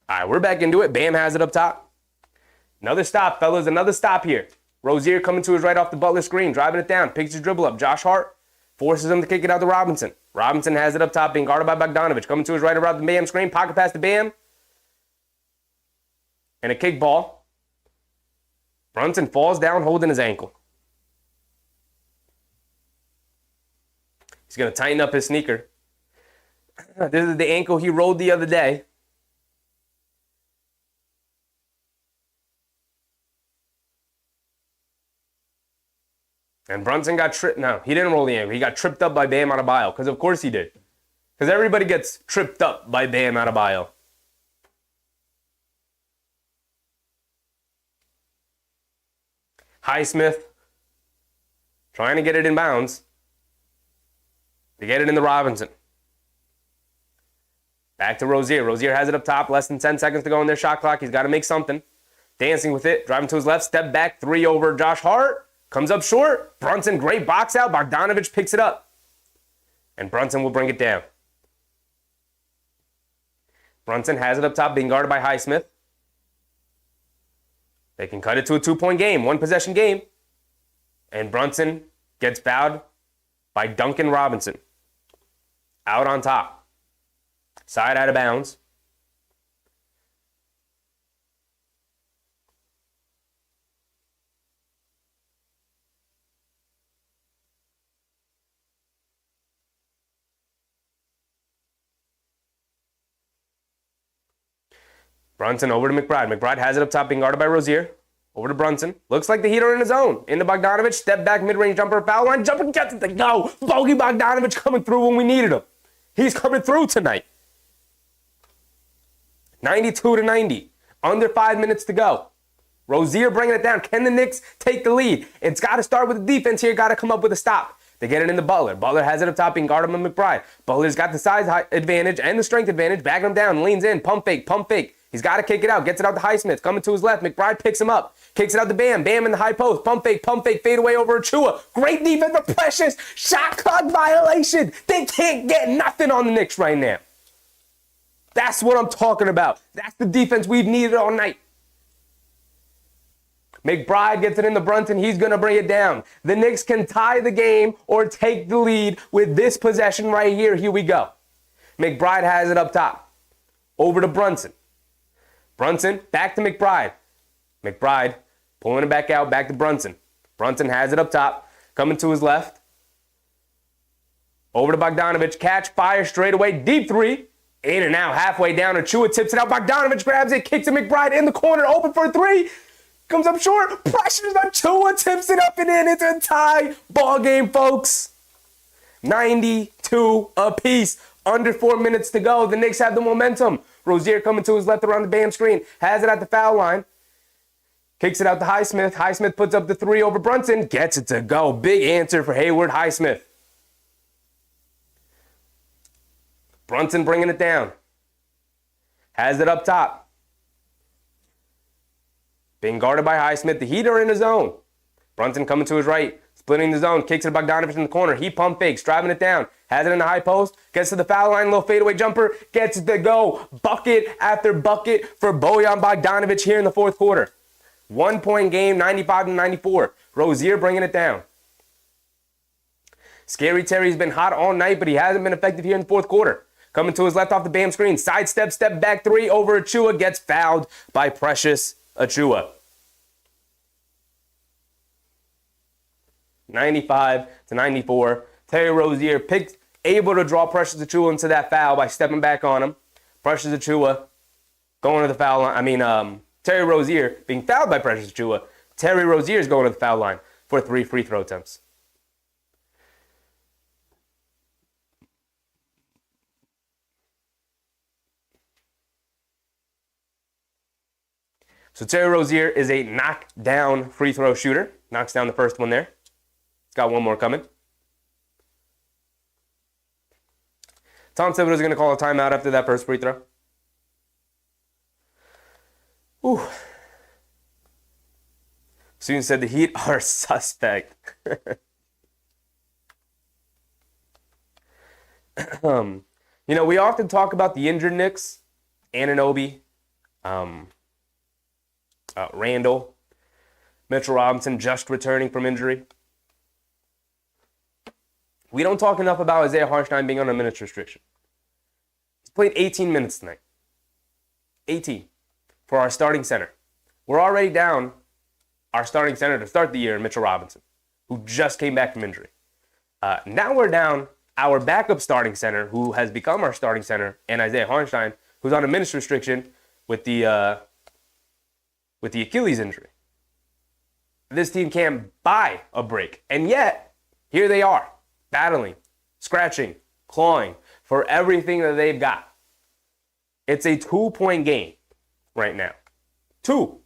All right, we're back into it. Bam has it up top. Another stop, fellas. Another stop here. Rozier coming to his right off the Butler screen, driving it down, picks his dribble up. Josh Hart forces him to kick it out to Robinson. Robinson has it up top, being guarded by Bogdanovich. Coming to his right around the Bam screen, pocket pass to Bam. And a kick ball. Brunson falls down holding his ankle. He's going to tighten up his sneaker. This is the ankle he rolled the other day. And Brunson got tripped. No, he didn't roll the ankle. He got tripped up by Bam Adebayo. Because of course he did. Because everybody gets tripped up by Bam Adebayo. Highsmith trying to get it in bounds. To get it in the Robinson. Back to Rozier. Rozier has it up top. Less than 10 seconds to go in their shot clock. He's got to make something. Dancing with it. Driving to his left. Step back. 3 over Josh Hart. Comes up short. Brunson, great box out. Bogdanovich picks it up. And Brunson will bring it down. Brunson has it up top, being guarded by Highsmith. They can cut it to a 2-point game, 1-possession game. And Brunson gets fouled by Duncan Robinson. Out on top. Side out of bounds. Brunson over to McBride. McBride has it up top, being guarded by Rozier. Over to Brunson. Looks like the Heat are in his zone. Into Bogdanovich. Step back, mid-range jumper, foul line. Jumper gets it to go. Bogey Bogdanovich coming through when we needed him. He's coming through tonight. 92-90. Under 5 minutes to go. Rozier bringing it down. Can the Knicks take the lead? It's got to start with the defense here. Got to come up with a stop. They get it into Butler. Butler has it up top, being guarded by McBride. Butler's got the size advantage and the strength advantage. Backing him down. Leans in. Pump fake. Pump fake. He's got to kick it out. Gets it out to Highsmith. Coming to his left. McBride picks him up. Kicks it out to Bam. Bam in the high post. Pump fake. Fade away over Achua. Great defense for Precious. Shot clock violation. They can't get nothing on the Knicks right now. That's what I'm talking about. That's the defense we've needed all night. McBride gets it into Brunson. He's going to bring it down. The Knicks can tie the game or take the lead with this possession right here. Here we go. McBride has it up top. Over to Brunson. Brunson, back to McBride. McBride pulling it back out, back to Brunson. Brunson has it up top, coming to his left. Over to Bogdanovic, catch, fire, straight away, deep three. In and out, halfway down, Achua tips it out. Bogdanovic grabs it, kicks it, McBride in the corner, open for a three. Comes up short, pressures Achua, tips it up and in. It's a tie ball game, folks. 92 apiece. Under 4 minutes to go. The Knicks have the momentum. Rozier coming to his left around the Bam screen. Has it at the foul line. Kicks it out to Highsmith. Highsmith puts up the three over Brunson. Gets it to go. Big answer for Hayward Highsmith. Brunson bringing it down. Has it up top. Being guarded by Highsmith. The Heat are in the zone. Brunson coming to his right. Splitting the zone. Kicks it to Bogdanovic in the corner. He pump fakes. Driving it down. Has it in the high post. Gets to the foul line. Little fadeaway jumper. Gets it to go. Bucket after bucket for Bojan Bogdanovic here in the fourth quarter. 1 point game. 95-94. Rozier bringing it down. Scary Terry's been hot all night, but he hasn't been effective here in the fourth quarter. Coming to his left off the Bam screen. Sidestep, step back three over Achua. Gets fouled by Precious Achua. 95-94. Terry Rozier able to draw Precious Achua into that foul by stepping back on him. Precious Achua going to the foul line. Terry Rozier being fouled by Precious Achua. Terry Rozier is going to the foul line for 3 free throw attempts. So Terry Rozier is a knockdown free throw shooter. Knocks down the first one there. He's got one more coming. Tom Thibodeau is going to call a timeout after that first free throw. Ooh. Soon said the Heat are suspect. We often talk about the injured Knicks. Anunoby, Randall, Mitchell Robinson just returning from injury. We don't talk enough about Isaiah Hartenstein being on a minutes restriction. He's played 18 minutes tonight. 18 for our starting center. We're already down our starting center to start the year, Mitchell Robinson, who just came back from injury. Now we're down our backup starting center, who has become our starting center, and Isaiah Hartenstein, who's on a minutes restriction with the Achilles injury. This team can't buy a break. And yet, here they are, battling, scratching, clawing for everything that they've got. It's a 2-point game right now. 2.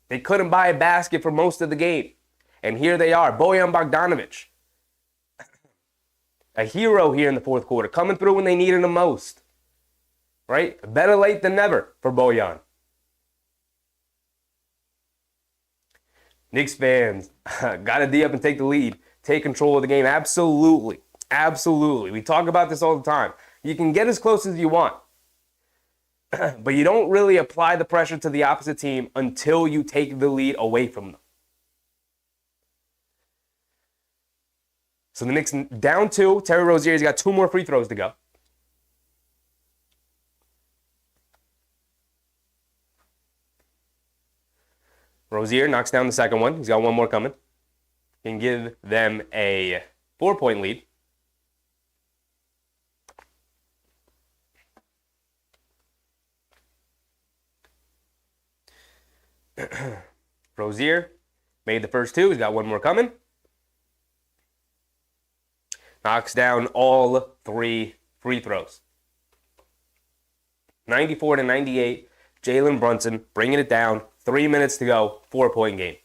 They couldn't buy a basket for most of the game. And here they are, Bojan Bogdanovic, a hero here in the fourth quarter, coming through when they needed him most. Right? Better late than never for Bojan. Knicks fans, got to D up and take the lead. Take control of the game. Absolutely. Absolutely. We talk about this all the time. You can get as close as you want. But you don't really apply the pressure to the opposite team until you take the lead away from them. So the Knicks down 2. Terry Rozier's got 2 more free throws to go. Rozier knocks down the second one. He's got one more coming. Can give them a 4-point lead. Rozier made the first 2. He's got one more coming. Knocks down all 3 free throws. 94-98. Jalen Brunson bringing it down. 3 minutes to go. 4-point game.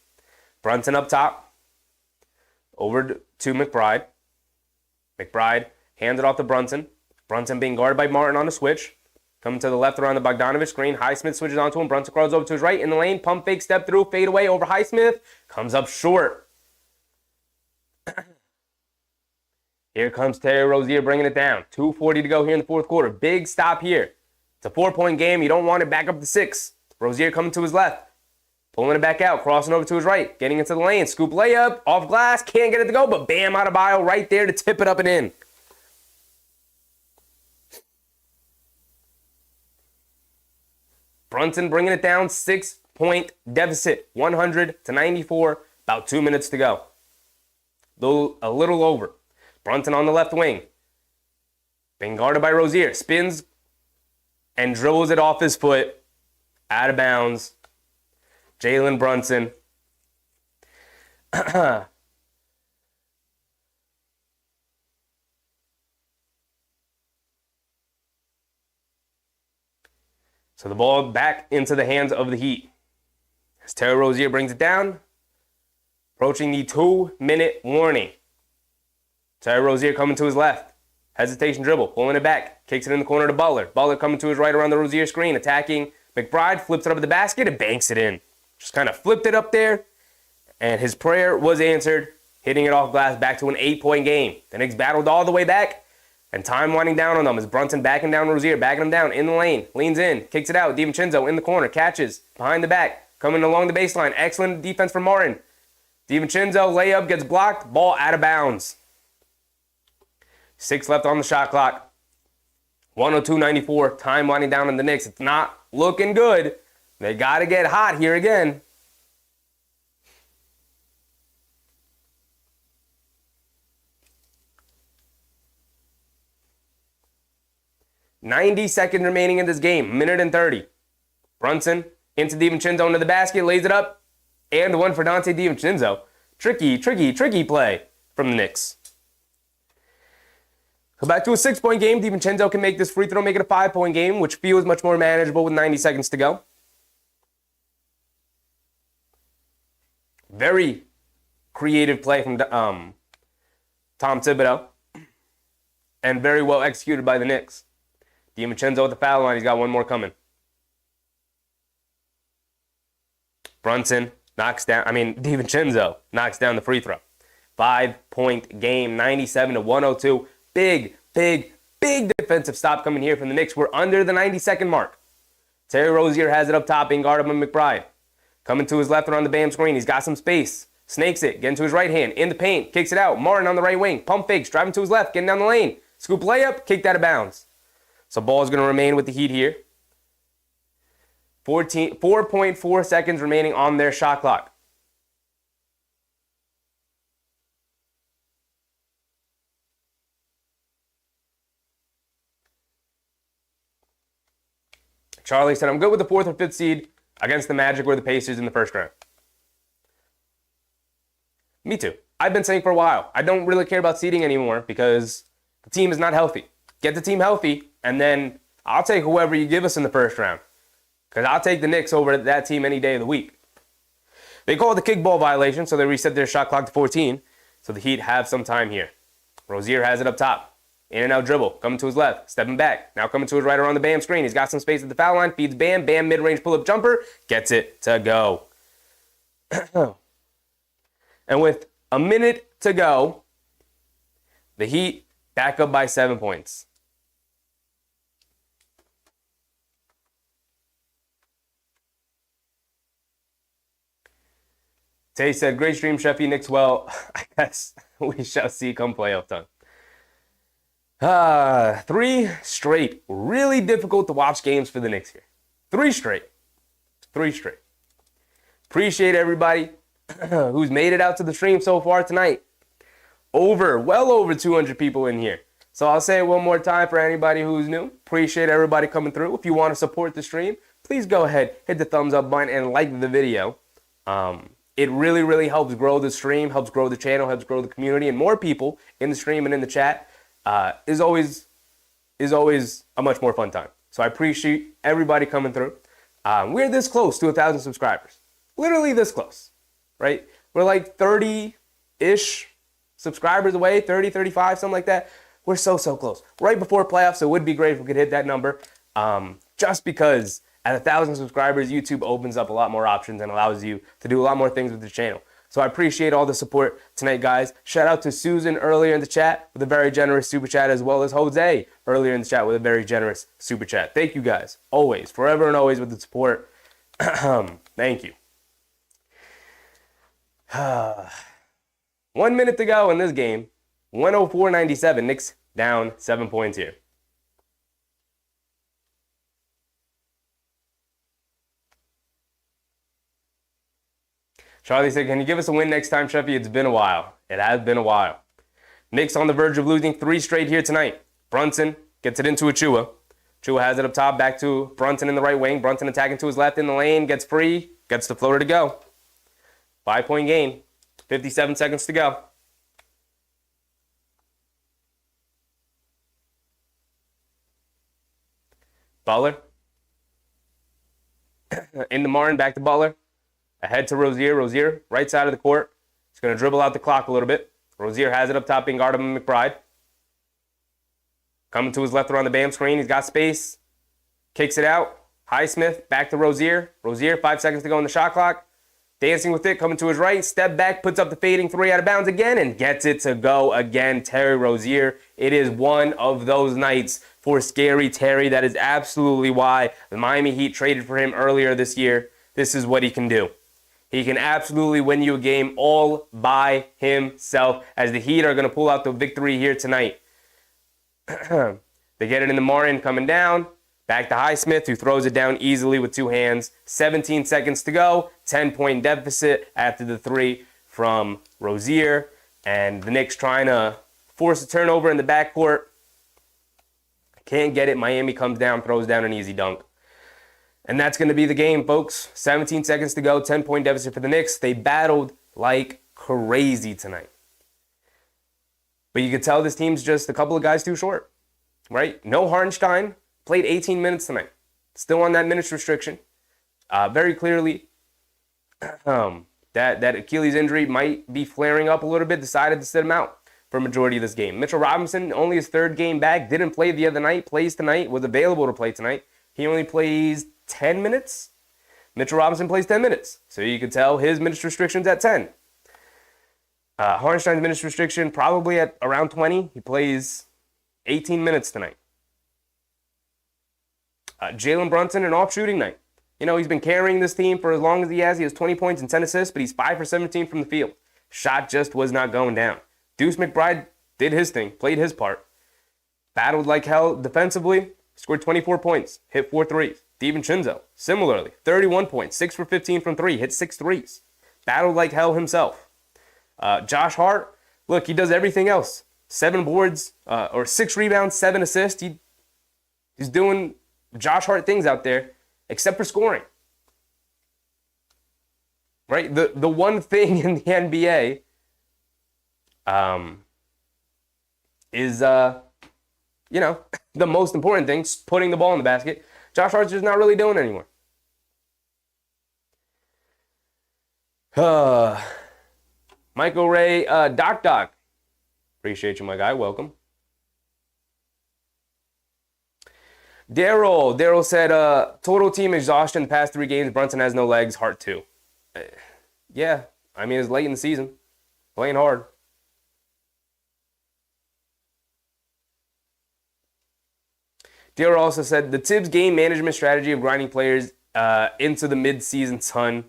Brunson up top. Over to McBride. McBride hands it off to Brunson. Brunson being guarded by Martin on the switch. Coming to the left around the Bogdanovic screen. Highsmith switches onto him. Brunson crawls over to his right in the lane. Pump fake, step through, fade away over Highsmith. Comes up short. Here comes Terry Rozier bringing it down. 2:40 to go here in the fourth quarter. Big stop here. It's a 4-point game. You don't want it back up to 6. Rozier coming to his left. Pulling it back out. Crossing over to his right. Getting into the lane. Scoop layup. Off glass. Can't get it to go, but Bam Adebayo right there to tip it up and in. Brunson bringing it down. 6 5-point deficit, 100-94, about 2 minutes to go. A little over. Brunson on the left wing. Being guarded by Rozier. Spins and dribbles it off his foot. Out of bounds. Jalen Brunson. So the ball back into the hands of the Heat. As Terry Rozier brings it down. Approaching the 2-minute warning. Terry Rozier coming to his left. Hesitation dribble. Pulling it back. Kicks it in the corner to Butler. Butler coming to his right around the Rozier screen. Attacking McBride. Flips it up at the basket and banks it in. Just kind of flipped it up there. And his prayer was answered. Hitting it off glass back to an 8-point game. The Knicks battled all the way back. And time winding down on them as Brunson backing down Rozier, backing him down in the lane, leans in, kicks it out. DiVincenzo in the corner, catches, behind the back, coming along the baseline. Excellent defense from Martin. DiVincenzo, layup, gets blocked, ball out of bounds. 6 left on the shot clock. 102-94, time winding down on the Knicks. It's not looking good. They got to get hot here again. $90 seconds remaining in this game. Minute and 30. Brunson into DiVincenzo into the basket. Lays it up. And one for Dante DiVincenzo. Tricky play from the Knicks. So back to a 6-point game. DiVincenzo can make this free throw, make it a 5-point game, which feels much more manageable with 90 seconds to go. Very creative play from Tom Thibodeau. And very well executed by the Knicks. DiVincenzo at the foul line. He's got one more coming. DiVincenzo knocks down the free throw. 5-point game, 97-102. Big defensive stop coming here from the Knicks. We're under the 90-second mark. Terry Rozier has it up top, being guarded by McBride. Coming to his left around the Bam screen. He's got some space. Snakes it, getting to his right hand. In the paint, kicks it out. Martin on the right wing. Pump fakes, driving to his left, getting down the lane. Scoop layup, kicked out of bounds. So ball is going to remain with the Heat here. 4.4 seconds remaining on their shot clock. Charlie said, I'm good with the 4th or 5th seed against the Magic or the Pacers in the first round. Me too. I've been saying for a while, I don't really care about seeding anymore because the team is not healthy. Get the team healthy, and then I'll take whoever you give us in the first round. Because I'll take the Knicks over that team any day of the week. They call it the kickball violation, so they reset their shot clock to 14. So the Heat have some time here. Rozier has it up top. In and out dribble. Coming to his left. Stepping back. Now coming to his right around the Bam screen. He's got some space at the foul line. Feeds Bam. Bam mid-range pull-up jumper. Gets it to go. And with a minute to go, the Heat back up by 7 points. Tay said, great stream, Sheffy. Knicks well. I guess we shall see come playoff time. 3 straight. Really difficult to watch games for the Knicks here. 3 straight. Appreciate everybody who's made it out to the stream so far tonight. Well over 200 people in here. So I'll say it one more time for anybody who's new. Appreciate everybody coming through. If you want to support the stream, please go ahead, hit the thumbs up button and like the video. It really helps grow the stream, helps grow the channel, helps grow the community, and more people in the stream and in the chat is always a much more fun time. So I appreciate everybody coming through. We're this close to 1,000 subscribers. Literally this close, right? We're like 30-ish subscribers away, 30, 35, something like that. We're so close. Right before playoffs, so it would be great if we could hit that number. Just because at 1,000 subscribers, YouTube opens up a lot more options and allows you to do a lot more things with the channel. So I appreciate all the support tonight, guys. Shout out to Susan earlier in the chat with a very generous super chat, as well as Jose earlier in the chat with a very generous super chat. Thank you, guys. Always, forever and always with the support. Thank you. 1 minute to go in this game. 104-97. Knicks down 7 points here. Charlie said, can you give us a win next time, Sheffy? It's been a while. It has been a while. Knicks on the verge of losing 3 straight here tonight. Brunson gets it into Achua. Achua has it up top, back to Brunson in the right wing. Brunson attacking to his left in the lane, gets free, gets the floater to go. 5-point game, 57 seconds to go. Butler. Into Martin, back to Butler. Ahead to Rozier. Rozier, right side of the court. He's going to dribble out the clock a little bit. Rozier has it up top, being guarded by McBride. Coming to his left around the BAM screen. He's got space. Kicks it out. Highsmith, back to Rozier. Rozier, 5 seconds to go on the shot clock. Dancing with it, coming to his right. Step back, puts up the fading 3 out of bounds again, and gets it to go again. Terry Rozier. It is one of those nights for Scary Terry. That is absolutely why the Miami Heat traded for him earlier this year. This is what he can do. He can absolutely win you a game all by himself, as the Heat are going to pull out the victory here tonight. They get it in the Martin coming down. Back to Highsmith, who throws it down easily with 2 hands. 17 seconds to go. 10-point deficit after the 3 from Rozier. And the Knicks trying to force a turnover in the backcourt. Can't get it. Miami comes down, throws down an easy dunk. And that's going to be the game, folks. 17 seconds to go. 10-point deficit for the Knicks. They battled like crazy tonight. But you could tell this team's just a couple of guys too short, right? No Hartenstein. Played 18 minutes tonight. Still on that minutes restriction. Very clearly, that Achilles injury might be flaring up a little bit. Decided to sit him out for a majority of this game. Mitchell Robinson, only his 3rd game back. Didn't play the other night. Plays tonight. Was available to play tonight. He only plays 10 minutes. Mitchell Robinson plays 10 minutes. So you could tell his minutes restriction's at 10. Hartenstein's minutes restriction probably at around 20. He plays 18 minutes tonight. Jalen Brunson, an off shooting night. You know, he's been carrying this team for as long as he has. He has 20 points and 10 assists, but he's 5 for 17 from the field. Shot just was not going down. Deuce McBride did his thing, played his part. Battled like hell defensively, scored 24 points, hit 4 threes. DiVincenzo, similarly, 31 points, 6 for 15 from 3, hit 6 threes. Battled like hell himself. Josh Hart, look, he does everything else. 7 boards, or 6 rebounds, 7 assists. He's doing Josh Hart things out there, except for scoring. Right? The one thing in the NBA is, the most important thing, putting the ball in the basket. Josh Hart's just not really doing it anymore. Michael Ray, Doc. Appreciate you, my guy. Welcome. Daryl said, total team exhaustion the past 3 games. Brunson has no legs. Hart too. Yeah, I mean, it's late in the season. Playing hard. Daryl also said, the Tibbs game management strategy of grinding players into the mid-season sun.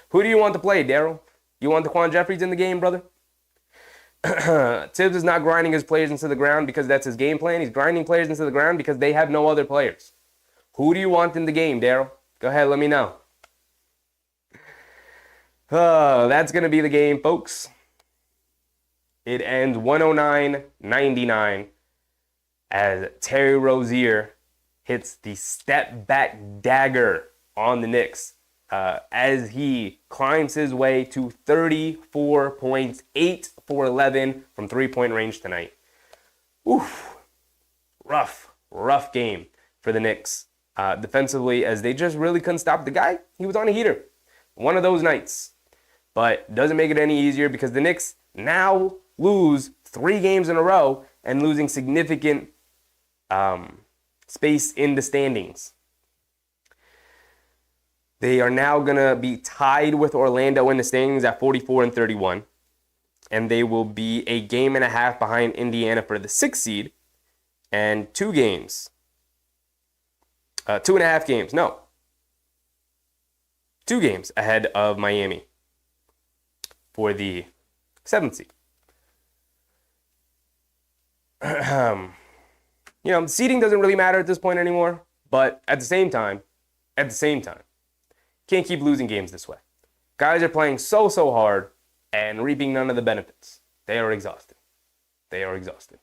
Who do you want to play, Daryl? You want Daquan Jeffries in the game, brother? Tibbs is not grinding his players into the ground because that's his game plan. He's grinding players into the ground because they have no other players. Who do you want in the game, Daryl? Go ahead, let me know. That's going to be the game, folks. It ends 109-99 as Terry Rozier hits the step-back dagger on the Knicks as he climbs his way to 34 points, 8 for 11 from three-point range tonight. Oof. Rough game for the Knicks defensively, as they just really couldn't stop the guy. He was on a heater. One of those nights. But doesn't make it any easier because the Knicks now lose 3 games in a row and losing significant space in the standings. They are now going to be tied with Orlando in the standings at 44-31. And they will be a game and a half behind Indiana for the 6th seed. And 2 games. 2.5 games. No. 2 games ahead of Miami for the 7th seed. Seeding doesn't really matter at this point anymore. But at the same time, can't keep losing games this way. Guys are playing so hard and reaping none of the benefits. They are exhausted. They are exhausted.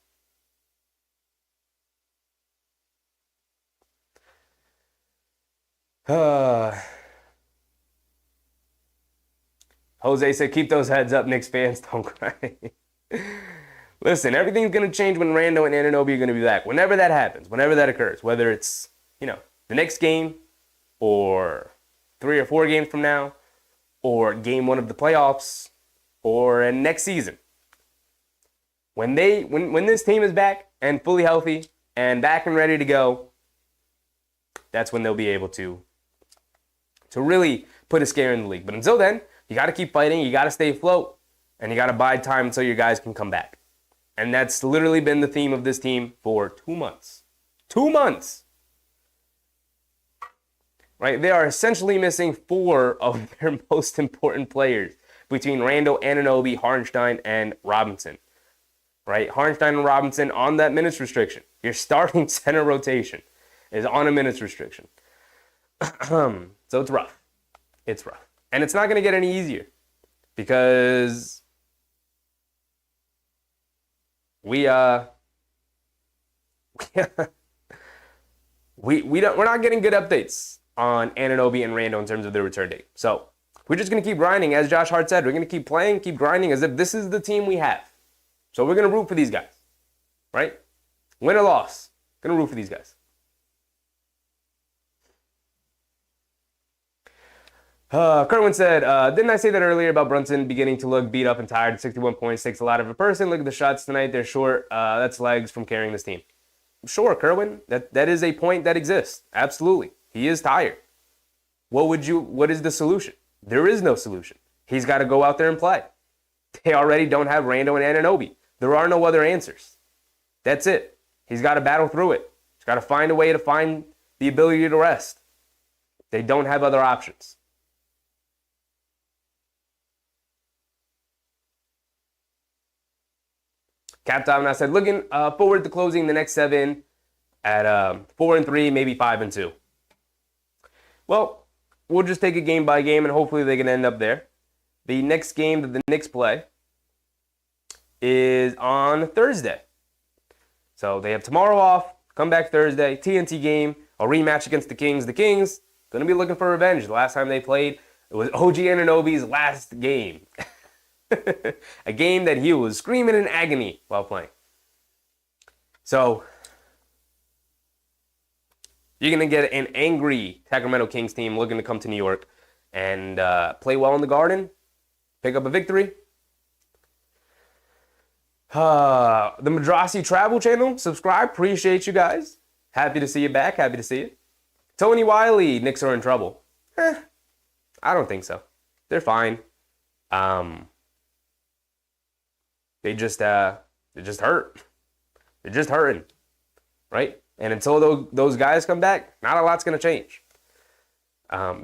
Jose said, keep those heads up, Knicks fans. Don't cry. Listen, everything's going to change when Rando and Anunoby are going to be back. Whenever that happens, whenever that occurs, whether it's, the next game or 3 or 4 games from now or game 1 of the playoffs or next season. When this team is back and fully healthy and back and ready to go, that's when they'll be able to really put a scare in the league. But until then, you got to keep fighting, you got to stay afloat, and you got to bide time until your guys can come back. And that's literally been the theme of this team for 2 months. 2 months! Right? They are essentially missing 4 of their most important players between Randall, Anunoby, Hartenstein, and Robinson. Right? Hartenstein and Robinson on that minutes restriction. Your starting center rotation is on a minutes restriction. So it's rough. It's rough. And it's not going to get any easier because we're not getting good updates on Anunoby and Randall in terms of their return date. So we're just going to keep grinding. As Josh Hart said, we're going to keep playing, keep grinding as if this is the team we have. So we're going to root for these guys, right? Win or loss, going to root for these guys. Kerwin said, didn't I say that earlier about Brunson beginning to look beat up and tired? 61 points takes a lot of a person. Look at the shots tonight. They're short. That's legs from carrying this team. Sure, Kerwin, that is a point that exists. Absolutely. He is tired. What is the solution? There is no solution. He's got to go out there and play. They already don't have Rando and Anunoby. There are no other answers. That's it. He's got to battle through it. He's got to find a way to find the ability to rest. They don't have other options. Cap Top, and I said, looking forward to closing the next 7 at 4-3, maybe 5-2. Well, we'll just take it game by game, and hopefully they can end up there. The next game that the Knicks play is on Thursday. So they have tomorrow off, come back Thursday, TNT game, a rematch against the Kings. The Kings going to be looking for revenge. The last time they played, it was OG Anunoby's last game. A game that he was screaming in agony while playing. So you're going to get an angry Sacramento Kings team looking to come to New York and play well in the Garden, pick up a victory. The Madrasi Travel Channel, subscribe. Appreciate you guys. Happy to see you back. Happy to see you. Tony Wiley, Knicks are in trouble. I don't think so. They're fine. They just hurt. They're just hurting, right? And until those guys come back, not a lot's going to change.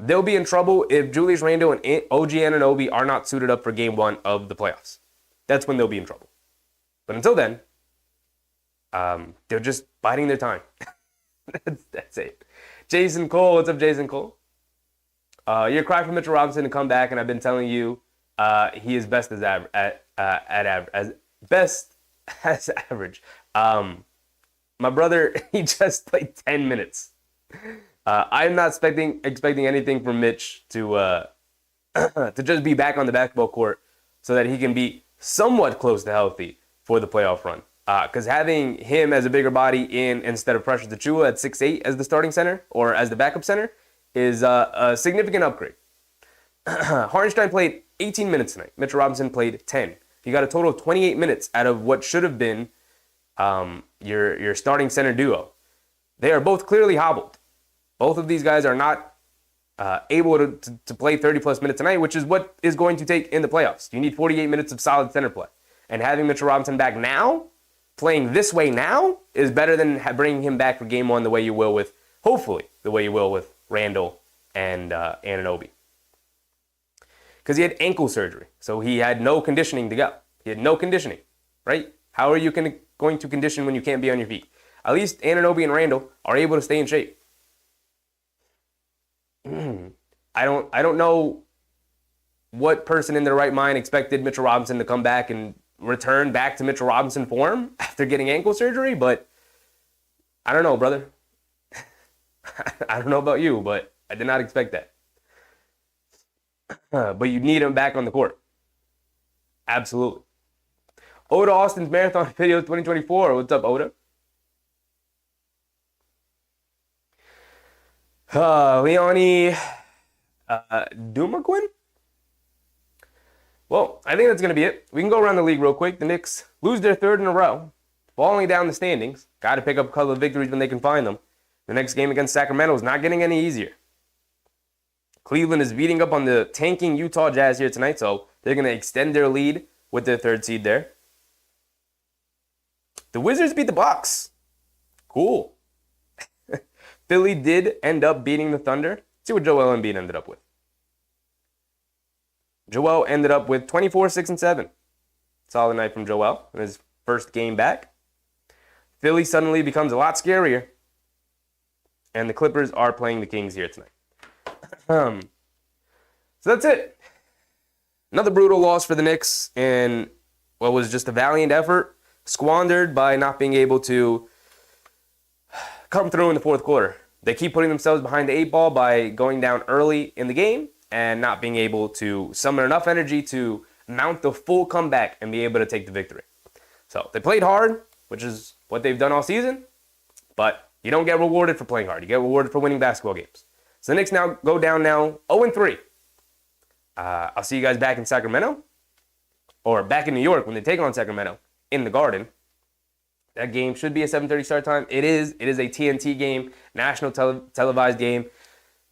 They'll be in trouble if Julius Randle and OG Anunoby are not suited up for game 1 of the playoffs. That's when they'll be in trouble. But until then, they're just biding their time. That's it. Jason Cole, what's up, Jason Cole? You're crying for Mitchell Robinson to come back, and I've been telling you he is best as average. My brother, he just played 10 minutes. I'm not expecting anything from Mitch to just be back on the basketball court so that he can be somewhat close to healthy for the playoff run. Because having him as a bigger body instead of Precious Achiuwa at 6'8" as the starting center or as the backup center is a significant upgrade. Hartenstein played 18 minutes tonight. Mitchell Robinson played 10. You got a total of 28 minutes out of what should have been your starting center duo. They are both clearly hobbled. Both of these guys are not able to play 30-plus minutes tonight, which is what is going to take in the playoffs. You need 48 minutes of solid center play. And having Mitchell Robinson back now, playing this way now, is better than bringing him back for game 1 the way you will with, hopefully, the way you will with Randall and Anunoby. Because he had ankle surgery, so he had no conditioning to go. He had no conditioning, right? How are you going to condition when you can't be on your feet? At least Anunoby and Randall are able to stay in shape. I don't know what person in their right mind expected Mitchell Robinson to come back and return back to Mitchell Robinson form after getting ankle surgery? But I don't know, brother. I don't know about you, but I did not expect that. But you need him back on the court. Absolutely. Oda Austin's Marathon Videos 2024. What's up, Oda? Leonie Dumaquin? Well, I think that's going to be it. We can go around the league real quick. The Knicks lose their third in a row, falling down the standings. Got to pick up a couple of victories when they can find them. The next game against Sacramento is not getting any easier. Cleveland is beating up on the tanking Utah Jazz here tonight, so they're going to extend their lead with their third seed there. The Wizards beat the Bucks. Cool. Philly did end up beating the Thunder. Let's see what Joel Embiid ended up with. Joel ended up with 24, 6, and 7. Solid night from Joel in his first game back. Philly suddenly becomes a lot scarier. And the Clippers are playing the Kings here tonight. So that's it. Another brutal loss for the Knicks in what was just a valiant effort, squandered by not being able to come through in the fourth quarter. They keep putting themselves behind the 8 ball by going down early in the game and not being able to summon enough energy to mount the full comeback and be able to take the victory. So they played hard, which is what they've done all season, but you don't get rewarded for playing hard. You get rewarded for winning basketball games. So the Knicks now go down 0-3. I'll see you guys back in Sacramento, or back in New York when they take on Sacramento in the Garden. That game should be a 7:30 start time. It is a TNT game, national televised game.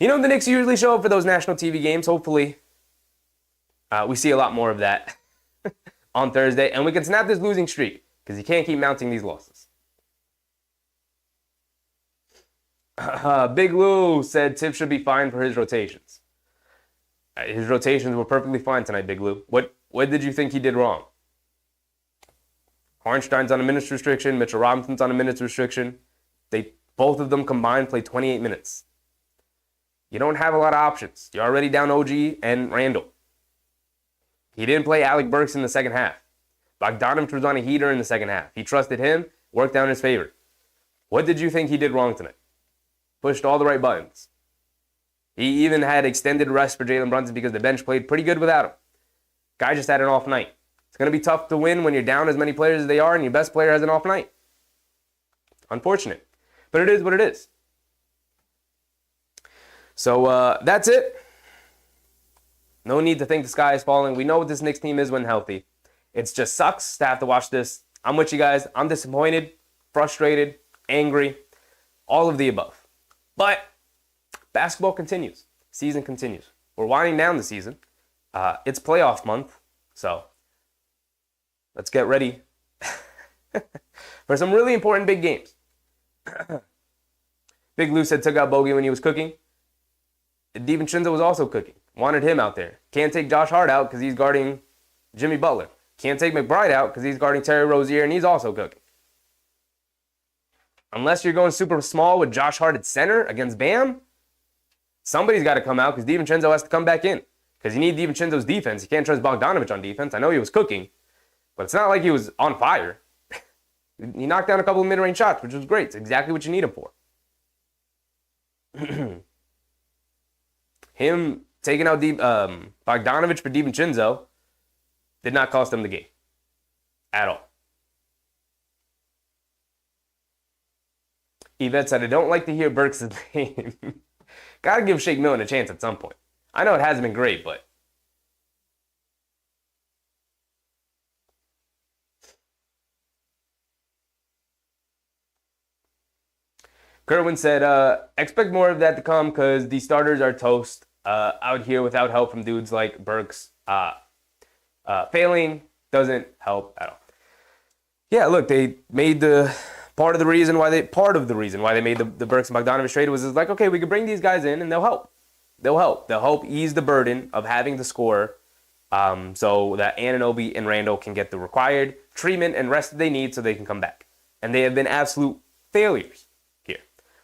You know, the Knicks usually show up for those national TV games. Hopefully, we see a lot more of that on Thursday, and we can snap this losing streak because you can't keep mounting these losses. Big Lou said Tibbs should be fine for his rotations. His rotations were perfectly fine tonight, Big Lou. What did you think he did wrong? Harnstein's on a minutes restriction. Mitchell Robinson's on a minutes restriction. Both of them combined played 28 minutes. You don't have a lot of options. You're already down OG and Randall. He didn't play Alec Burks in the second half. Bogdanovich was on a heater in the second half. He trusted him, worked out in his favor. What did you think he did wrong tonight? Pushed all the right buttons. He even had extended rest for Jalen Brunson because the bench played pretty good without him. Guy just had an off night. It's going to be tough to win when you're down as many players as they are and your best player has an off night. Unfortunate. But it is what it is. So that's it. No need to think the sky is falling. We know what this Knicks team is when healthy. It just sucks to have to watch this. I'm with you guys. I'm disappointed, frustrated, angry, all of the above. But basketball continues. Season continues. We're winding down the season. It's playoff month, so let's get ready for some really important big games. Big Lou said took out Bogey when he was cooking. DiVincenzo was also cooking. Wanted him out there. Can't take Josh Hart out because he's guarding Jimmy Butler. Can't take McBride out because he's guarding Terry Rozier and he's also cooking. Unless you're going super small with Josh Hart at center against Bam, somebody's got to come out because DiVincenzo has to come back in. Because you need DiVincenzo's defense. You can't trust Bogdanovich on defense. I know he was cooking, but it's not like he was on fire. He knocked down a couple of mid-range shots, which was great. It's exactly what you need him for. Him taking out Bogdanovich for DiVincenzo did not cost them the game at all. Yvette said, I don't like to hear Burks' name. Gotta give Shake Milton a chance at some point. I know it hasn't been great, but Kerwin said, expect more of that to come because the starters are toast out here without help from dudes like Burks. Failing doesn't help at all. Yeah, look, they made part of the reason why they made the Burks and Bogdanovich trade was like, okay, we could bring these guys in and they'll help. They'll help ease the burden of having to score so that Anunoby and Randall can get the required treatment and rest that they need so they can come back. And they have been absolute failures here,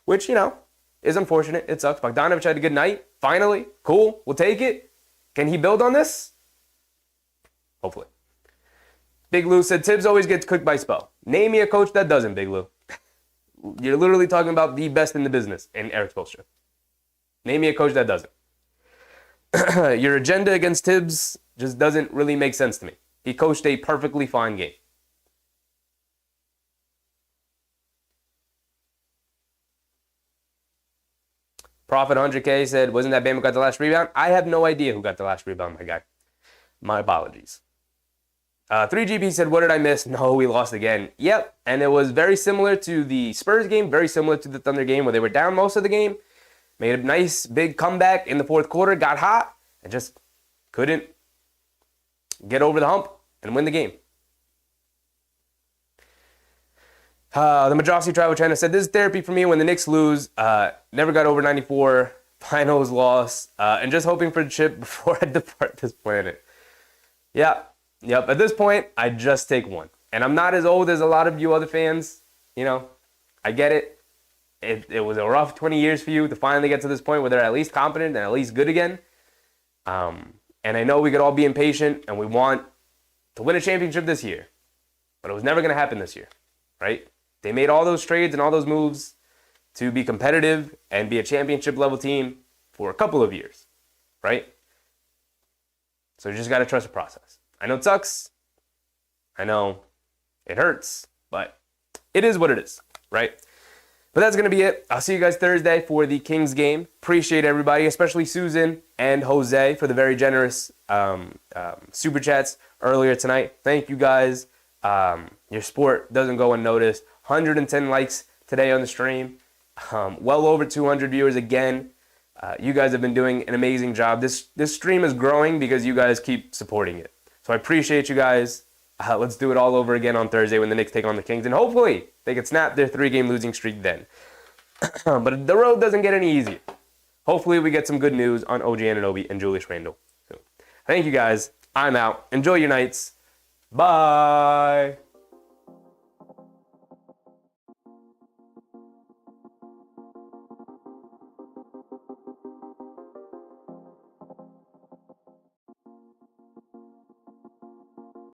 which, is unfortunate. It sucks. Bogdanovich had a good night. Finally. Cool. We'll take it. Can he build on this? Hopefully. Big Lou said, Tibbs always gets cooked by Spo. Name me a coach that doesn't, Big Lou. You're literally talking about the best in the business in Eric Spoelstra. Name me a coach that doesn't. Your agenda against Tibbs just doesn't really make sense to me. He coached a perfectly fine game. Profit 100K said, wasn't that Bama got the last rebound? I have no idea who got the last rebound, my guy. My apologies. 3GP said, what did I miss? No, we lost again. Yep, and it was very similar to the Spurs game, very similar to the Thunder game where they were down most of the game, made a nice big comeback in the fourth quarter, got hot, and just couldn't get over the hump and win the game. The Madrasi Travel China said, this is therapy for me when the Knicks lose. Never got over 94. Finals loss. And just hoping for the chip before I depart this planet. Yep. At this point, I just take one. And I'm not as old as a lot of you other fans. You know, I get it. It was a rough 20 years for you to finally get to this point where they're at least competent and at least good again. And I know we could all be impatient and we want to win a championship this year. But it was never going to happen this year, right? They made all those trades and all those moves to be competitive and be a championship level team for a couple of years, right? So you just got to trust the process. I know it sucks. I know it hurts, but it is what it is, right? But that's going to be it. I'll see you guys Thursday for the Kings game. Appreciate everybody, especially Susan and Jose for the very generous super chats earlier tonight. Thank you guys. Your support doesn't go unnoticed. 110 likes today on the stream. Well over 200 viewers again. You guys have been doing an amazing job. This stream is growing because you guys keep supporting it. So I appreciate you guys. Let's do it all over again on Thursday when the Knicks take on the Kings. And hopefully they can snap their 3-game losing streak then. But the road doesn't get any easier. Hopefully we get some good news on OG Anunoby and Julius Randle. So, thank you guys. I'm out. Enjoy your nights. Bye.